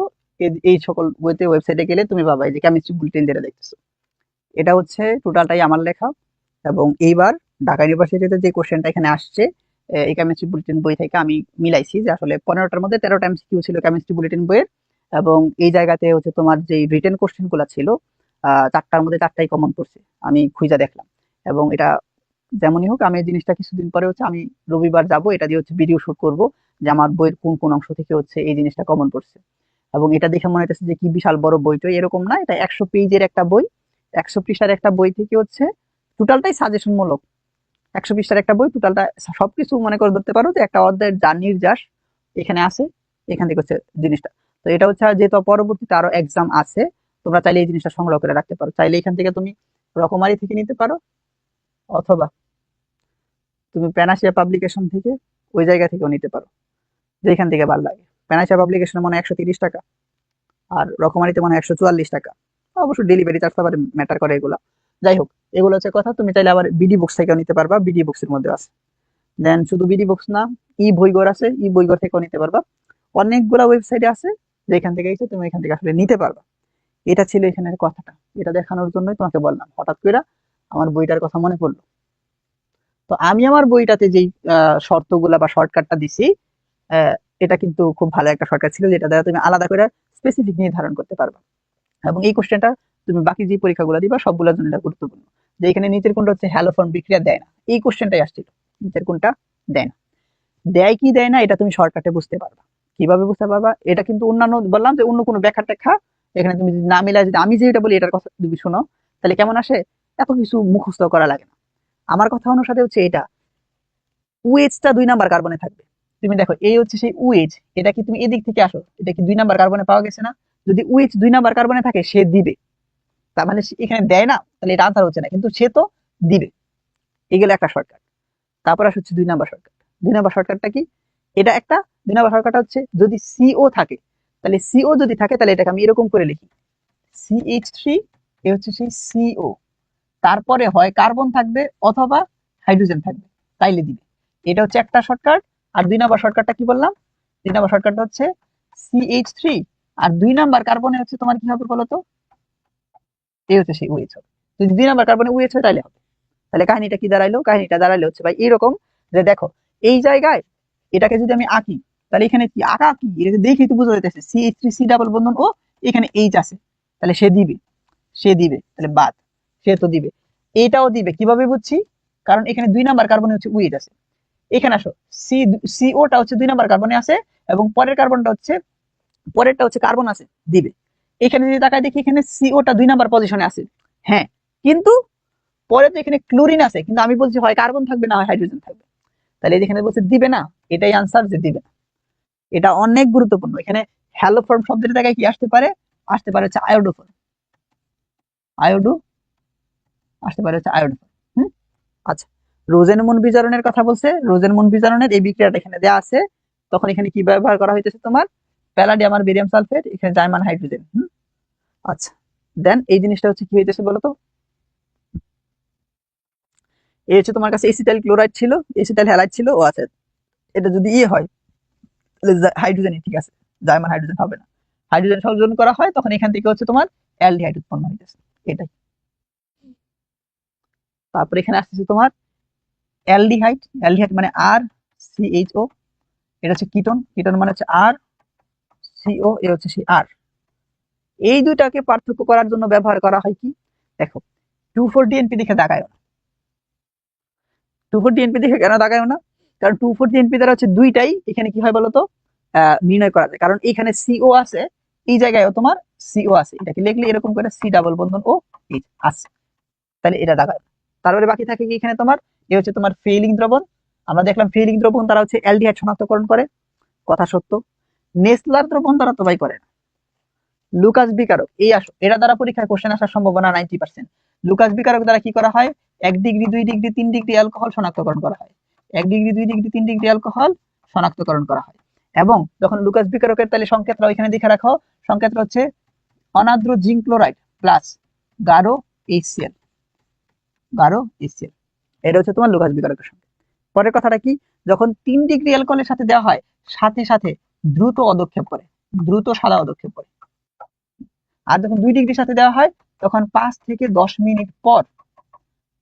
এই সকল বইতে ওয়েবসাইটে গেলে তুমি পাবা এই যে কেমিস্ট্রি বুলেটিন যেটা দেখতেছো। এটা হচ্ছে টোটালটাই আমার লেখা। এবং এইবার ঢাকা ইউনিভার্সিটিতে যে কোশ্চেনটা এখানে আসছে, এই কেমিস্ট্রি বুলেটিন বই থেকে আমি মিলাইছি যে আসলে 15টার মধ্যে 13টা এমসিকিউ ছিল কেমিস্ট্রি বুলেটিন বইয়ের। এবং এই জায়গাতে হচ্ছে তোমার যে রিটেন কোশ্চেন গুলো ছিল, 4টার মধ্যে 4টাই কমন পড়ছে, আমি খুঁজে দেখলাম। এবং এটা যেমনই হোক, আমি এই জিনিসটা কিছুদিন পরে হচ্ছে আমি রবিবার যাব, এটা দিয়ে হচ্ছে ভিডিও শুট করব যে আমার বইয়ের কোন কোন অংশ থেকে হচ্ছে এই জিনিসটা কমন পড়ছে। এবং এটা দেখে মনে হচ্ছে যে কি বিশাল বড় বই, তো এরকম না, এটা 100 পেজের একটা বই, 100 পৃষ্ঠার একটা বই থেকে হচ্ছে টোটালটাই সাজেশন মূলক। 100 পৃষ্ঠার একটা বই, টোটালটা সবকিছু মনে করে ধরতে পারো যে একটা অধ্যায়ের যা নির্যাস এখানে আছে, এখান থেকে হচ্ছে জিনিসটা। তো এটা হচ্ছে যেহেতু পরবর্তীতে আরো এক্সাম আছে, তোমরা চাইলে এই জিনিসটা সংগ্রহ করে রাখতে পারো। চাইলে এখান থেকে তুমি রকমারি থেকে নিতে পারো, অথবা তুমি প্যানাসিয়া পাবলিকেশন থেকে ওই জায়গা থেকেও নিতে পারো, যেখান থেকে ভালো লাগে। প্যানাসিয়া পাবলিকেশন মানে 130 টাকা, আর রকমারিতে মানে 144 টাকা। অবশ্য ডেলিভারি চার্জ আবার ম্যাটার করে এগুলা। যাই হোক, এগুলো হচ্ছে কথা। তুমি চাইলে আবার বিডি বুকস থেকেও নিতে পারবা, বিডি বুকস এর মধ্যে আছে। দেন শুধু বিডি বুকস না, ই বইগর আছে, ই বইগর থেকেও নিতে পারবা। অনেকগুলা ওয়েবসাইট আছে যেখান থেকে এসে তুমি এখান থেকে আসলে নিতে পারবা। এটা ছিল এখানের কথাটা, এটা দেখানোর জন্যই তোমাকে বললাম। হঠাৎ করে আমার বইটার কথা মনে পড়লো। তো আমি আমার বইটাতে যেই শর্তগুলা বা শর্টকাটটা দিছি, আহ, এটা কিন্তু খুব ভালো একটা শর্টকাট ছিল, যেটা দ্বারা তুমি আলাদা করে স্পেসিফিক নির্ধারণ করতে পারবা। এবং এই কোশ্চেনটা তুমি বাকি যে পরীক্ষাগুলো দিবা সবগুলোর জন্য এটা গুরুত্বপূর্ণ। যে এখানে নিচের কোনটা হচ্ছে হ্যালো ফর্ম বিক্রিয়া দেয় না, এই কোশ্চেনটাই আসছিল। নিচের কোনটা দেয় না, দেয় কি দেয় না এটা তুমি শর্টকাটে বুঝতে পারবা। কিভাবে বুঝতে পারবা? এটা কিন্তু অন্যান্য বললাম যে অন্য কোনো ব্যাখ্যা ট্যাখ্যা এখানে তুমি যদি না মিলাই, যদি আমি যেটা বলি এটার কথা তুমি শোনো, তাহলে কেমন আসে? এত কিছু মুখস্থ করা লাগে না। আমার কথা অনুসারে হচ্ছে এটা ওয়েজটা 2 নাম্বার কার্বনে থাকবে। তুমি দেখো, এই হচ্ছে সেই ওয়েজ, এটা কি তুমি এদিক থেকে আসো, এটা কি 2 নাম্বার কার্বনে পাওয়া গেছে না? যদি ওয়েজ 2 নাম্বার কার্বনে থাকে সে দিবে, তার মানে এখানে দেয় না, তাহলে এটা আনসার হচ্ছে না, কিন্তু সে তো দিবে। এগুলো একটা শর্টকাট। তারপর আসে হচ্ছে 2 নাম্বার শর্টকাট। 2 নাম্বার শর্টকাটটা কি? এটা একটা 2 নাম্বার শর্টকাট হচ্ছে যদি সিও থাকে, তাহলে সিও যদি থাকে তাহলে এটাকে আমি এরকম করে লিখি, CH3, এ হচ্ছে সেই সিও, তারপরে হয় কার্বন থাকবে অথবা হাইড্রোজেন থাকবে, তাইলে দিবে। এটা হচ্ছে একটা শর্টকাট। আর 2 নাম্বার শর্টকাটটা কি বললাম? 2 নাম্বার শর্টকাটটা হচ্ছে CH3, আর 2 নাম্বার কার্বনে হচ্ছে তোমার কি হবে বলতো? এই হচ্ছে সেই ওয়েজ হবে। যদি 2 নাম্বার কার্বনে ওয়েজ হয় তাহলে হবে। তাহলে কাহিনীটা কি দাঁড়াইলো? কাহিনীটা দাঁড়াইলো হচ্ছে ভাই এরকম, যে দেখো এই জায়গায় এটাকে যদি আমি আঁকি, তাহলে এখানে কি আঁকা, কি এটা দেখেই তো বোঝা যাইতেছে CH3 C ডাবল বন্ধন ও এখানে এইচ আছে, তাহলে সে দিবে, সে দিবে, তাহলে বাদ, সে তো দিবে। এটাও দিবে, কিভাবে বুঝছি? কারণ এখানে 2 নাম্বার কার্বনে হচ্ছে উইথ আছে। এখানে আসো, সি সিওটা হচ্ছে 2 নাম্বার কার্বনে আছে, এবং পরের কার্বনটা হচ্ছে, পরেরটা হচ্ছে কার্বন আছে, দিবে। এখানে যদি তাকায় দেখি এখানে সিওটা 2 নাম্বার পজিশনে আছে, হ্যাঁ, কিন্তু পরে তো এখানে ক্লোরিন আছে, কিন্তু আমি বলছি হয় কার্বন থাকবে না হয় হাইড্রোজেন থাকবে, তাহলে এখানে বলছে দিবে না, এটাই আনসার যে দিবে না। এটা অনেক গুরুত্বপূর্ণ। এখানে হ্যালো ফর্ম শব্দের জায়গায় কি আসতে পারে? আসতে পারে হচ্ছে আয়োডো ফর্ম, আয়োডো, আসতে পারে হচ্ছে আয়োডো ফর্ম। হুম, আচ্ছা। রোজেনমুন বিজারণের কথা বলছে, রোজেনমুন বিজারণের এই বিক্রিয়াটা এখানে দেওয়া আছে। তখন এখানে কি ব্যবহার করা হইতেছে তোমার? প্যালাডিয়াম আর বেরিয়াম সালফেট, এখানে জার্মান হাইড্রোজেন। আচ্ছা, দেন এই জিনিসটা হচ্ছে কি হইতেছে বলতো? এই হচ্ছে তোমার কাছে এসিটাইল ক্লোরাইড ছিল, এসিটাইল হ্যালাইড ছিল, ও আছে। এটা যদি ইয়ে হয় তাহলে হাইড্রোজেন ঠিক আছে, জার্মান হাইড্রোজেন হবে না। হাইড্রোজেন সংযোজন করা হয় তখন এখান থেকে হচ্ছে তোমার অ্যালডিহাইড উৎপন্ন হইতেছে, এটাই। তারপর এখানে আসতেছে তোমার অ্যালডিহাইড, অ্যালডিহাইড মানে RCHO, এটা হচ্ছে কিটোন, কিটোন মানে হচ্ছে RCO, এ হচ্ছে সেই আর। এই দুইটাকে পার্থক্য করার জন্য ব্যবহার করা হয় কি? দেখো, 2,4-DNP দেখে দাগায় না, 2,4-DNP দেখে কেন দাগায় না? কারণ 2,4-DNP দ্বারা হচ্ছে দুইটাই এখানে কি হয় বলতো নির্ণয় করা যায়, কারণ এখানে সিও আছে, এই জায়গায় তোমার সিও আছে, এটাকে লিখলে এরকম করে সি ডাবল বন্ধন ও এইচ আছে, তাহলে এটা দাগায়। তারপরে বাকি থাকে কি এখানে তোমার, এ হচ্ছে তোমার ফেইলিং দ্রবণ। আমরা দেখলাম ফেইলিং দ্রবণ তারা হচ্ছে অ্যালডিহাইড শনাক্তকরণ করে, কথা সত্য। নেসলার দ্রবণ তারা তো ভাই করে না। লুকাস বিকারক, এই আসো, এটা দ্বারা পরীক্ষায় কোশ্চেন আসার সম্ভাবনা 90%। লুকাস বিকারক দ্বারা কি করা হয়? 1 ডিগ্রি 2 ডিগ্রি 3 ডিগ্রি অ্যালকোহল শনাক্তকরণ করা হয়, 1 ডিগ্রি 2 ডিগ্রি 3 ডিগ্রি অ্যালকোহল শনাক্তকরণ করা হয়। এবং যখন লুকাস বিকারকের তাহলে সংকেতটা ওইখানে দেখে রাখো, সংকেতটা হচ্ছে অনাদ্র জিঙ্ক ক্লোরাইড প্লাস গাঢ় HCl, গাঢ় HCl, এটা হচ্ছে তোমার লুকাস বিকারকের সঙ্গে। পরের কথাটা কি, যখন 3 ডিগ্রি অ্যালকোহলের সাথে দেওয়া হয় সাথে সাথে দ্রুত অদক্ষেপ করে, দ্রুত সাদা অদক্ষেপ করে। আর যখন 2 ডিগ্রির সাথে দেওয়া হয় তখন 5 থেকে 10 মিনিট পর,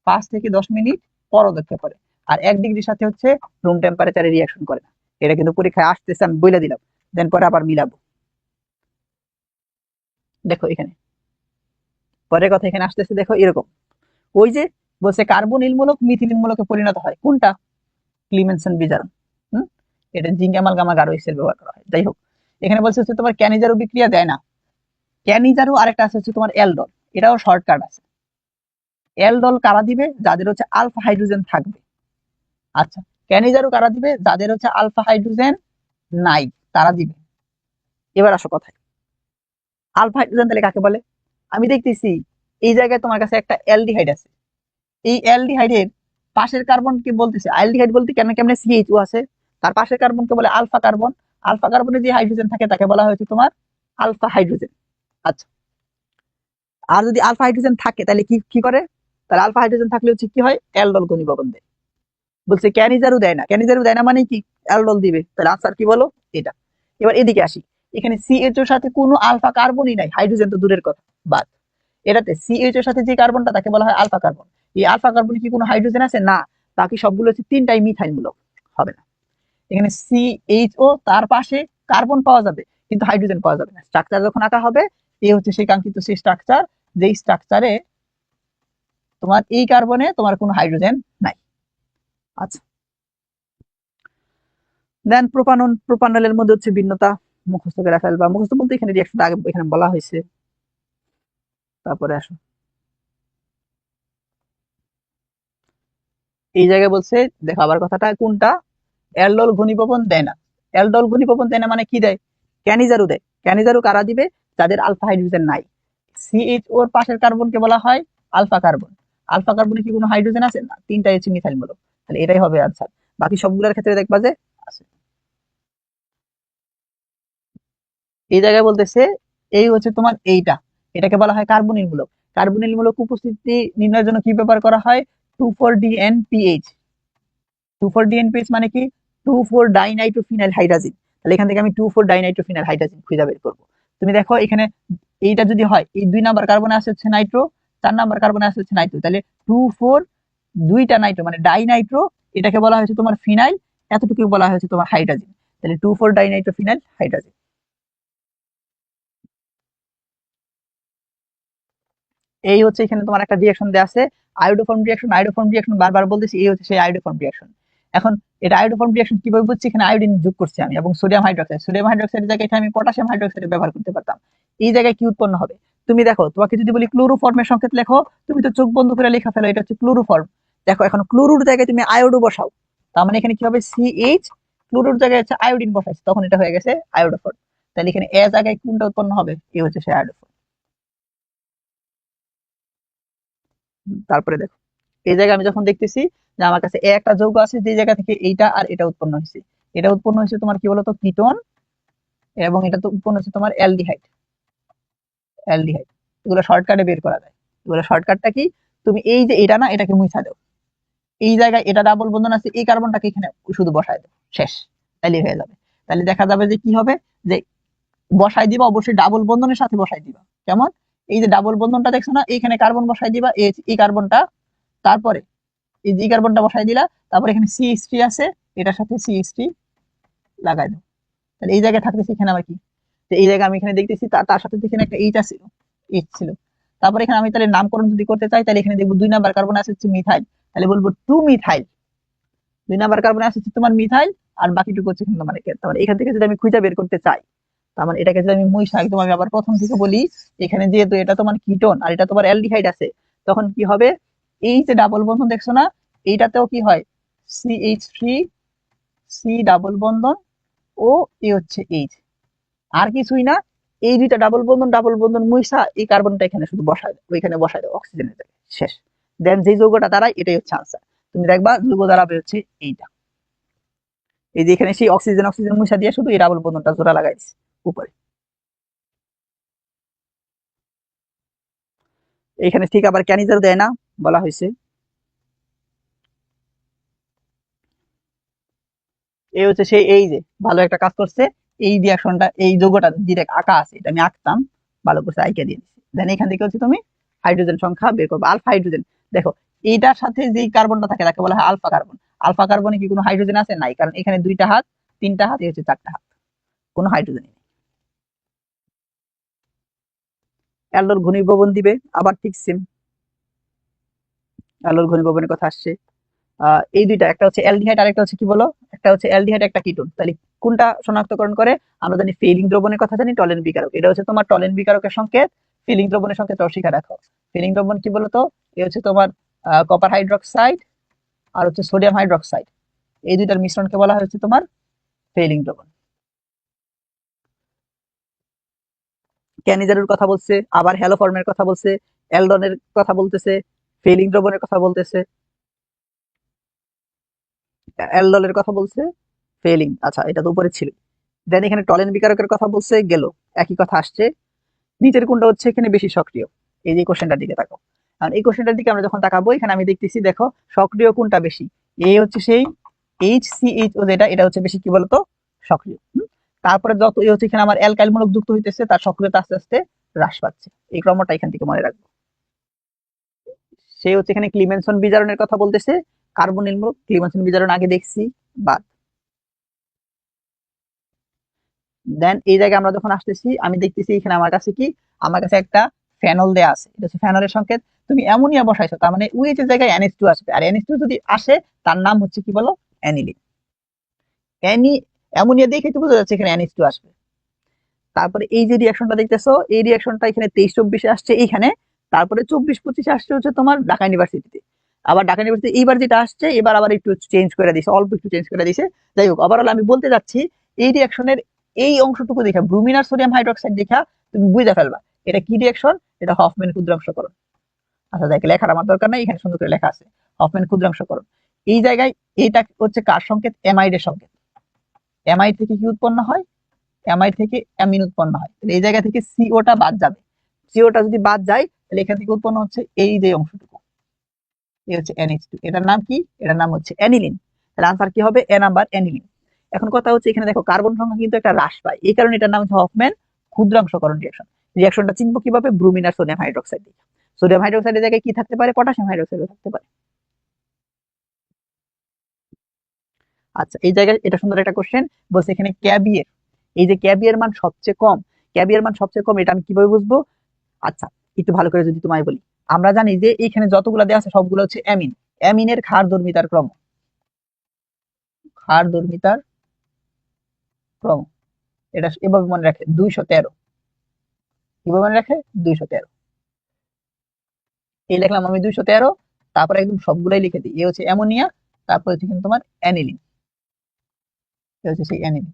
5 থেকে 10 মিনিট পর অদক্ষেপ করে। আর 1 ডিগ্রির সাথে হচ্ছে রুম টেম্পারেচারে রিঅ্যাকশন করে না। এটা কিন্তু পরীক্ষায় আসতেছে, আমি বলে দিলাম, দেন পরে আবার মিলাবো। দেখো এখানে পরের কথা এখানে আসতেছে, দেখো এরকম, ওই যে বলছে কার্বনিল মূলক মিথিলিন মূলকে পরিণত হয়, কোনটা? ক্লিমেনসন বিজারণ। এটা জিঙ্ক অ্যামালগামা গাঢ় HCl ব্যবহার করা হয়। যাই হোক, এখানে বলছে হচ্ছে তোমার ক্যানিজারু বিক্রিয়া দেয় না। ক্যানিজারু আরেকটা আছে হচ্ছে তোমার অ্যালডল, এটাও শর্টকাট আছে। অ্যালডল কারা দিবে? যাদের হচ্ছে আলফা হাইড্রোজেন থাকবে। আচ্ছা, ক্যানিজারু কারা দিবে? যাদের হচ্ছে আলফা হাইড্রোজেন নাই তারা দিবে। এবার আসো কথায়, আলফা হাইড্রোজেন তাহলে কাকে বলে? আমি দেখতেছি এই জায়গায় তোমার কাছে একটা অ্যালডিহাইড আছে, এই অ্যালডিহাইডের পাশের কার্বনকে বলতেছে, অ্যালডিহাইড বলতে কেন কেমনে CH2 আছে, তার পাশের কার্বনকে বলে আলফা কার্বন। আলফা কার্বনে যে হাইড্রোজেন থাকে তাকে বলা হয়েছে তোমার আলফা হাইড্রোজেন। আচ্ছা, আর যদি আলফা হাইড্রোজেন থাকে তাহলে কি কি করে? তাহলে আলফা হাইড্রোজেন থাকলে হচ্ছে কি হয়? অ্যালডল ঘনীভবন দেয়। বলছে ক্যানিজারু দেয় না, ক্যানিজারু দেয় না মানে কি? অ্যালডল দিবে। তাহলে আনসার কি বলো? এটা। এবার এদিকে আসি, এখানে CH এর সাথে কোনো আলফা কার্বনই নাই, হাইড্রোজেন তো দূরের কথা, বাদ। এটাতে CH এর সাথে যে কার্বনটা তাকে বলা হয় আলফা কার্বন। এই আলফা কার্বনে কি কোনো হাইড্রোজেন আছে? না। বাকি সবগুলো হচ্ছে তিনটাই মিথাইল মূলক, হবে না। এখানে CHO, তার পাশে কার্বন পাওয়া যাবে কিন্তু হাইড্রোজেন পাওয়া যাবে না। স্ট্রাকচার যখন আঁকা হবে, এই হচ্ছে সেই কাঙ্ক্ষিত সেই স্ট্রাকচার, যেই স্ট্রাকচারে তোমার এই কার্বনে তোমার কোনো হাইড্রোজেন নাই। আচ্ছা, দেন প্রোপানন, প্রোপানলের মধ্যে হচ্ছে ভিন্নতা মুখস্থ করে ফেলবা। মুখস্থ বলতে এখানে রিঅ্যাকশন আগে এখানে বলা হয়েছে। তারপরে আসো, এই জায়গায় বলছে, দেখো আবার কথাটা কোনটা, অ্যালডল ঘনীভবন দেয় না। অ্যালডল ঘনীভবন দেয় না মানে কি দেয়? ক্যানিজারু দেয়। ক্যানিজারু কারা দিবে? যাদের আলফা হাইড্রোজেন নাই। CHO এর পাশের কার্বনকে বলা হয় আলফা কার্বন। আলফা কার্বনে কি কোনো হাইড্রোজেন আছে? না, তিনটাই হচ্ছে মিথাইল মূলক। তাহলে এটাই হবে আনসার। বাকি সবগুলোর ক্ষেত্রে দেখবা যে আছে। এই জায়গায় বলতেছে এই হচ্ছে তোমার এইটা, এটাকে বলা হয় কার্বনিল মূলক। কার্বনিল মূলক উপস্থিতি নির্ণয়ের জন্য কি ব্যবহার করা হয়? 2,4-DNPH। 2,4-DNPH মানে কি? 2,4-ডাইনাইট্রোফিনাইল হাইড্রাজিন। তাহলে এখান থেকে আমি 2,4-ডাইনাইট্রোফিনাইল হাইড্রাজিন খুঁজে বের করবো। তুমি দেখো এখানে এইটা যদি হয়, এই 2 নাম্বার কার্বনে আসে হচ্ছে নাইট্রো, 4 নাম্বার কার্বনে আসে হচ্ছে নাইট্রো, তাহলে 2,4, দুইটা নাইট্রো মানে ডাইনাইট্রো, এটাকে বলা হয়েছে তোমার ফিনাইল, এতটুকু বলা হয়েছে তোমার হাইড্রাজিন। তাহলে 2,4-ডাইনাইট্রোফিনাইল হাইড্রাজিন। এই হচ্ছে এখানে তোমার একটা রিঅ্যাকশন দেওয়া আছে, আয়োডোফর্ম রিঅ্যাকশন। আয়োডোফর্ম রিঅ্যাকশন বারবার বলতেছি, এই হচ্ছে সেই আয়োডোফর্ম রিঅ্যাকশন। এখন এটা আয়োডোফর্ম রিঅ্যাকশন কিভাবে বুঝছি? এখানে আয়োডিন যোগ করছি আমি এবং সোডিয়াম হাইড্রোক্সাইড, সোডিয়াম হাইড্রোক্সাইডের জায়গায় আমি পটাশিয়াম হাইড্রোক্সাইড ব্যবহার করতে পারতাম। এই জায়গায় কি উৎপন্ন হবে? তুমি দেখো, তোমাকে যদি বলি ক্লোরোফর্মের সংকেত লেখো, তুমি তো চোখ বন্ধ করে লেখা ফেলো, এটা হচ্ছে ক্লোরোফর্ম। দেখো এখন ক্লোরোর জায়গায় তুমি আয়োডো বসাও, তার মানে এখানে কি হবে? CH, ক্লোরোর জায়গায় হচ্ছে আয়োডিন বসাইছে, তখন এটা হয়ে গেছে আয়োডোফর্ম। তাহলে এখানে এ জায়গায় কোনটা উৎপন্ন হবে? এই হচ্ছে সেই আয়োডোফর্ম। তারপরে দেখো, এই জায়গায় আমি যখন দেখতেছি যে আমার কাছে একটা যৌগ আছে যে জায়গা থেকে এইটা আর এটা উৎপন্ন হয়েছে, এটা উৎপন্ন হয়েছে তোমার কি বলতো? কিটোন। এবং এটা তো উৎপন্ন হচ্ছে তোমার অ্যালডিহাইড। অ্যালডিহাইড এগুলো শর্টকাটে বের করা যায়। এগুলো শর্টকাটটা কি? তুমি এই যে এটা না, এটাকে মুছা দাও, এই জায়গায় এটা ডাবল বন্ধন আছে, এই কার্বনটাকে এখানে শুধু বসায় দাও, শেষ। তাইলে হয়ে যাবে। তাহলে দেখা যাবে যে কি হবে, যে বসাই দিবা অবশ্যই ডাবল বন্ধনের সাথে বসাই দিবা। কেমন? এই যে ডাবল বন্ধনটা দেখছো না, এইখানে কার্বন বসাই দিবা, এই কার্বনটা, তারপরে এই যে কার্বনটা বসাই দিলা, তারপর এখানে CH3 আছে, এটার সাথে CH3 লাগাই দাও। তাহলে এই জায়গায় থাকতেছে এখানে আবার কি, যে এই জায়গায় আমি এখানে দেখতেছি তার সাথে এখানে একটা এইচ ছিল, এইচ ছিল। তারপর এখানে আমি তাহলে নামকরণ যদি করতে চাই, তাহলে এখানে দেখবো 2 নাম্বার কার্বন আছে হচ্ছে মিথাইল, তাহলে বলবো 2 মিথাইল। 2 নাম্বার কার্বন আছে হচ্ছে তোমার মিথাইল, আর বাকিটুকু হচ্ছে কিন্তু মানে তার মানে এখান থেকে যদি আমি খুঁজে বের করতে চাই, তার মানে এটাকে যদি আমি মুইসা একদম আমি আবার প্রথম থেকে বলি, এখানে যেহেতু এটা তোমার কিটোন আর এটা তোমার অ্যালডিহাইড আছে, তখন কি হবে? এই যে ডাবল বন্ধন দেখছো না, এইটাতেও কি হয়? CH3, সি ডাবল বন্ধন, ও এ হচ্ছে এইচ, আর কিছুই না। এই দুইটা ডাবল বন্ধন মুইসা এই কার্বনটা এখানে শুধু বসায় দাও, ওইখানে বসায় দাও অক্সিজেনের জায়গায়, শেষ। দেন যে যৌগটা দাঁড়ায় এটাই হচ্ছে আনসার। তুমি দেখবা যৌগ দাঁড়াবে হচ্ছে এইটা, এই যে এখানে সেই অক্সিজেন অক্সিজেন মুইসা দিয়ে শুধু এই ডাবল বন্ধনটা জোড়া লাগাইছে উপরে। এখানে ঠিক আবার ক্যানিজার দেয় না, বলা হয়েছে এই হচ্ছে সেই, এই যে ভালো একটা কাজ করছে, এই রিয়াকশনটা এই যৌগটা ডিরেক্ট আঁকা আছে, এটা আমি আঁকতাম, ভালো করছে আইকা দিয়ে দিচ্ছি। দেন এখান থেকে হচ্ছে তুমি হাইড্রোজেন সংখ্যা বের করবে, আলফা হাইড্রোজেন। দেখো এইটার সাথে যেই কার্বনটা থাকে তাকে বলা হয় আলফা কার্বন। আলফা কার্বনে কি কোনো হাইড্রোজেন আছে? নাই, কারণ এখানে 2টা হাত, 3টা হাত, এই হচ্ছে 4টা হাত, কোনো হাইড্রোজেন নেই। অ্যালোর ঘনীভবন দিবে, আবার ঠিক সেম অ্যালোর ঘনীভবনের কথা আসছে। এই দুইটা, একটা হচ্ছে অ্যালডিহাইড আর একটা হচ্ছে কি বলো, একটা হচ্ছে অ্যালডিহাইড একটা কিটোন। তাহলে কোনটা শনাক্তকরণ করে? আমরা জানি ফেলিং দ্রবণের কথা জানি, টলেন বিকারক, এটা হচ্ছে তোমার টলেন বিকারকের সংকেত, ফিলিং দ্রবণের সংকেত অস্বীকার রাখো। ফিলিং দ্রবণ কি বলতো? এই হচ্ছে তোমার কপার হাইড্রক্সাইড আর হচ্ছে সোডিয়াম হাইড্রক্সাইড, এই দুইটার মিশ্রণকে বলা হচ্ছে তোমার ফেলিং দ্রবণ। ক্যানিজারের কথা বলছে, আবার হ্যালোফর্মের কথা বলছে, অ্যালডনের কথা বলতেছে, ফেলিং দ্রবণের কথা বলতেছে, অ্যালডলের কথা বলছে, ফেলিং, আচ্ছা এটা তো উপরে ছিল। দেন এখানে টলেন বিকারকের কথা বলছে, গেল, একই কথা আসছে। নিচের কোনটা হচ্ছে এখানে বেশি সক্রিয়? এই যে কোশ্চেনটার দিকে তাকাও, আর এই কোশ্চেনটার দিকে আমরা যখন তাকাবো, এখানে আমি দেখতেছি, দেখো সক্রিয় কোনটা বেশি, এই হচ্ছে সেই HCHO, যেটা এটা হচ্ছে বেশি কি বলতো সক্রিয়। তারপরে যত এই হচ্ছে এখানে আমার অ্যালকাইল মূলক যুক্ত হইতেছে, তার সক্রিয়তা আস্তে আস্তে হ্রাস পাচ্ছে। এই ক্রমটা এখান থেকে মনে রাখবো। সে হচ্ছে এখানে ক্লিমেনসন বিজারণের কথা বলতেছে, কার্বনিল মূলক, ক্লিমেনসন বিজারণ আগে দেখছি, বাদ। দেন এই জায়গায় আমরা যখন আসতেছি, আমি দেখতেছি এখানে আমার কাছে কি, আমার কাছে একটা ফেনল দেয়া আছে, এটা হচ্ছে ফেনলের সংকেত। তুমি অ্যামোনিয়া বসাইছো, তার মানে ওই যে জায়গায় NH2 আসবে, আর NH2 যদি আসে তার নাম হচ্ছে কি বলো, অ্যানিলিন। অ্যানি অ্যামোনিয়া দেখে তো বোঝা যাচ্ছে এখানে NH2 আসবে। তারপরে এই যে রিয়াকশনটা দেখতেছো, এই রিয়াকশনটা এখানে 23-24 আসছে এইখানে, তারপরে 24-25 আসছে হচ্ছে তোমার ঢাকা ইউনিভার্সিটিতে। আবার ঢাকা ইউনিভার্সিটি এইবার যেটা আসছে, এবার আবার একটু চেঞ্জ করে দিছে, অল্প একটু চেঞ্জ করে দিছে। যাই হোক, ওভারঅল আমি বলতে যাচ্ছি, এই রিয়াকশনের এই অংশটুকু দেখা, ব্রুমিন আর সোডিয়াম হাইড্রোক্সাইড দেখা তুমি বুঝে ফেলবা এটা কি রিয়াকশন, এটা হফম্যান ক্ষুদ্রাংশকরণ। আচ্ছা দেখ, লেখার আমার দরকার নাই, এখানে সুন্দর করে লেখা আছে হফম্যান ক্ষুদ্রাংশকরণ। এই জায়গায় এইটা হচ্ছে কার সংকেত? অ্যামাইডের সংকেত। অ্যামাইড থেকে কি উৎপন্ন হয়? অ্যামাইড থেকে অ্যামিন উৎপন্ন হয়। এই জায়গা থেকে সিওটা বাদ যাবে, সিওটা যদি বাদ যায় তাহলে এখান থেকে উৎপন্ন হচ্ছে এই যে অংশটুকু, এই হচ্ছে NH2, এটার নাম কি? এটার নাম হচ্ছে অ্যানিলিন। তাহলে আনসার কি হবে? এ নাম্বার, অ্যানিলিন। এখন কথা হচ্ছে এখানে দেখো কার্বন সংখ্যা কিন্তু একটা হ্রাস পায়, এই কারণে এটার নাম হচ্ছে হফম্যান ক্ষুদ্রাংশকরণ রিয়াকশন। রিয়াকশনটা চিনবো কিভাবে? ব্রুমিন আর সোডিয়াম হাইড্রোক্সাইড দিয়ে। সোডিয়াম হাইড্রোক্সাইডের জায়গায় কি থাকতে পারে? পটাশিয়াম হাইড্রোক্সাইড থাকতে পারে। আচ্ছা এই জায়গায় এটা সুন্দর একটা কোশ্চেন বলছে, এখানে ক্যাবিয়ের, এই যে ক্যাবিয়ের মান সবচেয়ে কম, ক্যাবিয়ের মান সবচেয়ে কম, এটা আমি কিভাবে বুঝবো? আচ্ছা একটু ভালো করে যদি তোমায় বলি, আমরা জানি যে এখানে যতগুলো দেওয়া আছে সবগুলো হচ্ছে অ্যামিন, অ্যামিনের ক্ষার ধর্মিতার ক্রম, ক্ষার ধর্মিতার ক্রম, এটা এভাবে মনে রাখে 213, কিভাবে মনে রাখে? 213, এই লিখলাম আমি 213, তারপরে একদম সবগুলাই লিখে দিই, এ হচ্ছে অ্যামোনিয়া, তারপরে হচ্ছে কিন্তু তোমার অ্যানিলিন, এ হচ্ছে সেই অ্যানিলিন।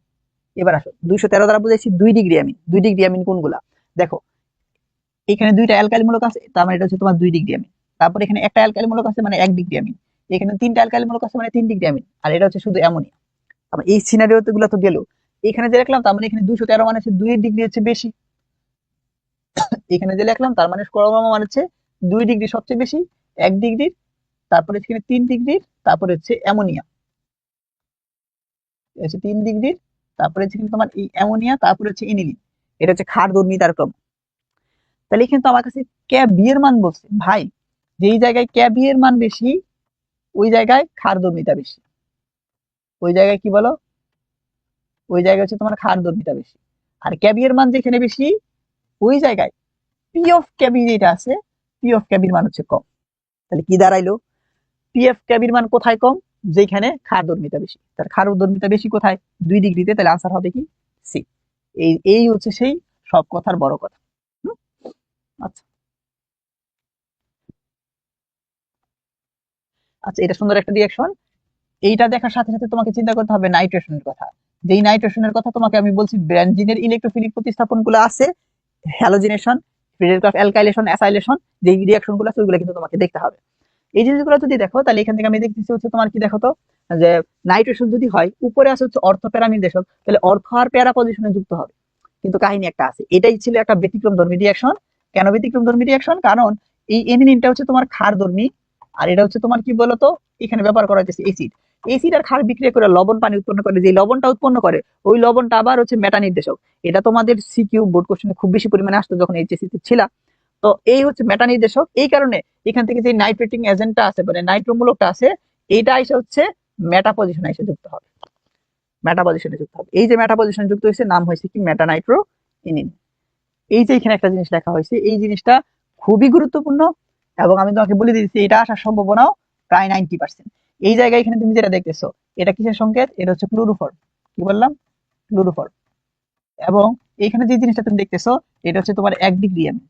এবার আসো, 213 দ্বারা বুঝাইছি 2 ডিগ্রি অ্যামিন। 2 ডিগ্রি অ্যামিন কোনগুলা? দেখো এখানে 2টা অ্যালকাইল মূলক আছে, তার মানে এটা হচ্ছে তোমার 2 ডিগ্রি অ্যামিন। তারপর এখানে একটা অ্যালকাইল মূলক আছে, মানে 1 ডিগ্রি অ্যামিন। এখানে 3টা অ্যালকাইল মূলক আছে, মানে 3 ডিগ্রি অ্যামিন, আর এটা হচ্ছে শুধু অ্যামোনিয়া। আমার এই সিনারিওতে গুলো তো গেল, এখানে যে রাখলাম তার মানে এখানে 213 মানে হচ্ছে 2 ডিগ্রি হচ্ছে বেশি, এখানে যে লিখলাম তার মানে ক্রম মানে হচ্ছে 2 ডিগ্রি সবচেয়ে বেশি, 1 ডিগ্রির, তারপরে এখানে 3 ডিগ্রির, তারপরে হচ্ছে অ্যামোনিয়া, হচ্ছে 3 ডিগ্রির, তারপরে হচ্ছে কিন্তু তোমার এই অ্যামোনিয়া, তারপরে হচ্ছে ইনিলিন। এটা হচ্ছে ক্ষার ধর্মিতার ক্রম। তাহলে কিন্তু আমার কাছে ক্যাবি এর মান বলছে, ভাই যেই জায়গায় ক্যাবি এর মান বেশি ওই জায়গায় ক্ষার ধর্মিতা বেশি, ওই জায়গায় কি বলো, ওই জায়গায় হচ্ছে তোমার ক্ষার ধর্মিতা বেশি। আর ক্যাবি এর মান যেখানে বেশি ওই জায়গায় পি অফ ক্যাবি যেটা আছে, পি অফ ক্যাবির মান হচ্ছে কম। তাহলে কি দাঁড়াইলো? পি অফ ক্যাবির মান কোথায় কম? যেখানে ক্ষার ধর্মিতা বেশি। তার ক্ষার ধর্মিতা বেশি কোথায়? 2 ডিগ্রিতে। তাহলে আনসার হবে কি? সি। এই হচ্ছে সেই সব কথার বড় কথা। আচ্ছা আচ্ছা, এটা সুন্দর একটা রিয়াকশন। এইটা দেখার সাথে সাথে তোমাকে চিন্তা করতে হবে নাইট্রেশনের কথা। যেই নাইট্রেশনের কথা তোমাকে আমি বলছি, বেনজিনের ইলেকট্রোফিলিক প্রতিস্থাপন গুলো আছে, হ্যালোজিনেশন, ফ্রিডেলক্রাফ অ্যালকাইলেশন, অ্যাসাইলেশন, যে রিয়াকশন গুলো আছে ওইগুলো কিন্তু তোমাকে দেখতে হবে। এই জিনিসগুলো যদি দেখো তাহলে এখান থেকে আমি দেখতেছি হচ্ছে তোমার কি দেখো তো, যে নাইট্রেশন যদি হয় উপরে আছে হচ্ছে অর্থ প্যারা নির্দেশক, তাহলে অর্থ আর প্যারা পজিশনে যুক্ত হবে। কিন্তু কাহিনী একটা আছে, এটাই ছিল একটা ব্যতিক্রম ধর্মী রিয়াকশন। কেন ব্যতিক্রম ধর্মী রিয়াকশন? কারণ এই এনিলিনটা হচ্ছে তোমার ক্ষারধর্মী, আর এটা হচ্ছে তোমার কি বলতো এখানে ব্যবহার করা হচ্ছে এসিড। এসিড আর ক্ষার বিক্রিয়া করে লবণ পানি উৎপন্ন করে, যে লবণটা উৎপন্ন করে ওই লবণটা আবার হচ্ছে মেটা নির্দেশক। এটা তোমাদের সিকিউ বোর্ড কোশ্চেনে খুব বেশি পরিমাণে আসতো যখন এইচএসসি তে ছিল। তো এই হচ্ছে মেটা নির্দেশক, এই কারণে এখান থেকে যে নাইট্রেটিং এজেন্টটা আছে মানে নাইট্রোমূলকটা আছে, এইটা এসে হচ্ছে মেটা পজিশনে এসে যুক্ত হবে, মেটা পজিশনে যুক্ত হবে। এই যে মেটা পজিশনে যুক্ত হয়েছে নাম হয়েছে কি মেটা নাইট্রো ইনিন। এই যে এখানে একটা জিনিস লেখা হয়েছে, এই জিনিসটা খুবই গুরুত্বপূর্ণ এবং আমি তোমাকে বলে দিচ্ছি এটা আসার সম্ভাবনাও প্রায় 90%। এই জায়গায় এখানে তুমি যেটা দেখতেছো এটা কিসের সংকেত, এটা হচ্ছে ক্লোরোফর্ম। কি বললাম? ক্লোরোফর্ম। এবং এখানে যে জিনিসটা তুমি দেখতেছো এটা হচ্ছে তোমার 1 ডিগ্রি অ্যামিন,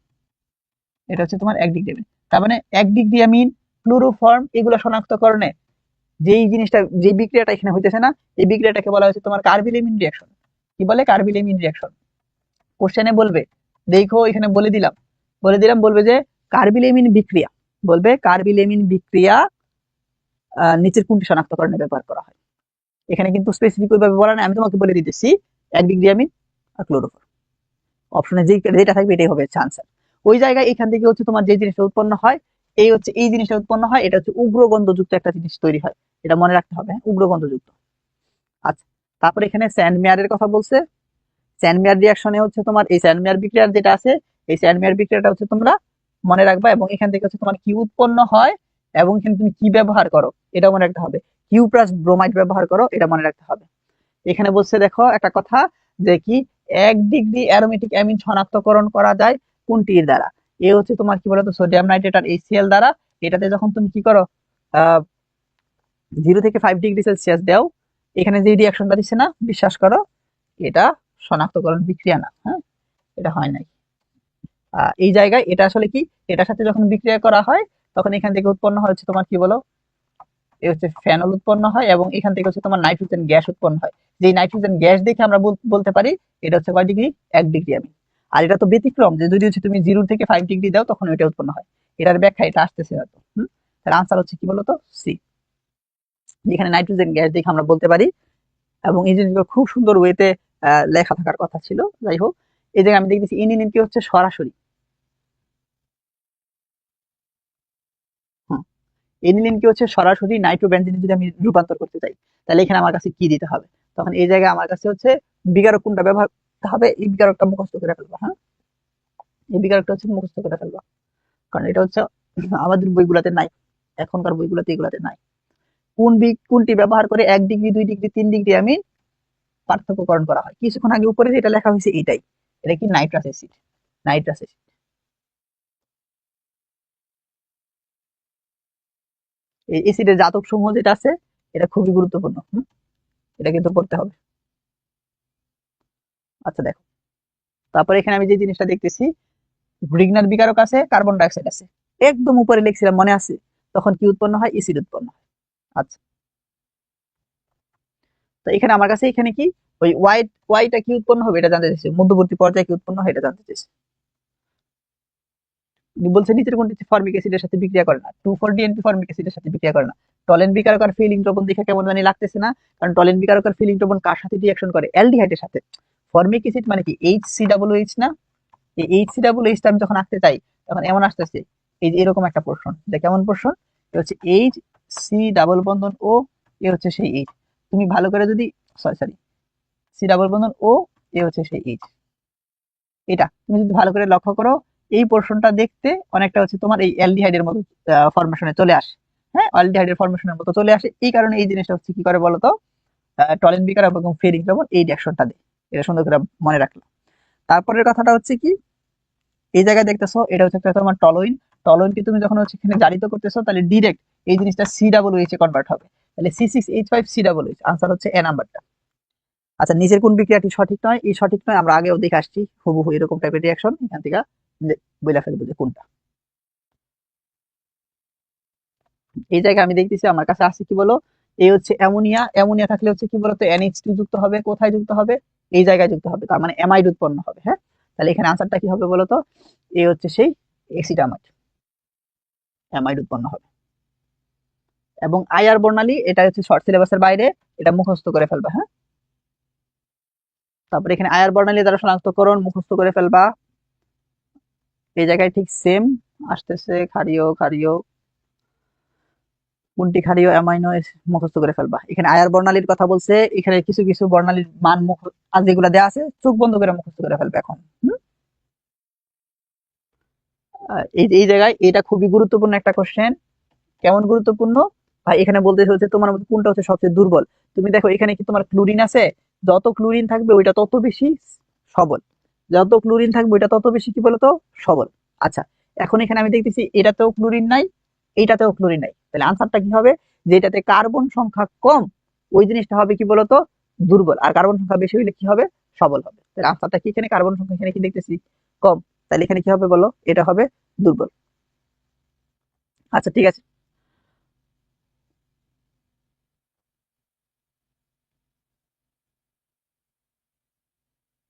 এটা হচ্ছে তোমার 1 ডিগ্রি অ্যামিন। তার মানে 1 ডিগ্রি অ্যামিন, ক্লোরোফর্ম, এগুলো শনাক্তকরণে যেই জিনিসটা যে বিক্রিয়াটা এখানে হইতেছে না, এই বিক্রিয়াটাকে বলা হয়েছে তোমার কার্বিলেমিন রিঅ্যাকশন। কি বলে? কার্বিলেমিন রিঅ্যাকশন। কোশ্চেনে বলবে, দেখো এখানে বলে দিলাম বলবে যে কার্বিলেমিন বিক্রিয়া, বলবে কার্বিলেমিন বিক্রিয়া নিচের কোনটি শনাক্তকরণে ব্যবহার করা হয়। এখানে কিন্তু স্পেসিফিক ভাবে বলা নাই, আমি তোমাকে বলে দিতেছি 1 ডিগ্রি অ্যামিন আর ক্লোরোফর্ম। অপশনে যেটা থাকবে এটাই হবে আনসার। ওই জায়গায় এখান থেকে হচ্ছে তোমার যে জিনিসটা উৎপন্ন হয়, এই জিনিসটা উৎপন্ন হয়, এটা হচ্ছে উগ্রগন্ধযুক্ত একটা জিনিস তৈরি হয়, এটা মনে রাখতে হবে, উগ্রগন্ধযুক্ত। আচ্ছা, তারপরে এখানে স্যান্ডমেয়ারের কথা বলছে। স্যান্ডমেয়ার রিঅ্যাকশনে হচ্ছে তোমার এই স্যান্ডমেয়ার বিক্রিয়ার যেটা আছে, এই স্যান্ডমেয়ার বিক্রিয়াটা হচ্ছে তোমরা মনে রাখবা, এবং এখান থেকে হচ্ছে তোমার কি উৎপন্ন হয় এবং এখানে তুমি কি ব্যবহার করো এটা মনে রাখতে হবে। কিউ প্লাস ব্রোমাইড ব্যবহার করো, এটা মনে রাখতে হবে। এখানে বলছে দেখো একটা কথা, যে কি 1 ডিগ্রি অ্যারোমেটিক অ্যামিন শনাক্তকরণ করা যায় কোনটির দ্বারা? এ হচ্ছে তোমার কি বলতো সোডিয়াম নাইট্রেট আর HCl দ্বারা। এটাতে যখন তুমি কি করো 0 থেকে 5 ডিগ্রি সেলসিয়াস দাও, এখানে যে রিয়াকশনটা দিচ্ছে না, বিশ্বাস করো এটা শনাক্তকরণ বিক্রিয়া না, হ্যাঁ, এটা হয় নাই। এই জায়গায় এটা আসলে কি, এটার সাথে যখন বিক্রিয়া করা হয় তখন এখান থেকে উৎপন্ন হয় হচ্ছে তোমার কি বলো, এই হচ্ছে ফেনল উৎপন্ন হয়, এবং এখান থেকে হচ্ছে তোমার নাইট্রোজেন গ্যাস উৎপন্ন হয়। যে নাইট্রোজেন গ্যাস দেখে আমরা বলতে পারি এটা হচ্ছে কয় ডিগ্রি, 1 ডিগ্রি অ্যামিন। আর এটা তো ব্যতিক্রম, যে যদি হচ্ছে তুমি 0 থেকে 5 ডিগ্রি দাও তখন ওইটা উৎপন্ন হয়। এটার ব্যাখ্যা এটা আসতেছে হয়তো। তার আনসার হচ্ছে কি বলতো, সি। যেখানে নাইট্রোজেন গ্যাস দেখে আমরা বলতে পারি, এবং এই জিনিসগুলো খুব সুন্দর ওয়েতে লেখা থাকার কথা ছিল। যাই হোক, এই জায়গায় আমি দেখতেছি ইনিন কি হচ্ছে সরাসরি, এনিলিন কি হচ্ছে সরাসরি নাইট্রোবেনজিনে যদি আমি রূপান্তর করতে চাই, তাহলে এখানে আমার কাছে কি দিতে হবে? তখন এই জায়গায় আমার কাছে হচ্ছে বিকারক কোনটা ব্যবহার করতে হবে, এই বিকারকটা মুখস্থ করে ফেলবা। হ্যাঁ, এই বিকারকটা হচ্ছে মুখস্থ করে ফেলবা, কারণ এটা হচ্ছে আমাদের বইগুলাতে নাই, এখনকার বইগুলাতে এগুলাতে নাই। কোনটি ব্যবহার করে 1 ডিগ্রি 2 ডিগ্রি 3 ডিগ্রি আমি পার্থক্যকরণ করা হয়? কিছুক্ষণ আগে উপরে যেটা লেখা হয়েছে এটাই, এটা কি নাইট্রাস অ্যাসিড, নাইট্রাস অ্যাসিড। এই অ্যাসিডের জাতক সমূহ যেটা আছে এটা খুবই গুরুত্বপূর্ণ, এটা কিন্তু পড়তে হবে। আচ্ছা দেখো, তারপরে এখানে আমি যে জিনিসটা দেখতেছি, গ্রিগনার বিকারক আছে, কার্বন ডাইঅক্সাইড আছে, একদম উপরে লিখছিলাম মনে আছে, তখন কি উৎপন্ন হয়? এসিড উৎপন্ন হয়। আচ্ছা, তো এখানে আমার কাছে এখানে কি ওই ওয়াইটা কি উৎপন্ন হবে এটা জানতে চাইছি, মধ্যবর্তী পর্যায়ে কি উৎপন্ন হয় এটা জানতে চাইছি। বলছে নিচের কোনটি ফর্মিক অ্যাসিডের সাথে বিক্রিয়া করে না? 2,4-DNP ফর্মিক অ্যাসিডের সাথে বিক্রিয়া করে না। টলেন বিকারক আর ফিলিং দ্রবণ দেখে কেমন জানি লাগতেছে না, কারণ টলেন বিকারক আর ফিলিং দ্রবণ কার সাথে রিঅ্যাকশন করে? অ্যালডিহাইডের সাথে। ফর্মিক অ্যাসিড মানে কি HCOOH না? এই HCOOH টা আমি যখন আঁকতে চাই তখন এমন আসতেছে, এই যে এরকম একটা পোর্শন, এটা কেমন পোর্শন? এটা হচ্ছে HC ডাবল বন্ধন ও, এ হচ্ছে সেই H। তুমি ভালো করে যদি সরি সি ডাবল বন্ধন ও, এ হচ্ছে সেই H। এটা তুমি যদি ভালো করে লক্ষ্য করো, এই পোর্শনটা দেখতে অনেকটা হচ্ছে তোমার এই অ্যালডিহাইডের মতো ফরমেশনে চলে আসে। হ্যাঁ, অ্যালডিহাইডের ফরমেশনের মতো চলে আসে, এই কারণে এই জিনিসটা হচ্ছে কি করে বলতো, টলেন বিকারক এবং ফেরিক দ্রবণ এই রিঅ্যাকশনটা দেয়। এটা সুন্দর করে মনে রাখলাম। তারপরের কথাটা হচ্ছে কি, এই জায়গায় দেখতেছো এটা হচ্ছে একটা তোমার টলোইন। টলোইনকে তুমি যখন হচ্ছে এখানে জারিত করতেছো তাহলে ডিরেক্ট এই জিনিসটা COOH এ কনভার্ট হবে, তাহলে C6H5COOH। আনসার হচ্ছে এ নাম্বারটা। আচ্ছা, নিচের কোন বিক্রিয়াটি সঠিক নয়? এই সঠিক নয় আমরা আগেও দেখে আসছি, হুবহু এরকম টাইপের রিঅ্যাকশন, এখান থেকে বইলা ফেলবো যে কোনটা। এই জায়গায় আমি দেখতেছি আমার কাছে আছে কি বলো, এই হচ্ছে অ্যামোনিয়া। অ্যামোনিয়া থাকলে হচ্ছে কি বলতো NH2 যুক্ত হবে, কোথায় যুক্ত হবে? এই জায়গায় যুক্ত হবে, তার মানে অ্যামাইড উৎপন্ন হবে। হ্যাঁ, তাহলে এখানে আনসারটা কি হবে বলতো, এই হচ্ছে সেই এসিটামাইড, অ্যামাইড উৎপন্ন হবে। এবং আইআর বর্ণালী এটা হচ্ছে শর্ট সিলেবাসের বাইরে, এটা মুখস্থ করে ফেলবা। হ্যাঁ, তারপরে এখানে আইআর বর্ণালী দ্বারা শনাক্তকরণ মুখস্থ করে ফেলবা। এই জায়গায় ঠিক সেম আসতেছে, ক্ষারীয় ক্ষারীয়, কোনটি ক্ষারীয় অ্যামাইনো মুখস্থ করে ফেলবা। এখানে আয়ার বর্ণালীর কথা বলছে, এখানে কিছু কিছু বর্ণালীর মান আর যেগুলো দেওয়া আছে চোখ বন্ধ করে মুখস্থ করে ফেলবে এখন। এই জায়গায় এটা খুবই গুরুত্বপূর্ণ একটা কোশ্চেন। কেমন গুরুত্বপূর্ণ? ভাই এখানে বলতে হচ্ছে তোমার মধ্যে কোনটা হচ্ছে সবচেয়ে দুর্বল। তুমি দেখো এখানে কি তোমার ক্লোরিন আছে, যত ক্লোরিন থাকবে ওইটা তত বেশি সবল, যত ক্লোরিন থাকবে ওইটা তত বেশি কি বলতো সবল। আচ্ছা, এখন এখানে আমি দেখতেছি এটাতেও ক্লোরিন নাই, এইটাতেও ক্লোরিন নাই, তাহলে আনসারটা কি হবে? যেটাতে কার্বন সংখ্যা কম ওই জিনিসটা হবে কি বলতো দুর্বল, আর কার্বন সংখ্যা বেশি হইলে কি হবে সবল হবে। তাহলে আনসারটা কি? এখানে কার্বন সংখ্যা এখানে কি দেখতেছি কম, তাহলে এখানে কি হবে বলো? এটা হবে দুর্বল। আচ্ছা ঠিক আছে,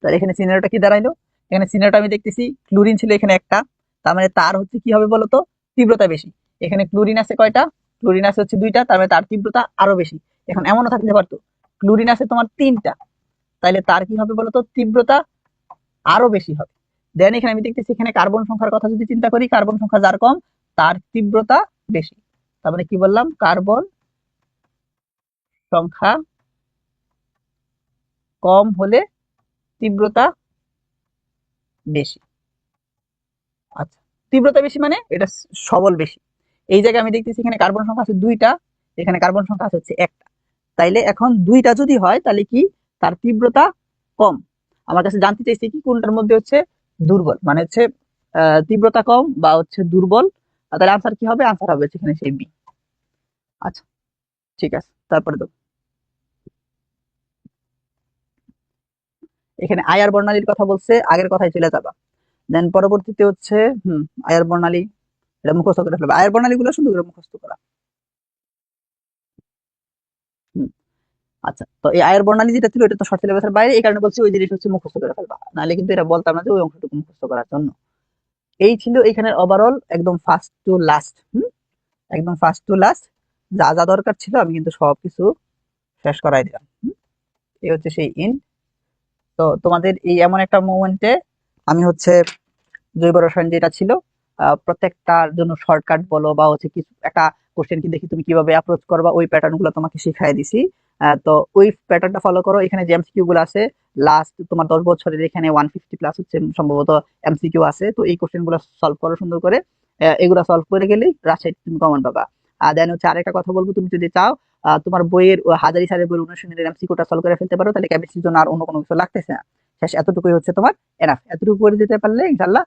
তাহলে এখানে সিনারিওটা কি দাঁড়াইলো? এখানে সিনারিওটা আমি দেখতেছি ক্লোরিন ছিল এখানে একটা, তার মানে তার হচ্ছে কি হবে বলতো তীব্রতা বেশি। এখানে ক্লোরিন আছে কয়টা? ক্লোরিন আছে হচ্ছে দুইটা, তার মানে তার তীব্রতা আরো বেশি। এখন এমনও থাকতে পারতো ক্লোরিন আছে তোমার তিনটা, তাহলে তার কি হবে বলতো তীব্রতা আরো বেশি হবে। দেন এখানে আমি দেখতেছি এখানে কার্বন সংখ্যার কথা যদি চিন্তা করি, কার্বন সংখ্যা যার কম তার তীব্রতা বেশি। তার মানে কি বললাম? কার্বন সংখ্যা কম হলে তীব্রতা বেশি। আচ্ছা, তীব্রতা বেশি মানে এটা সবল বেশি। এই জায়গায় আমি দেখতেছি এখানে কার্বন সংখ্যা আছে দুইটা, এখানে কার্বন সংখ্যা আছে হচ্ছে একটা, তাইলে এখন দুইটা যদি হয় তাহলে কি তার তীব্রতা কম। আমার কাছে জানতে চাইছি কি কোনটার মধ্যে হচ্ছে দুর্বল, মানে হচ্ছে তীব্রতা কম বা হচ্ছে দুর্বল। তাহলে আনসার কি হবে? আনসার হবে এখানে সেই বি। আচ্ছা ঠিক আছে, তারপরে তো এখানে আয়ার বর্ণালীর কথা বলছে, আগের কথায় চলে যাবা। দেন পরবর্তীতে হচ্ছে আয়ার বর্ণালী, এটা মুখস্থ করে ফেলবে। আয়ার বর্ণালী গুলো সুন্দর করে মুখস্থ করা। হুম, আচ্ছা, তো এই আয়ের বর্ণালী যেটা ছিল এটা তো শর্ট সিলেবাসের বাইরে, এই কারণে বলছি ওই জিনিস হচ্ছে মুখস্থ করে ফেলবা, নাহলে কিন্তু এটা বলতাম না যে ওই অংশটুকু মুখস্থ করার জন্য। এই ছিল এখানে ওভারঅল একদম ফার্স্ট টু লাস্ট। একদম ফার্স্ট টু লাস্ট যা যা দরকার ছিল আমি কিন্তু সবকিছু শেষ করাই দিলাম। এই হচ্ছে সেই ইন। তো তোমাদের এই এমন একটা মোমেন্টে আমি হচ্ছে জৈব রসায়ন যেটা ছিল প্রত্যেকটার জন্য শর্টকাট বলো বা হচ্ছে কিছু একটা কোশ্চেন কি দেখি তুমি কিভাবে অ্যাপ্রোচ করবা ওই প্যাটার্ন গুলো তোমাকে শিখাই দিছি। তো ওই প্যাটার্নটা ফলো করো। এখানে যে এমসিকিউ গুলো আছে লাস্ট তোমার 10 বছরের এখানে 150 প্লাস হচ্ছে সম্ভবত এমসিকিউ আছে, তো এই কোশ্চেন গুলো সলভ করো সুন্দর করে। এগুলো সলভ করে গেলেই রাজশাহী তুমি কমন পাবা। আর দেন হচ্ছে আরেকটা কথা বলবো, তুমি যদি চাও তোমার বইয়ের হাজারি স্যারের বইয়ের অনুশীলনের এমসিকিউটা সলভ করে ফেলতে পারো, তাহলে কেমিস্ট্রির জন্য আর অন্য কোনো কিছু লাগতেছে না। শেষ এতটুকুই হচ্ছে তোমার এনাফ। এতটুকু করে দিতে পারলে ইনশাল্লাহ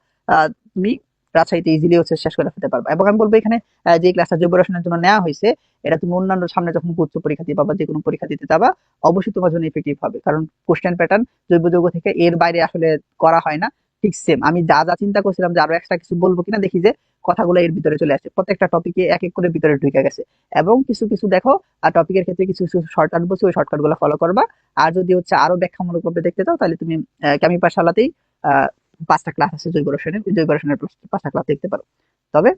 তুমি রাজশাহীতে ইজিলি হচ্ছে শেষ করে ফেলতে পারবে। এবং আমি বলবো এখানে যে ক্লাসটা জৈব রসায়নের জন্য নেওয়া হয়েছে এটা তুমি অন্যান্য সামনে যখন উচ্চ পরীক্ষা দিবা বা যে কোনো পরীক্ষা দিতে যাবা অবশ্যই তোমার জন্য ইফেক্টিভ হবে, কারণ কোশ্চেন প্যাটার্ন জৈব যৌগ থেকে এর বাইরে আসলে করা হয় না। ঠিক সেম আমি যা যা চিন্তা করছিলাম যে আরো এক্সট্রা কিছু বলবো কিনা, দেখি যে কথাগুলো এর ভিতরে চলে আসে, প্রত্যেকটা টপিকে এক এক করে ভিতরে ঢুকে গেছে। এবং কিছু কিছু দেখো আর টপিকের ক্ষেত্রে কিছু কিছু শর্টকাট বলছি, ওই শর্টকাট গুলো ফলো করবা। আর যদি হচ্ছে আরো ব্যাখ্যামূলক ভাবে দেখতে চাও তাহলে তুমি কেমি পাঠশালাতেই 5টা ক্লাস আছে জৈব রসায়নের, ওই জৈব রসায়নের 5টা ক্লাস দেখতে পারো। তবে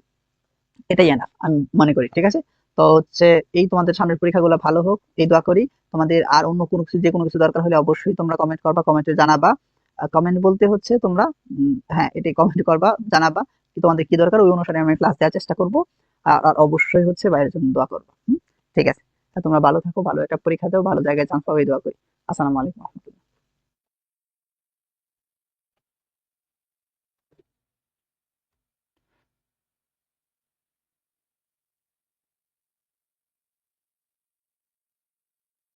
এটাই এনাফ আমি মনে করি। ঠিক আছে, তো হচ্ছে এই তোমাদের সামনের পরীক্ষাগুলো ভালো হোক এই দোয়া করি। তোমাদের আর অন্য কোনো কিছু যে কোনো কিছু দরকার হলে অবশ্যই তোমরা কমেন্ট করবা, কমেন্টে জানাবা। কমেন্ট বলতে হচ্ছে তোমরা হ্যাঁ এটাই কমেন্ট করবা, জানাবা কি তোমাদের কি দরকার, ওই অনুসারে আমি ক্লাস দেওয়ার চেষ্টা করবো। আর অবশ্যই হচ্ছে বাইরের জন্য দোয়া করবা। ঠিক আছে, তোমরা ভালো থাকো, ভালো একটা পরীক্ষা দাও, ভালো জায়গায় চান্স পাও এই দোয়া করি। আসসালামু আলাইকুম।